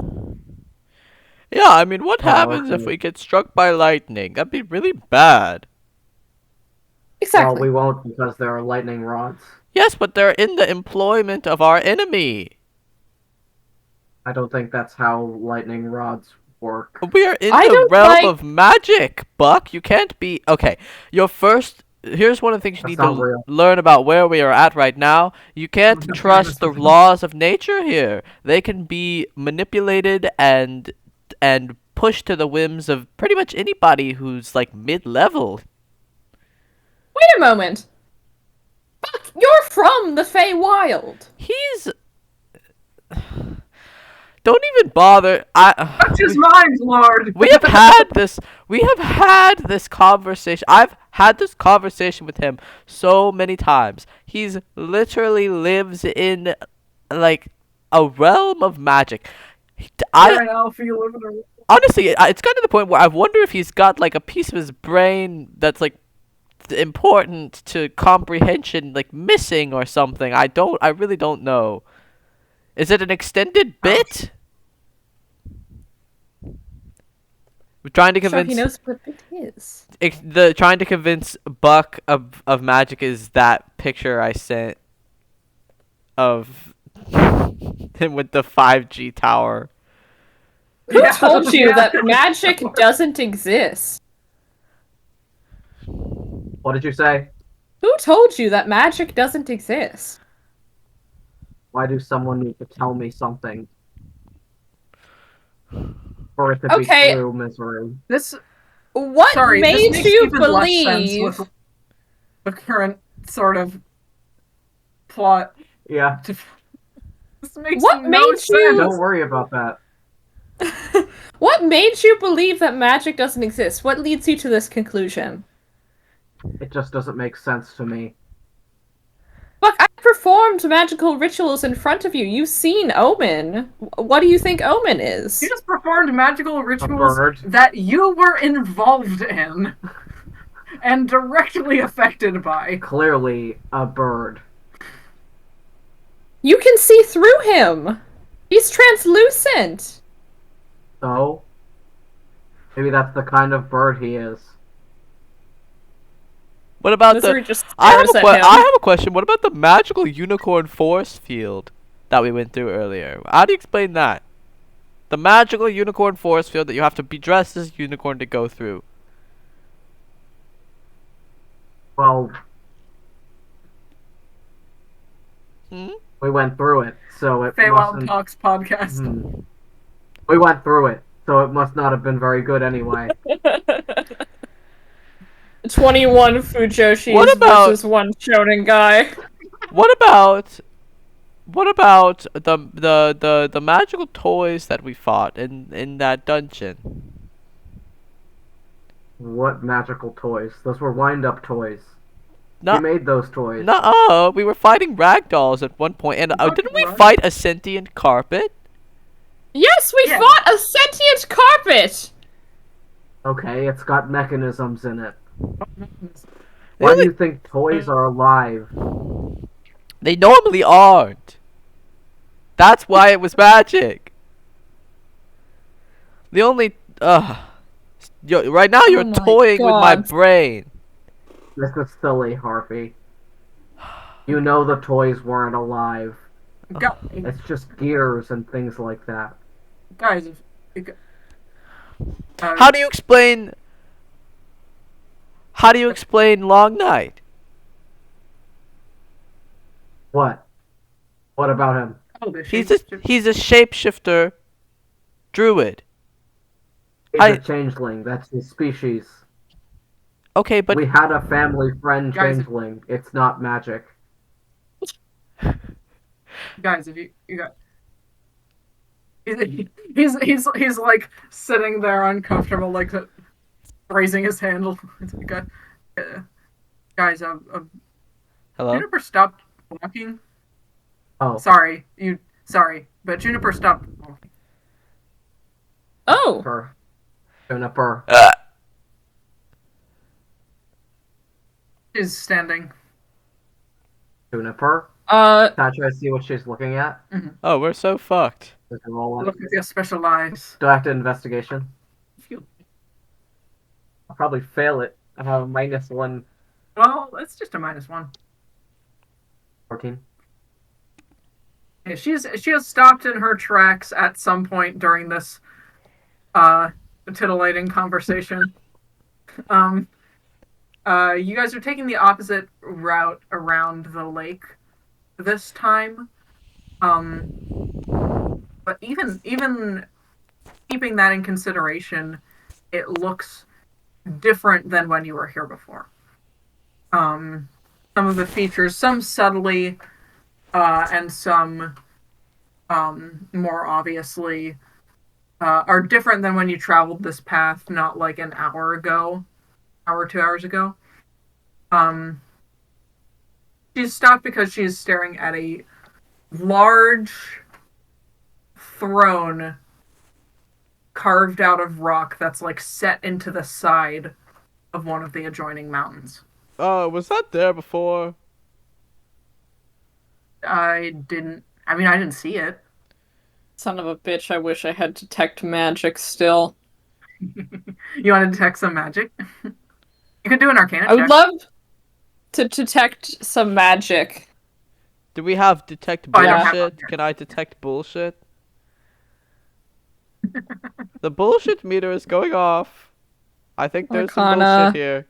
Yeah, I mean, what Oh, happens if okay. we get struck by lightning? That'd be really bad. Well, Exactly. we won't because there are lightning rods. Yes, but they're in the employment of our enemy. I don't think that's how lightning rods work. We are in I the don't realm like- of magic, Buck. You can't be... Okay, your first... Here's one of the things you That's need not to real. learn about where we are at right now. You can't The trust the famous- laws of nature here. They can be manipulated and pushed to the whims of pretty much anybody who's like mid-level. Wait a moment. Fuck, you're from the Feywild. He's... Don't even bother. Touch his mind, Lord! We have had this conversation. I've had this conversation with him so many times. He's literally lives in like a realm of magic. Right now, if you live in a... Honestly, it's gotten to the point where I wonder if he's got like a piece of his brain that's like important to comprehension like missing or something. I really don't know. Is it an extended bit? We're trying to So convince he knows what it is. trying to convince Buck of magic is that picture I sent of him with the 5G tower. Who Yeah, told you yeah. that magic doesn't exist? What did you say? Who told you that magic doesn't exist? Why do someone need to tell me something? For it to Okay. be true, Misery. This... What Sorry, this made makes you even less sense believe? with the current sort of plot. Yeah, This makes What no made sense. you- don't worry about that. What made you believe that magic doesn't exist? What leads you to this conclusion? It just doesn't make sense to me. Look, I performed magical rituals in front of you. You've seen Omen. What do you think Omen is? You just performed magical rituals bird. that you were involved in and directly affected by. Clearly, a bird. You can see through him. He's translucent. So? Maybe that's the kind of bird he is. What about Misery the? just I have, stares at him. I have a question. What about the magical unicorn force field that we went through earlier? How do you explain that? The magical unicorn force field that you have to be dressed as a unicorn to go through. Well, Hmm? we went through it, so it Feywild mustn't... Talks podcast. Hmm. We went through it, so it must not have been very good anyway. 21 Fujoshis What about- versus one Shonen guy. What about the magical toys that we fought in that dungeon? What magical toys? Those were wind-up toys. No, He made those toys. no, we were fighting ragdolls at one point, and didn't we What? fight a sentient carpet? Yes, we Yeah. fought a sentient carpet! Okay, it's got mechanisms in it. Why Really? do you think toys are alive? They normally aren't. That's why it was magic. The only right now you're Oh my toying with my God. brain. This is silly, Harvey. You know the toys weren't alive. Gu- It's just gears and things like that. Guys, How do you explain Long Night? What? What about him? He's a shapeshifter druid. He's I- a changeling. That's his species. Okay, but We had a family friend Guys- changeling. It's not magic. guys, if you got. He's like sitting there uncomfortable, like raising his handle. It's like Guys, Hello? Juniper stopped walking. Oh, Sorry, but Juniper stopped walking. Oh, Juniper. Juniper. She's standing. Juniper. uh, Can I try to see what she's looking at? Oh, we're so fucked. Does it roll Look it? at your special eyes. Do I have to investigation? Phew. I'll probably fail it. I have a -1, Well, it's just a -1. 14. Yeah, she has stopped in her tracks at some point during this uh titillating conversation. Um, you guys are taking the opposite route around the lake this time. Um, but even keeping that in consideration, it looks different than when you were here before. Some of the features, some subtly, and some more obviously, are different than when you traveled this path not like an hour ago, hour 2 hours ago. Um, she's stopped because she's staring at a large throne carved out of rock that's like set into the side of one of the adjoining mountains. Was that there before? I didn't see it. son of a bitch, I wish I had detect magic still. You want to detect some magic? You could do an arcana I would check. love to detect some magic. Do we have detect Oh, I don't have bullshit? Arcana. Can I detect bullshit? The bullshit meter is going off. I think there's some Arcana. bullshit here.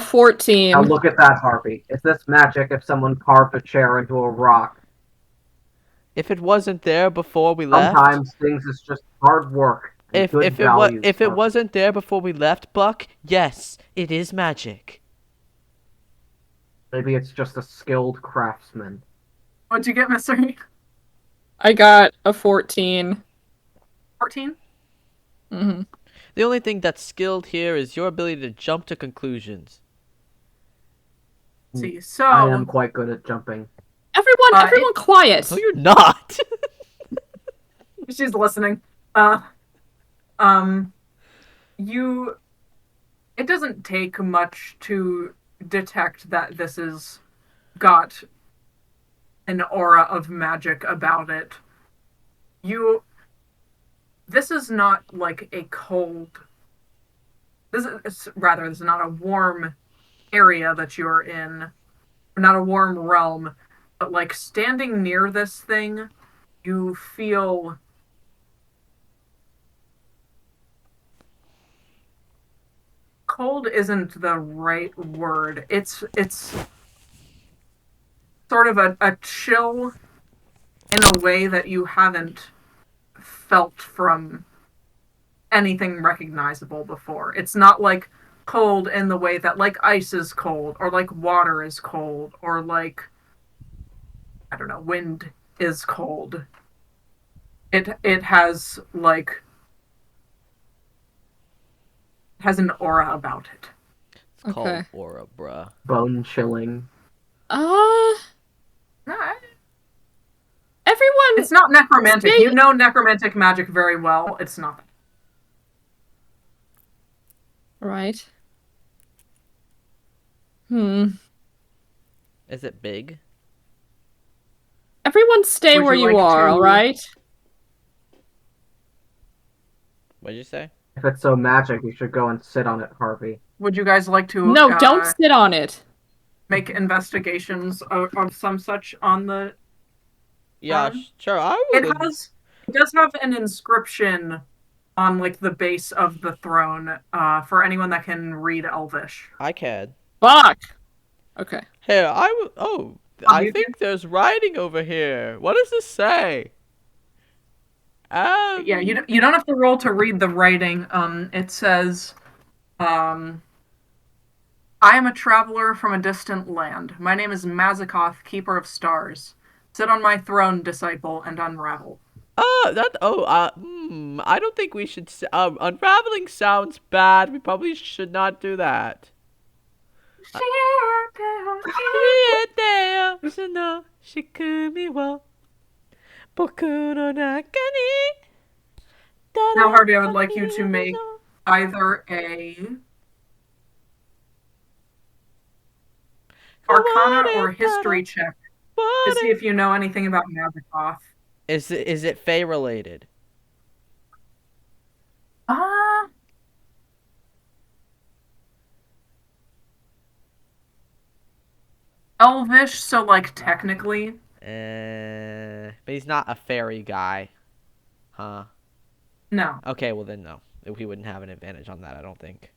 14. Now look at that, Harpy. Is this magic if someone carved a chair into a rock? If it wasn't there before we left, Sometimes things is just hard work and good values. if it Harpy. wasn't there before we left, Buck, yes, it is magic. Maybe it's just a skilled craftsman. What'd you get, Mister? I got a 14. 14? Mm-hmm. The only thing that's skilled here is your ability to jump to conclusions. See, so I am quite good at jumping. Everyone quiet. No, you're not. she's listening. You. It doesn't take much to detect that this is got an aura of magic about it. This is not like a cold. This is not a warm area that you're in, not a warm realm, but like standing near this thing, you feel cold isn't the right word. It's sort of a chill in a way that you haven't felt from anything recognizable before. It's not like cold in the way that like ice is cold or like water is cold or like I don't know, wind is cold. It has like has an aura about it. It's called Okay. aura, bruh. Bone chilling. Uh, everyone. It's not necromantic. Stay- You know necromantic magic very well. It's not. Right. Hmm. Is it big? Everyone stay Would where you you like are, to- alright? What'd you say? If it's so magic, you should go and sit on it, Harvey. Would you guys like to No, don't sit on it. make investigations of some such on the Yeah, Um, sure. I it would. does have an inscription on like the base of the throne for anyone that can read Elvish. I can. Fuck. Okay. Here, I would. Oh, Oh, I you think there's writing over here. What does this say? Yeah, you don't have to roll to read the writing. It says, I am a traveler from a distant land. My name is Mazikoth, Keeper of Stars. Sit on my throne, disciple, and unravel. I don't think we should. Unraveling sounds bad. We probably should not do that. Now, Harvey, I would like you to make either a Arcana or History check to see if you know anything about Mazikoth. Is it Fey related? Ah, Elvish, so like technically. But he's not a fairy guy, huh? No. Okay, well then no. He wouldn't have an advantage on that, I don't think.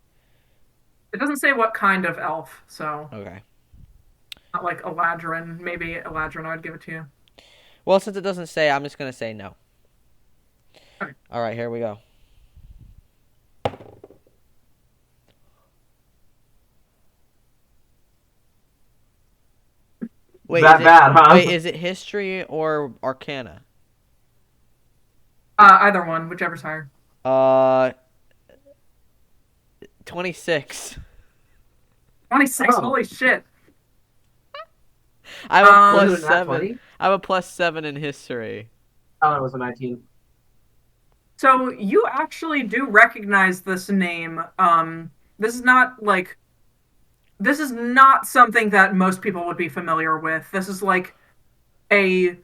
It doesn't say what kind of elf, so Okay. not like Eladrin. Maybe Eladrin, I'd give it to you. Well, since it doesn't say, I'm just gonna say no. Okay. All right, here we go. Wait, That bad, huh? Wait, is it history or arcana? Either one, whichever's higher. 26. 26. Oh. Holy shit. I have a Is plus it a nat 7. 20? I have a plus 7 in history. Oh, it was a 19. So you actually do recognize this name. This is not like this is not something that most people would be familiar with. This is like a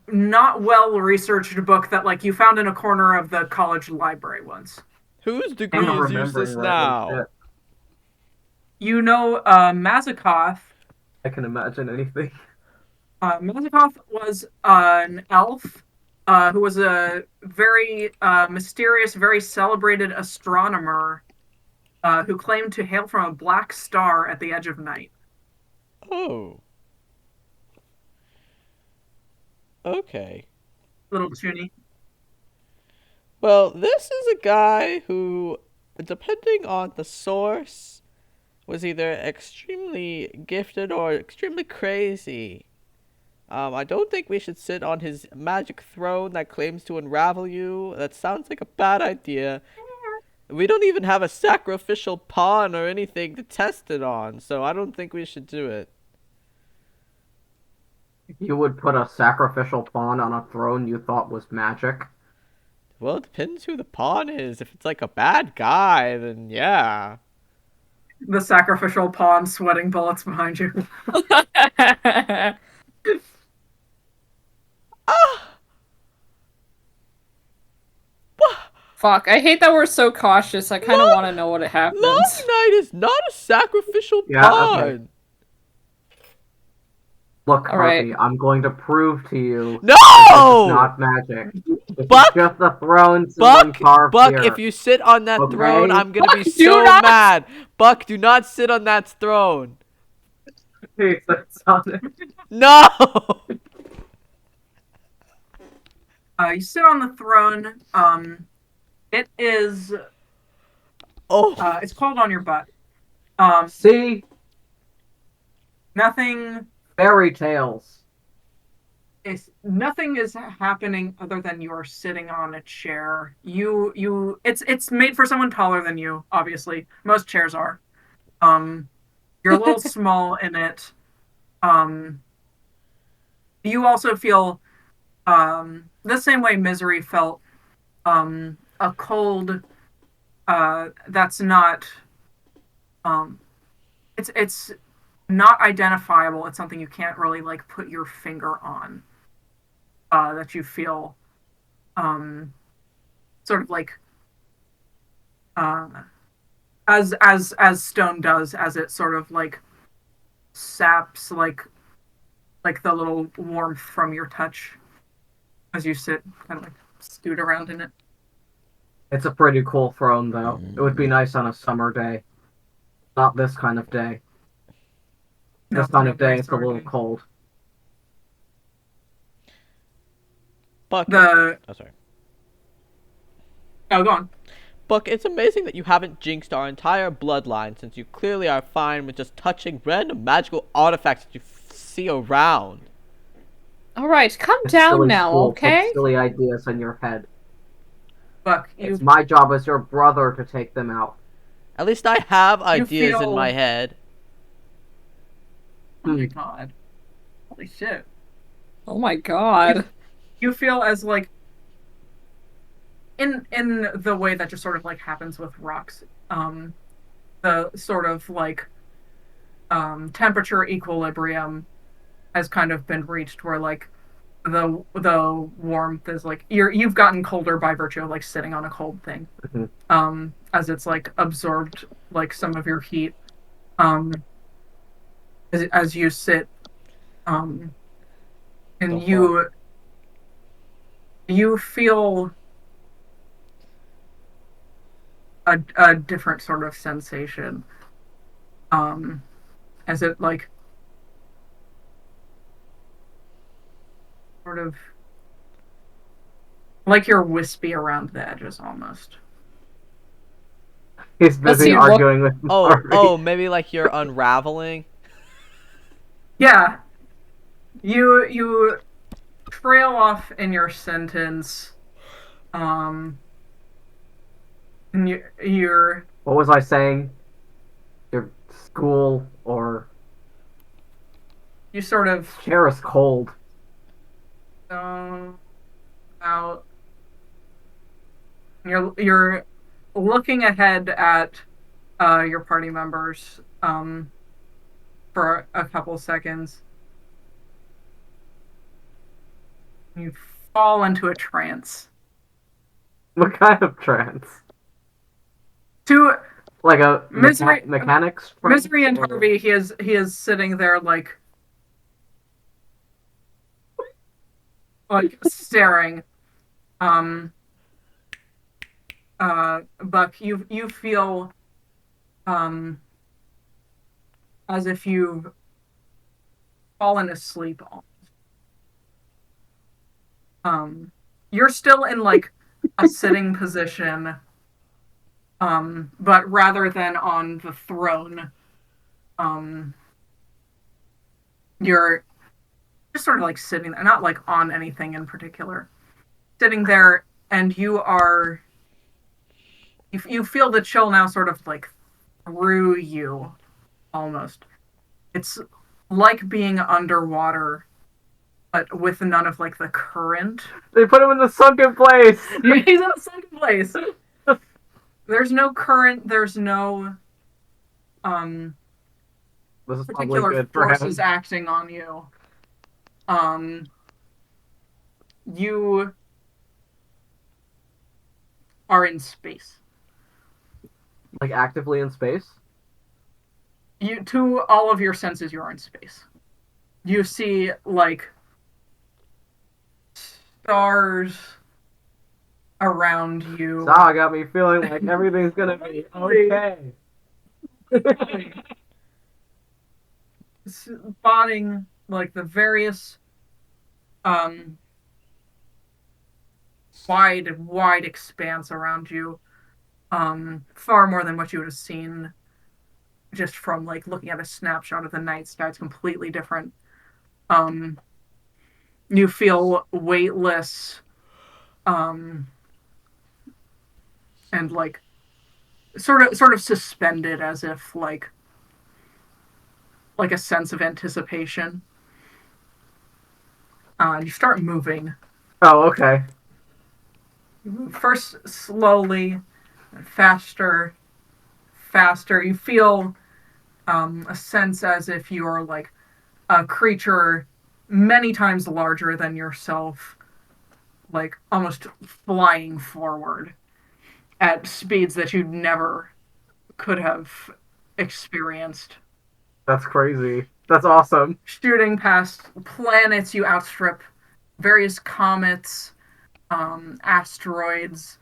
not well researched book that like you found in a corner of the college library once. Whose degree I'm not is useless remembering right now? shit. You know, Mazikoth. I can imagine anything. Mazikoth was an elf who was a very mysterious, very celebrated astronomer who claimed to hail from a black star at the edge of night. Oh. Okay. Little Chuny. Well, this is a guy who, depending on the source, was either extremely gifted or extremely crazy. I don't think we should sit on his magic throne that claims to unravel you. That sounds like a bad idea. We don't even have a sacrificial pawn or anything to test it on, so I don't think we should do it. You would put a sacrificial pawn on a throne you thought was magic. Well, it depends who the pawn is. If it's like a bad guy, then yeah. The sacrificial pawn sweating bullets behind you. Fuck, I hate that we're so cautious. I kind of want to know what happens. Last night is not a sacrificial Yeah, pawn. okay. Look, All Harvey, right. I'm going to prove to you No! it's not magic. It's Buck! just a throne someone Buck, carved Buck, here. if you sit on that Okay. throne, I'm gonna be Buck, do so not- mad. Buck, do not sit on that throne. Hey, that's on it. No! You sit on the throne. It is. Oh, It's called on your butt. See? Nothing. Fairy tales. Nothing is happening other than you're sitting on a chair. It's made for someone taller than you, obviously. Most chairs are. You're a little small in it. You also feel the same way Misery felt, a cold that's not it's not identifiable. It's something you can't really like put your finger on. That you feel sort of like as stone does, as it sort of like saps like the little warmth from your touch as you sit, kind of like scoot around in it. It's a pretty cool throne, though. It would be nice on a summer day. Not this kind of day. This kind of day, it's a little cold. Buck. The Oh, sorry. Oh, go on. Buck, it's amazing that you haven't jinxed our entire bloodline, since you clearly are fine with just touching random magical artifacts that you see around. All right, calm It's down silly now, school. Put okay? silly ideas in your head. Buck, It's my job as your brother to take them out. At least I have ideas in feel- my head. Oh my Hmm. god. Holy shit. Oh my You god. you feel as like in the way that just sort of like happens with rocks, the sort of like temperature equilibrium has kind of been reached where like the warmth is like you've gotten colder by virtue of like sitting on a cold thing. Mhm. As it's like absorbed like some of your heat. Um as you sit, um and The whole you feel a different sort of sensation. Um as it like sort of like you're wispy around the edges almost. He's Does busy he look arguing with oh, Harvey. maybe like you're unraveling. Yeah, you trail off in your sentence. Um, and you're What was I saying? Your school or you sort of chair is cold. um, out. You're looking ahead at your party members for a couple seconds. You fall into a trance. What kind of trance? To Like a misery, mechanics trance? misery and Or... Harvey, he is sitting there like staring. Um, Buck, you feel um as if you've fallen asleep. Um, you're still in like a sitting position, but rather than on the throne, um, you're just sort of like sitting, not like on anything in particular, sitting there, and you feel the chill now, sort of like through you almost. It's like being underwater, but with none of like the current. They put him in the sunken place! He's in a sunken place. There's no current. There's no This is probably particular good for forces him. acting on you. Um, you are in space. Like actively in space? You to all of your senses, you are in space. You see like stars around you. Saw got me feeling like everything's gonna be okay. Spotting like the various um wide expanse around you, far more than what you would have seen just from like looking at a snapshot of the night sky. It's completely different. um you feel weightless, um and like sort of suspended, as if like a sense of anticipation. You start moving. Oh, okay. You move first slowly, faster, faster. You feel a sense as if you are like a creature many times larger than yourself, like almost flying forward at speeds that you never could have experienced. That's crazy. That's awesome. Shooting past planets, you outstrip various comets, asteroids,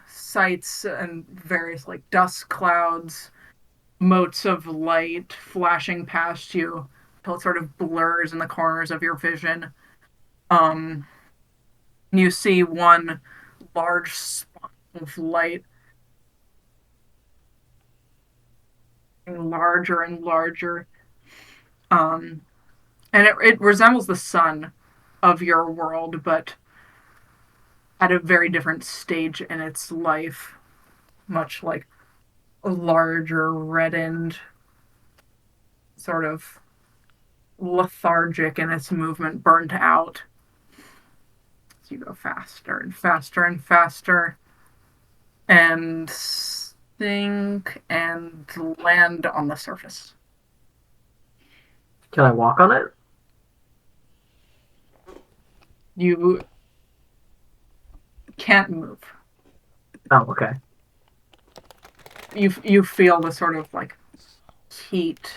sites, and various like dust clouds, motes of light flashing past you until it sort of blurs in the corners of your vision. Um, you see one large spot of light getting larger and larger. Um, and it resembles the sun of your world, but at a very different stage in its life, much like a larger, reddened, sort of lethargic in its movement, burnt out. So you go faster and faster and faster and sink and land on the surface. Can I walk on it? You can't move. Oh, okay. You feel the sort of like heat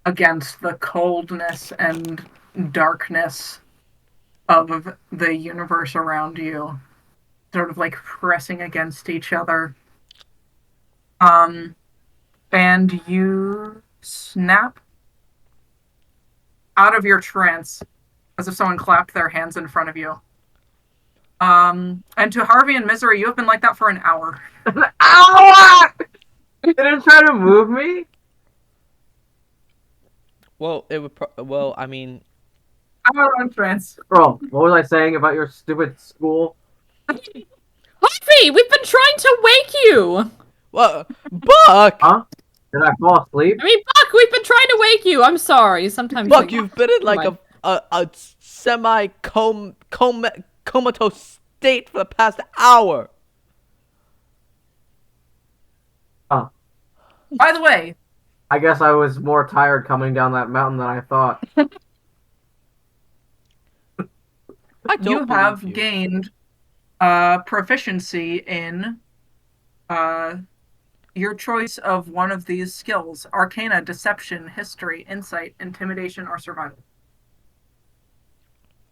against the coldness and darkness of the universe around you, sort of like pressing against each other. Um, and you snap out of your trance as if someone clapped their hands in front of you. And to Harvey and Misery, you have been like that for an hour. Ow! It didn't try to move me? Well, it would. Well, I mean, Hour on trance. Bro, what was I saying about your stupid school? Harvey, we've been trying to wake you. well, Buck. Huh? Did I fall asleep? I mean, Buck, we've been trying to wake you. I'm sorry. Sometimes. Buck, you've been in like Never a semi comatose state for the past hour. Oh, By the way, I guess I was more tired coming down that mountain than I thought. I don't you believe have you. gained proficiency in your choice of one of these skills: Arcana, Deception, History, Insight, Intimidation, or Survival.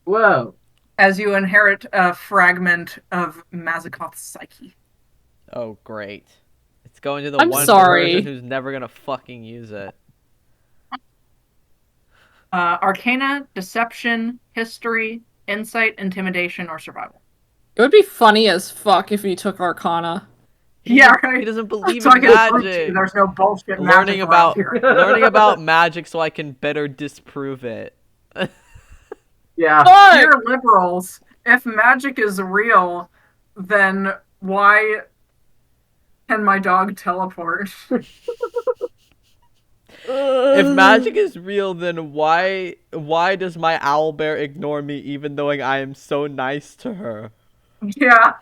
Whoa. As you inherit a fragment of Mazikoth's psyche. Oh, great. It's going to the I'm one sorry. person who's never gonna fucking use it. Arcana, Deception, History, Insight, Intimidation, or Survival. It would be funny as fuck if you took Arcana. Yeah, doesn't- right. He doesn't believe So I in can prove to you magic. there's no bullshit Learning magic about around here. learning about magic so I can better disprove it. Yeah. Dear liberals, if magic is real, then why can my dog teleport? If magic is real, then why does my owlbear ignore me even though I am so nice to her? Yeah.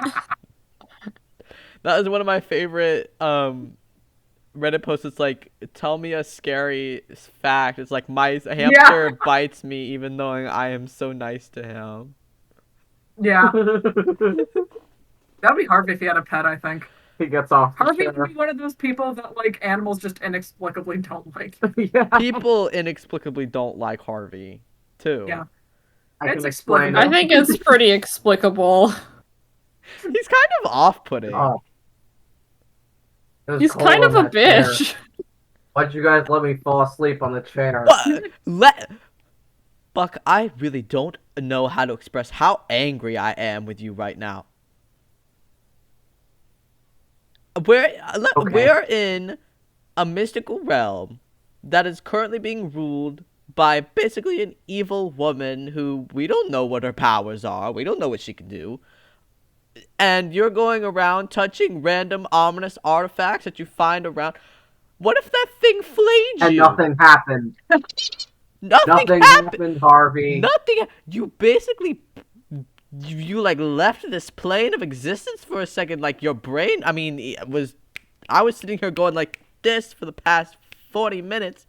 That is one of my favorite Reddit posts. It's like, tell me a scary fact. It's like, my hamster bites me even though I am so nice to him. Yeah. That'd be hard if he had a pet, I think. He gets off the Harvey chair. would be one of those people that like animals just inexplicably don't like. Yeah. People inexplicably don't like Harvey, too. Yeah. I It's can explain explicable. I it. think it's pretty explicable. He's kind of off-putting. Oh. It was He's cold kind of on a that chair. bitch. Why'd you guys let me fall asleep on the chair? Buck, I really don't know how to express how angry I am with you right now. We're in a mystical realm that is currently being ruled by basically an evil woman who we don't know what her powers are. We don't know what she can do. And you're going around touching random ominous artifacts that you find around. What if that thing flayed you? And nothing happened. Nothing Nothing happened. happened, Harvey. Nothing. You basically, you like left this plane of existence for a second. Like your brain. I mean, I was sitting here going like this for the past 40 minutes.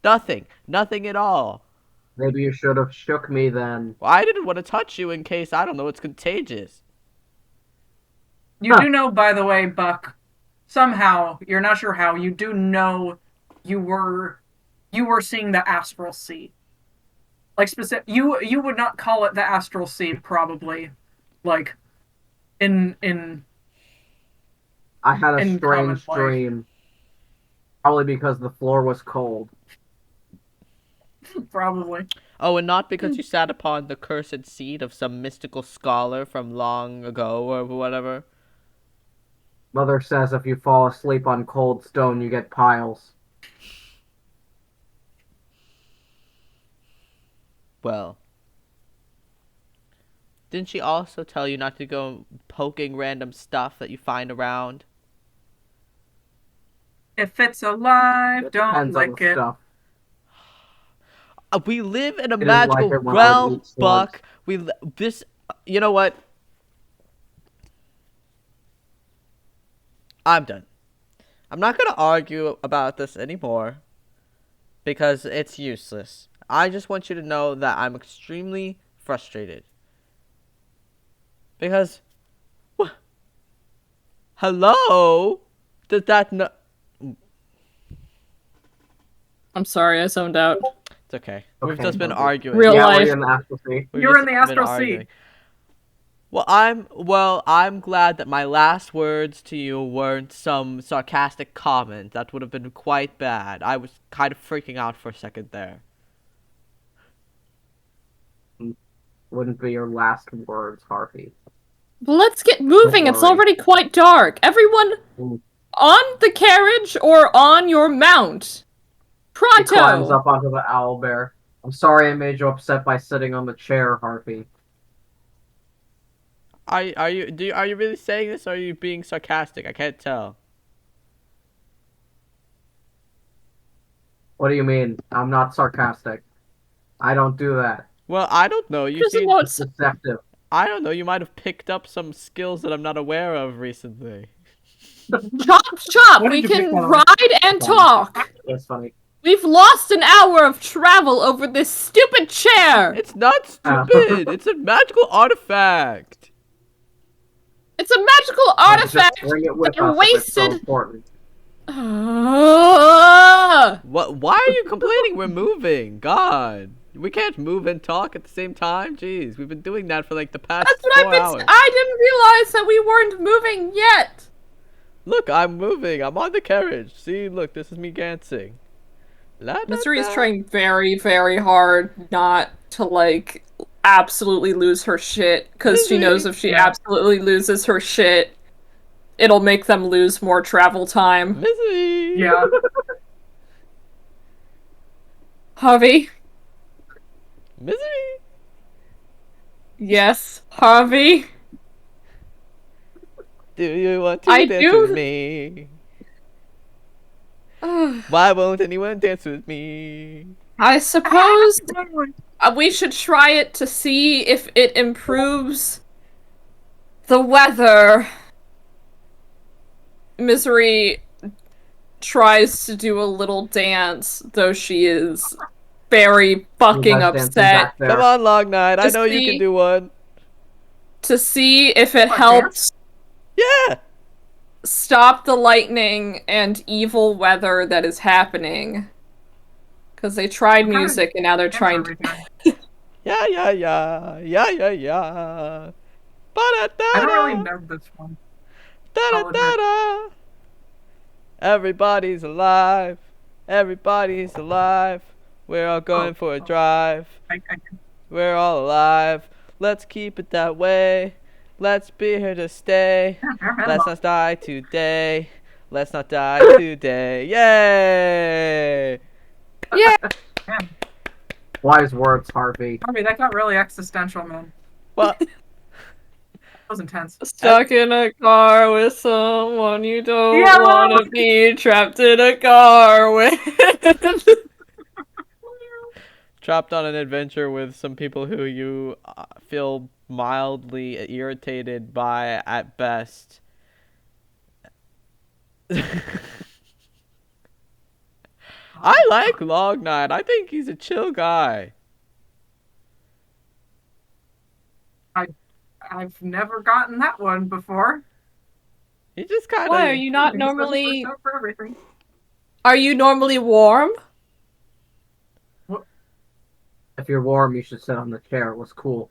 Nothing at all. Maybe you should have shook me then. Well, I didn't want to touch you in case, I don't know, it's contagious. You do know, by the way, Buck, somehow, you're not sure how, you do know you were seeing the astral sea. Like you would not call it the astral sea, probably. Like in I had a In common strange life. dream. Probably because the floor was cold. probably. Oh, and not because you sat upon the cursed seat of some mystical scholar from long ago or whatever. Mother says if you fall asleep on cold stone, you get piles. Well, didn't she also tell you not to go poking random stuff that you find around? If it's alive, It don't depends on lick the it. stuff. We live in a He doesn't like magical it when I realm, eat slugs. Buck. You know what? I'm done. I'm not gonna argue about this anymore because it's useless. I just want you to know that I'm extremely frustrated. Because, hello? Did that no? I'm sorry, I zoned out. It's okay. We've Okay, just been Bumpy. arguing. Real Yeah, life. we're in the astral sea. We've You're just in the been astral arguing. sea. I'm glad that my last words to you weren't some sarcastic comment. That would have been quite bad. I was kind of freaking out for a second there. Wouldn't be your last words, Harvey. But let's get moving. It's worry. already quite dark. Everyone Mm. on the carriage or on your mount. He climbs Pronto. up onto the owl bear. I'm sorry I made you upset by sitting on the chair, Harvey. Are you really saying this, or are you being sarcastic? I can't tell. What do you mean? I'm not sarcastic. I don't do that. Well, I don't know. You Just seem about It's deceptive. I don't know. You might have picked up some skills that I'm not aware of recently. chop chop. What We did you pick can that up? ride and talk. That's funny. We've lost an hour of travel over this stupid chair. It's not stupid. It's a magical artifact. It's a magical Just artifact bring it with that us if it's so wasted. important. What? Why are you complaining? We're moving. God, we can't move and talk at the same time. Jeez, we've been doing that for like the past That's what 4 I've been. hours. I didn't realize that we weren't moving yet. Look, I'm moving. I'm on the carriage. See, look, this is me dancing. Mystery is trying very, very hard not to, like, absolutely lose her shit, because she knows if she absolutely loses her shit, it'll make them lose more travel time. Misery. Yeah. Harvey? Misery. Yes, Harvey? Do you want to I dance do. with me? Why won't anyone dance with me? I suppose we should try it to see if it improves the weather. Misery tries to do a little dance, though she is very fucking You guys dancing upset, back there. Come on, Long Night. I Just know you see- can do one. to see if it What, helps Yeah. stop the lightning and evil weather that is happening. Because they tried What kind of music and now they're Dance trying are we to. doing? Yeah, yeah, yeah. Yeah, yeah, yeah. I don't really know this one. I'll admit. Da-da-da-da. Everybody's alive. Everybody's alive. We're all going for a drive. I We're all alive. Let's keep it that way. Let's be here to stay. Let's not die today. Let's not die today. Yay! Man, Wise words, Harvey. Harvey, that got really existential, man. What? That was intense. Stuck in a car with someone you don't Yeah. want to be trapped in a car with. Trapped on an adventure with some people who you feel mildly irritated by at best. I like Long Night. I think he's a chill guy. I've never gotten that one before. He just kind Why are of. you not He says normally? first out for everything. Are you normally warm? If you're warm, you should sit on the chair. It was cool.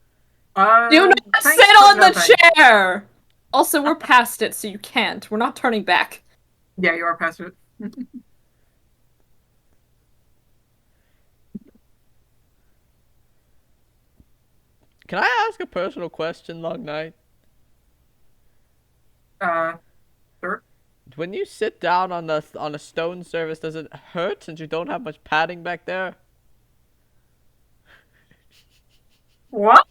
Do not Thanks, sit but on no the thanks. chair. Also, we're past it, so you can't. We're not turning back. Yeah, you are past it. Can I ask a personal question, Long Night? Sure. When you sit down on a stone surface, does it hurt since you don't have much padding back there? What?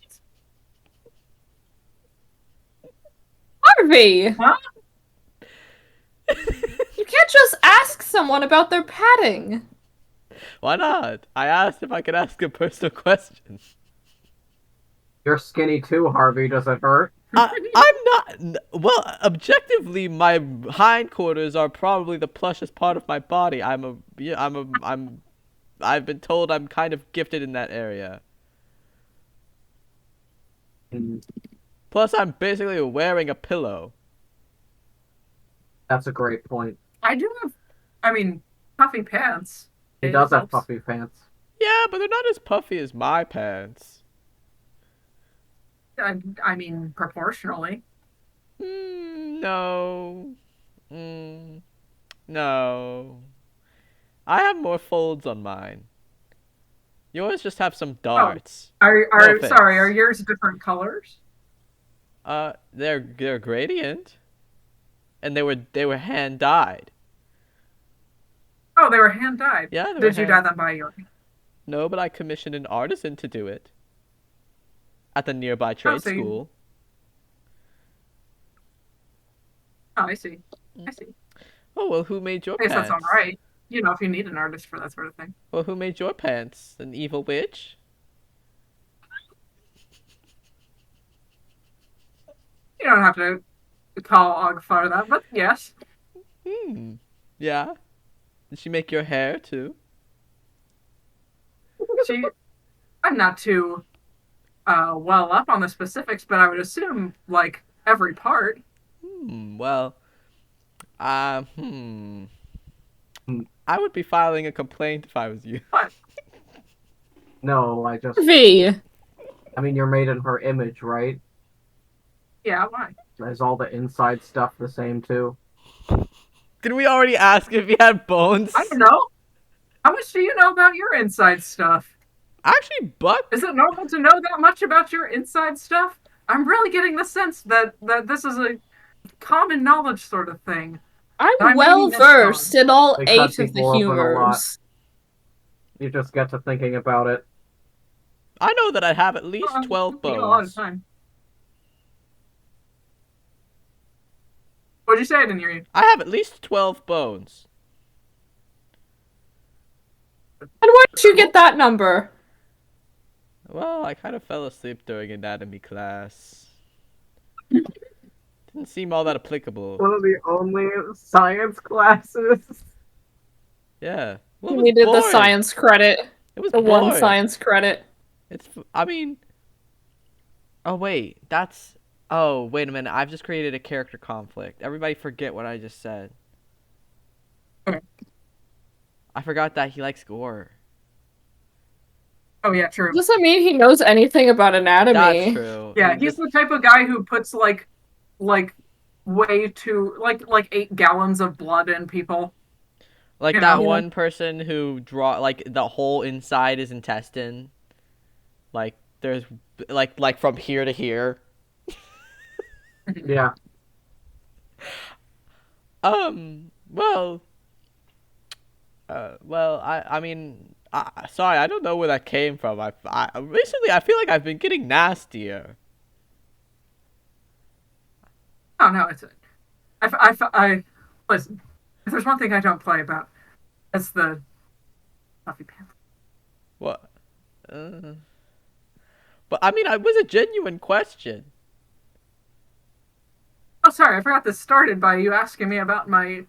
Harvey, Huh? you can't just ask someone about their padding. Why not? I asked if I could ask a personal question. You're skinny too, Harvey. Does it hurt? I'm not. Well, objectively, my hindquarters are probably the plushest part of my body. I've been told I'm kind of gifted in that area. Plus, I'm basically wearing a pillow. That's a great point. I do have, I mean, puffy pants. He It does have helps. puffy pants. Yeah, but they're not as puffy as my pants. I mean, proportionally. No. No. I have more folds on mine. Yours just have some darts. Are No sorry, are offense. yours different colors? They're gradient, and they were hand dyed. Oh, they were hand dyed. Yeah, they were Did you dye hand. them by your hand? No, but I commissioned an artisan to do it at the nearby Oh, trade so you, school. oh, I see. I see. Oh well, who made your I guess that's all pants? right. You know, if you need an artist for that sort of thing. Well, who made your pants? An evil witch? You don't have to call Ogfar that, but yes. Hmm. Yeah. Did she make your hair too? She, I'm not too well up on the specifics, but I would assume like every part. Well, Hmm. I would be filing a complaint if I was you. But No, V. I mean, you're made in her image, right? yeah, why? Is all the inside stuff the same too? Did we already ask if he had bones? I don't know. How much do you know about your inside stuff? Actually, Buck. Is it normal to know that much about your inside stuff? I'm really getting the sense that this is a common knowledge sort of thing. I I'm may be well versed in all They cut 8 of the people open a lot. humors. You just get to thinking about it. I know that I have at least Well, 12 a lot of bones. time. What'd you say? I didn't hear you. I have at least 12 bones. And where did you get that number? Well, I kind of fell asleep during anatomy class. Didn't seem all that applicable. One of the only science classes. Yeah. Well, it You was needed the boring. science credit. It was The one boring. science credit. I mean. Oh, wait. Oh, wait a minute. I've just created a character conflict. Everybody forget what I just said. Okay. I forgot that he likes gore. Oh yeah, true. Doesn't mean he knows anything about anatomy. That's true. Yeah, He he's just- the type of guy who puts like way too like 8 gallons of blood in people. Like You that know. one person who like the whole inside is intestine. Like there's like from here to here. Yeah. Well. I mean, sorry, I don't know where that came from. I recently I feel like I've been getting nastier. Oh no, it's I listen. If there's one thing I don't play about, it's the puffy pants. What? But I mean, it was a genuine question. Oh, sorry, I forgot this started by you asking me about my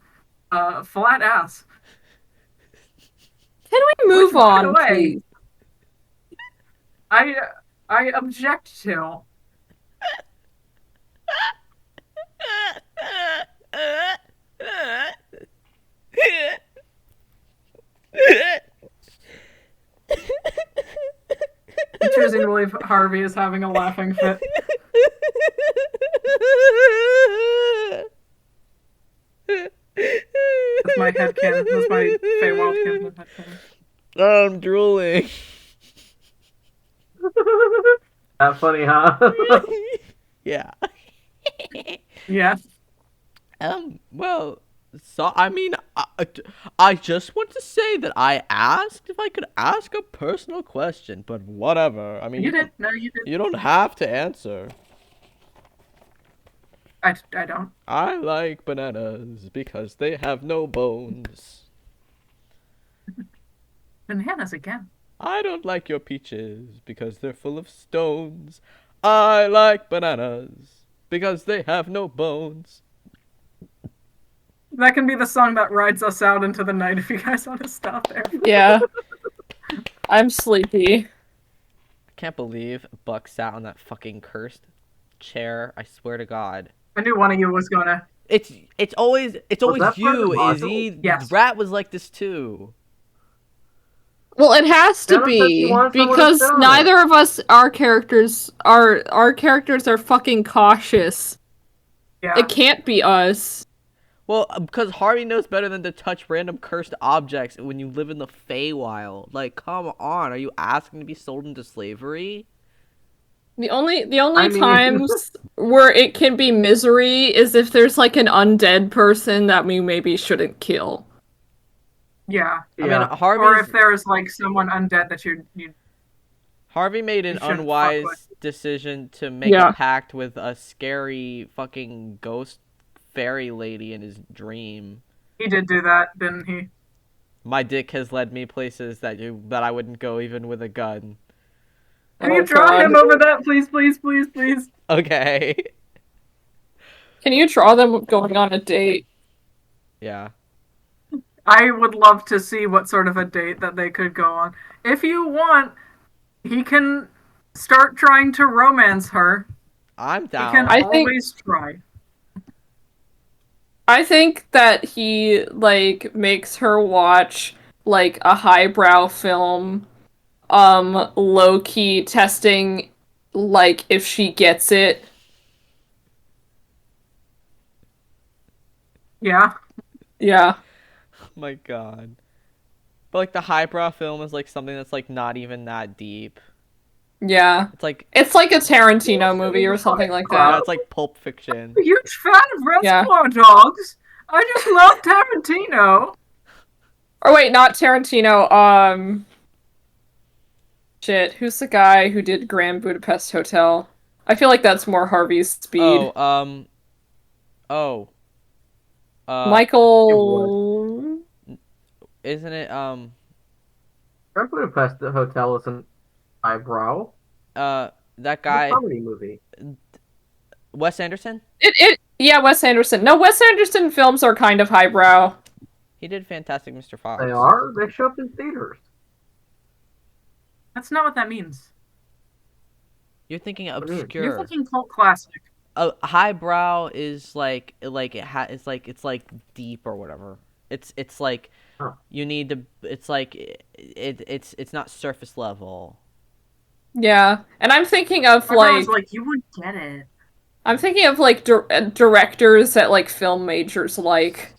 flat ass. Can we move Which, by the on, way- please? I object to. I'm choosing to believe Harvey is having a laughing fit. That's my headcanon. That's my Feywild canon headcanon. I'm drooling. That funny, huh? Yeah. Yeah. Well, so I mean, I just want to say that I asked if I could ask a personal question, but whatever. I mean, You did. No, you did. You don't have to answer. I don't. I like bananas because they have no bones. Bananas again. I don't like your peaches because they're full of stones. I like bananas because they have no bones. That can be the song that rides us out into the night if you guys want to stop there. Yeah. I'm sleepy. I can't believe Buck sat on that fucking cursed chair. I swear to God. I knew one of you was gonna. It's always that part of the you, module? Izzy. Yes. Rat was like this too. Well, it has to Jenna said she be wanted someone to because sit on neither of us, our characters are fucking cautious. Yeah. It can't be us. Well, because Harvey knows better than to touch random cursed objects when you live in the Feywild. Like, come on, are you asking to be sold into slavery? The only I mean- times where it can be misery is if there's like an undead person that we maybe shouldn't kill. Yeah. I mean, Yeah. Or if there's like someone undead that you Harvey made an You shouldn't fuck unwise with. decision to make Yeah. a pact with a scary fucking ghost fairy lady in his dream. he did do that, didn't he? My dick has led me places that I wouldn't go even with a gun. Can Oh, you draw God. him over that, please, please, please, please? Okay. Can you draw them going on a date? Yeah. I would love to see what sort of a date that they could go on. If you want, he can start trying to romance her. I'm He down. can I think- always try. I think that he like makes her watch like a highbrow film, low key testing like if she gets it. Yeah. Yeah. Oh my God. But like the highbrow film is like something that's like not even that deep. Yeah. It's like It's like a Tarantino movie or something like yeah, that. it's like Pulp Fiction. I'm a huge fan of Yeah. Reservoir Dogs. I just love Tarantino. Or wait, not Tarantino, shit, who's the guy who did Grand Budapest Hotel? I feel like that's more Harvey's speed. Oh, Michael... isn't it Grand Budapest Hotel is an eyebrow. that It's a guy comedy movie. Wes Anderson? Yeah, Wes Anderson. No, Wes Anderson films are kind of highbrow. He did Fantastic Mr. Fox. They are. They show up in theaters. That's not what that means. You're thinking do you mean? obscure. You're thinking cult classic. A highbrow is like it's like deep or whatever. It's like Huh. you need to. It's like it's not surface level. Yeah, and I'm thinking of I was like like, you would get it. I'm thinking of like directors that like film majors like.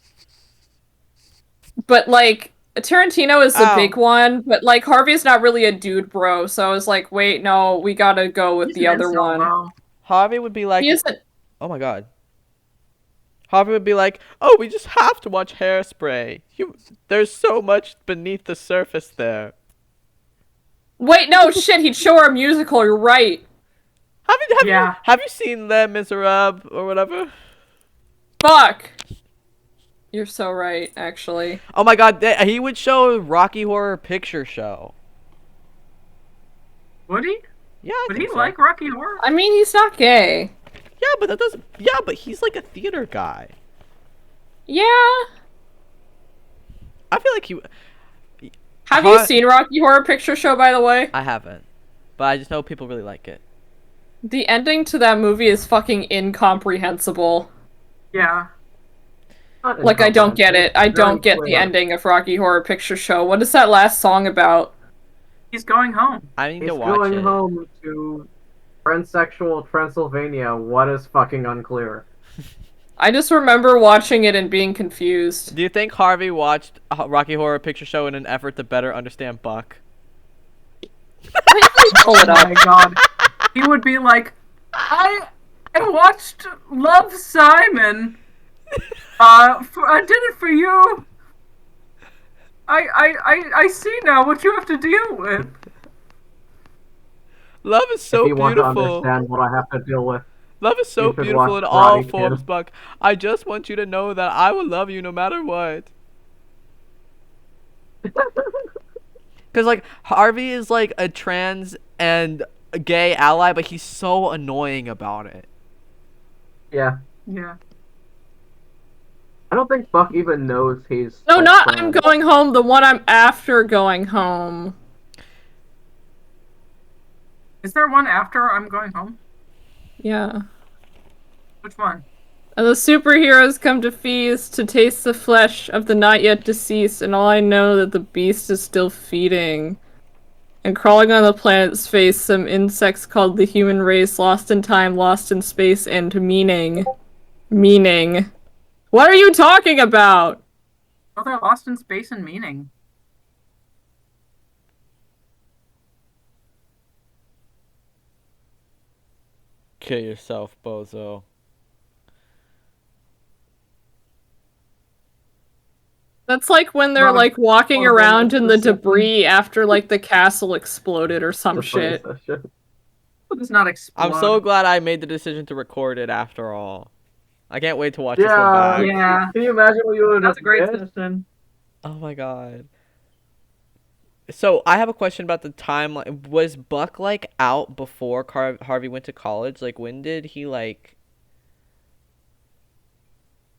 But like Tarantino is the Ow. big one, but like Harvey's not really a dude bro, so I was like, wait, no, we gotta go with He's the an other incel, one. though. Harvey would be like, He isn't. oh my God. Harvey would be like, oh, we just have to watch Hairspray. There's so much beneath the surface there. Wait, no, shit, he'd show her a musical, you're right. Have you seen Les Miserables or whatever? Fuck. You're so right, actually. Oh my God, he would show Rocky Horror Picture Show. Would he? Yeah, I Would think he so. like Rocky Horror? I mean, he's not gay. Yeah, but that doesn't. Yeah, but he's like a theater guy. Yeah. I feel like he. Have you seen Rocky Horror Picture Show, by the way? I haven't, but I just know people really like it. The ending to that movie is fucking incomprehensible. Yeah. Not Like, I don't get it. I Very don't get the clear. ending of Rocky Horror Picture Show. What is that last song about? He's going home. I need He's to watch going it. home to transsexual Transylvania. What is fucking unclear? I just remember watching it and being confused. Do you think Harvey watched Rocky Horror Picture Show in an effort to better understand Buck? Pull it Oh up. my god. He would be like, I watched Love, Simon. I did it for you. I see now what you have to deal with. Love is so if you want to beautiful. understand what I have to deal with. Love is so You should beautiful watch in all Karate Kid. forms, Buck. I just want you to know that I will love you no matter what. Because, like, Harvey is, like, a trans and a gay ally, but he's so annoying about it. Yeah. Yeah. I don't think Buck even knows he's No, like, not trans. I'm going home, the one I'm after going home. Is there one after I'm going home? Yeah. Which one? And the superheroes come to feast to taste the flesh of the not yet deceased, and all I know that the beast is still feeding. And crawling on the planet's face, some insects called the human race, lost in time, lost in space, and meaning. Meaning. What are you talking about? Oh, they're lost in space and meaning. Kill yourself, bozo. That's like when they're Not a- like walking not a around in the bonus. debris after like the castle exploded or some The funny shit. session. It's not explode. I'm so glad I made the decision to record it after all. I can't wait to watch this one Yeah. back. Yeah. Can you imagine what you would have That's a great missed? session. Oh my god. So I have a question about the timeline. Was Buck like out before Harvey went to college? Like when did he like,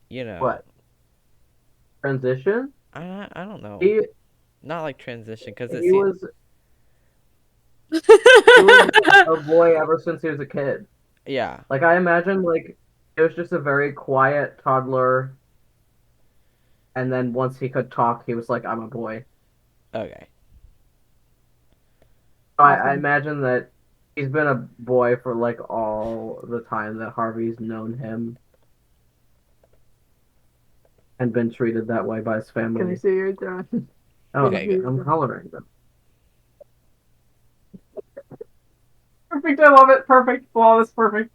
you know? What? Transition? I don't know. He Not like transition because he was a boy ever since he was a kid. yeah. Like I imagine like it was just a very quiet toddler, and then once he could talk, he was like, "I'm a boy." Okay. I imagine that he's been a boy for like all the time that Harvey's known him and been treated that way by his family. see your drawing? Oh, Okay, good. I'm coloring them. Perfect. I love it. Perfect. Flawless. Perfect.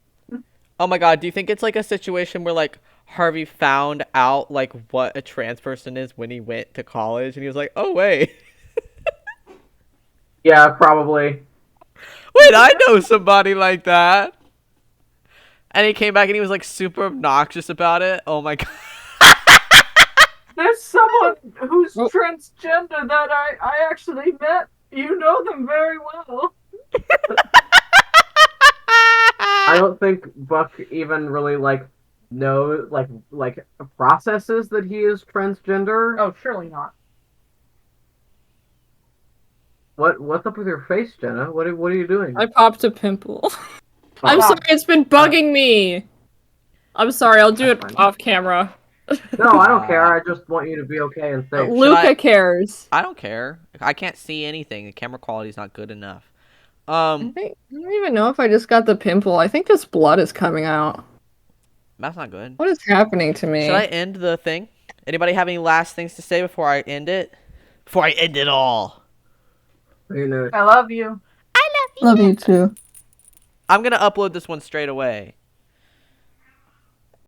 Oh my god, do you think it's like a situation where like Harvey found out like what a trans person is when he went to college and he was like, "Oh wait. Yeah, probably. Wait, I know somebody like that." And he came back and he was like super obnoxious about it. Oh my god. There's someone who's Oh. transgender that I actually met. You know them very well. I don't think Buck even really like knows like processes that he is transgender. Oh, surely not. What's up with your face, Jenna? What are you doing? I popped a pimple. I'm Oh, sorry, it's been bugging me. I'm sorry, I'll do it That's fine. off camera. No, I don't care. I just want you to be okay and safe. Luca I- cares. I don't care. I can't see anything. The camera quality is not good enough. I don't even know if I just got the pimple. I think just blood is coming out. That's not good. What is happening to me? Should I end the thing? Anybody have any last things to say before I end it? Before I end it all. You know, I love you. Love you too. I'm gonna upload this one straight away.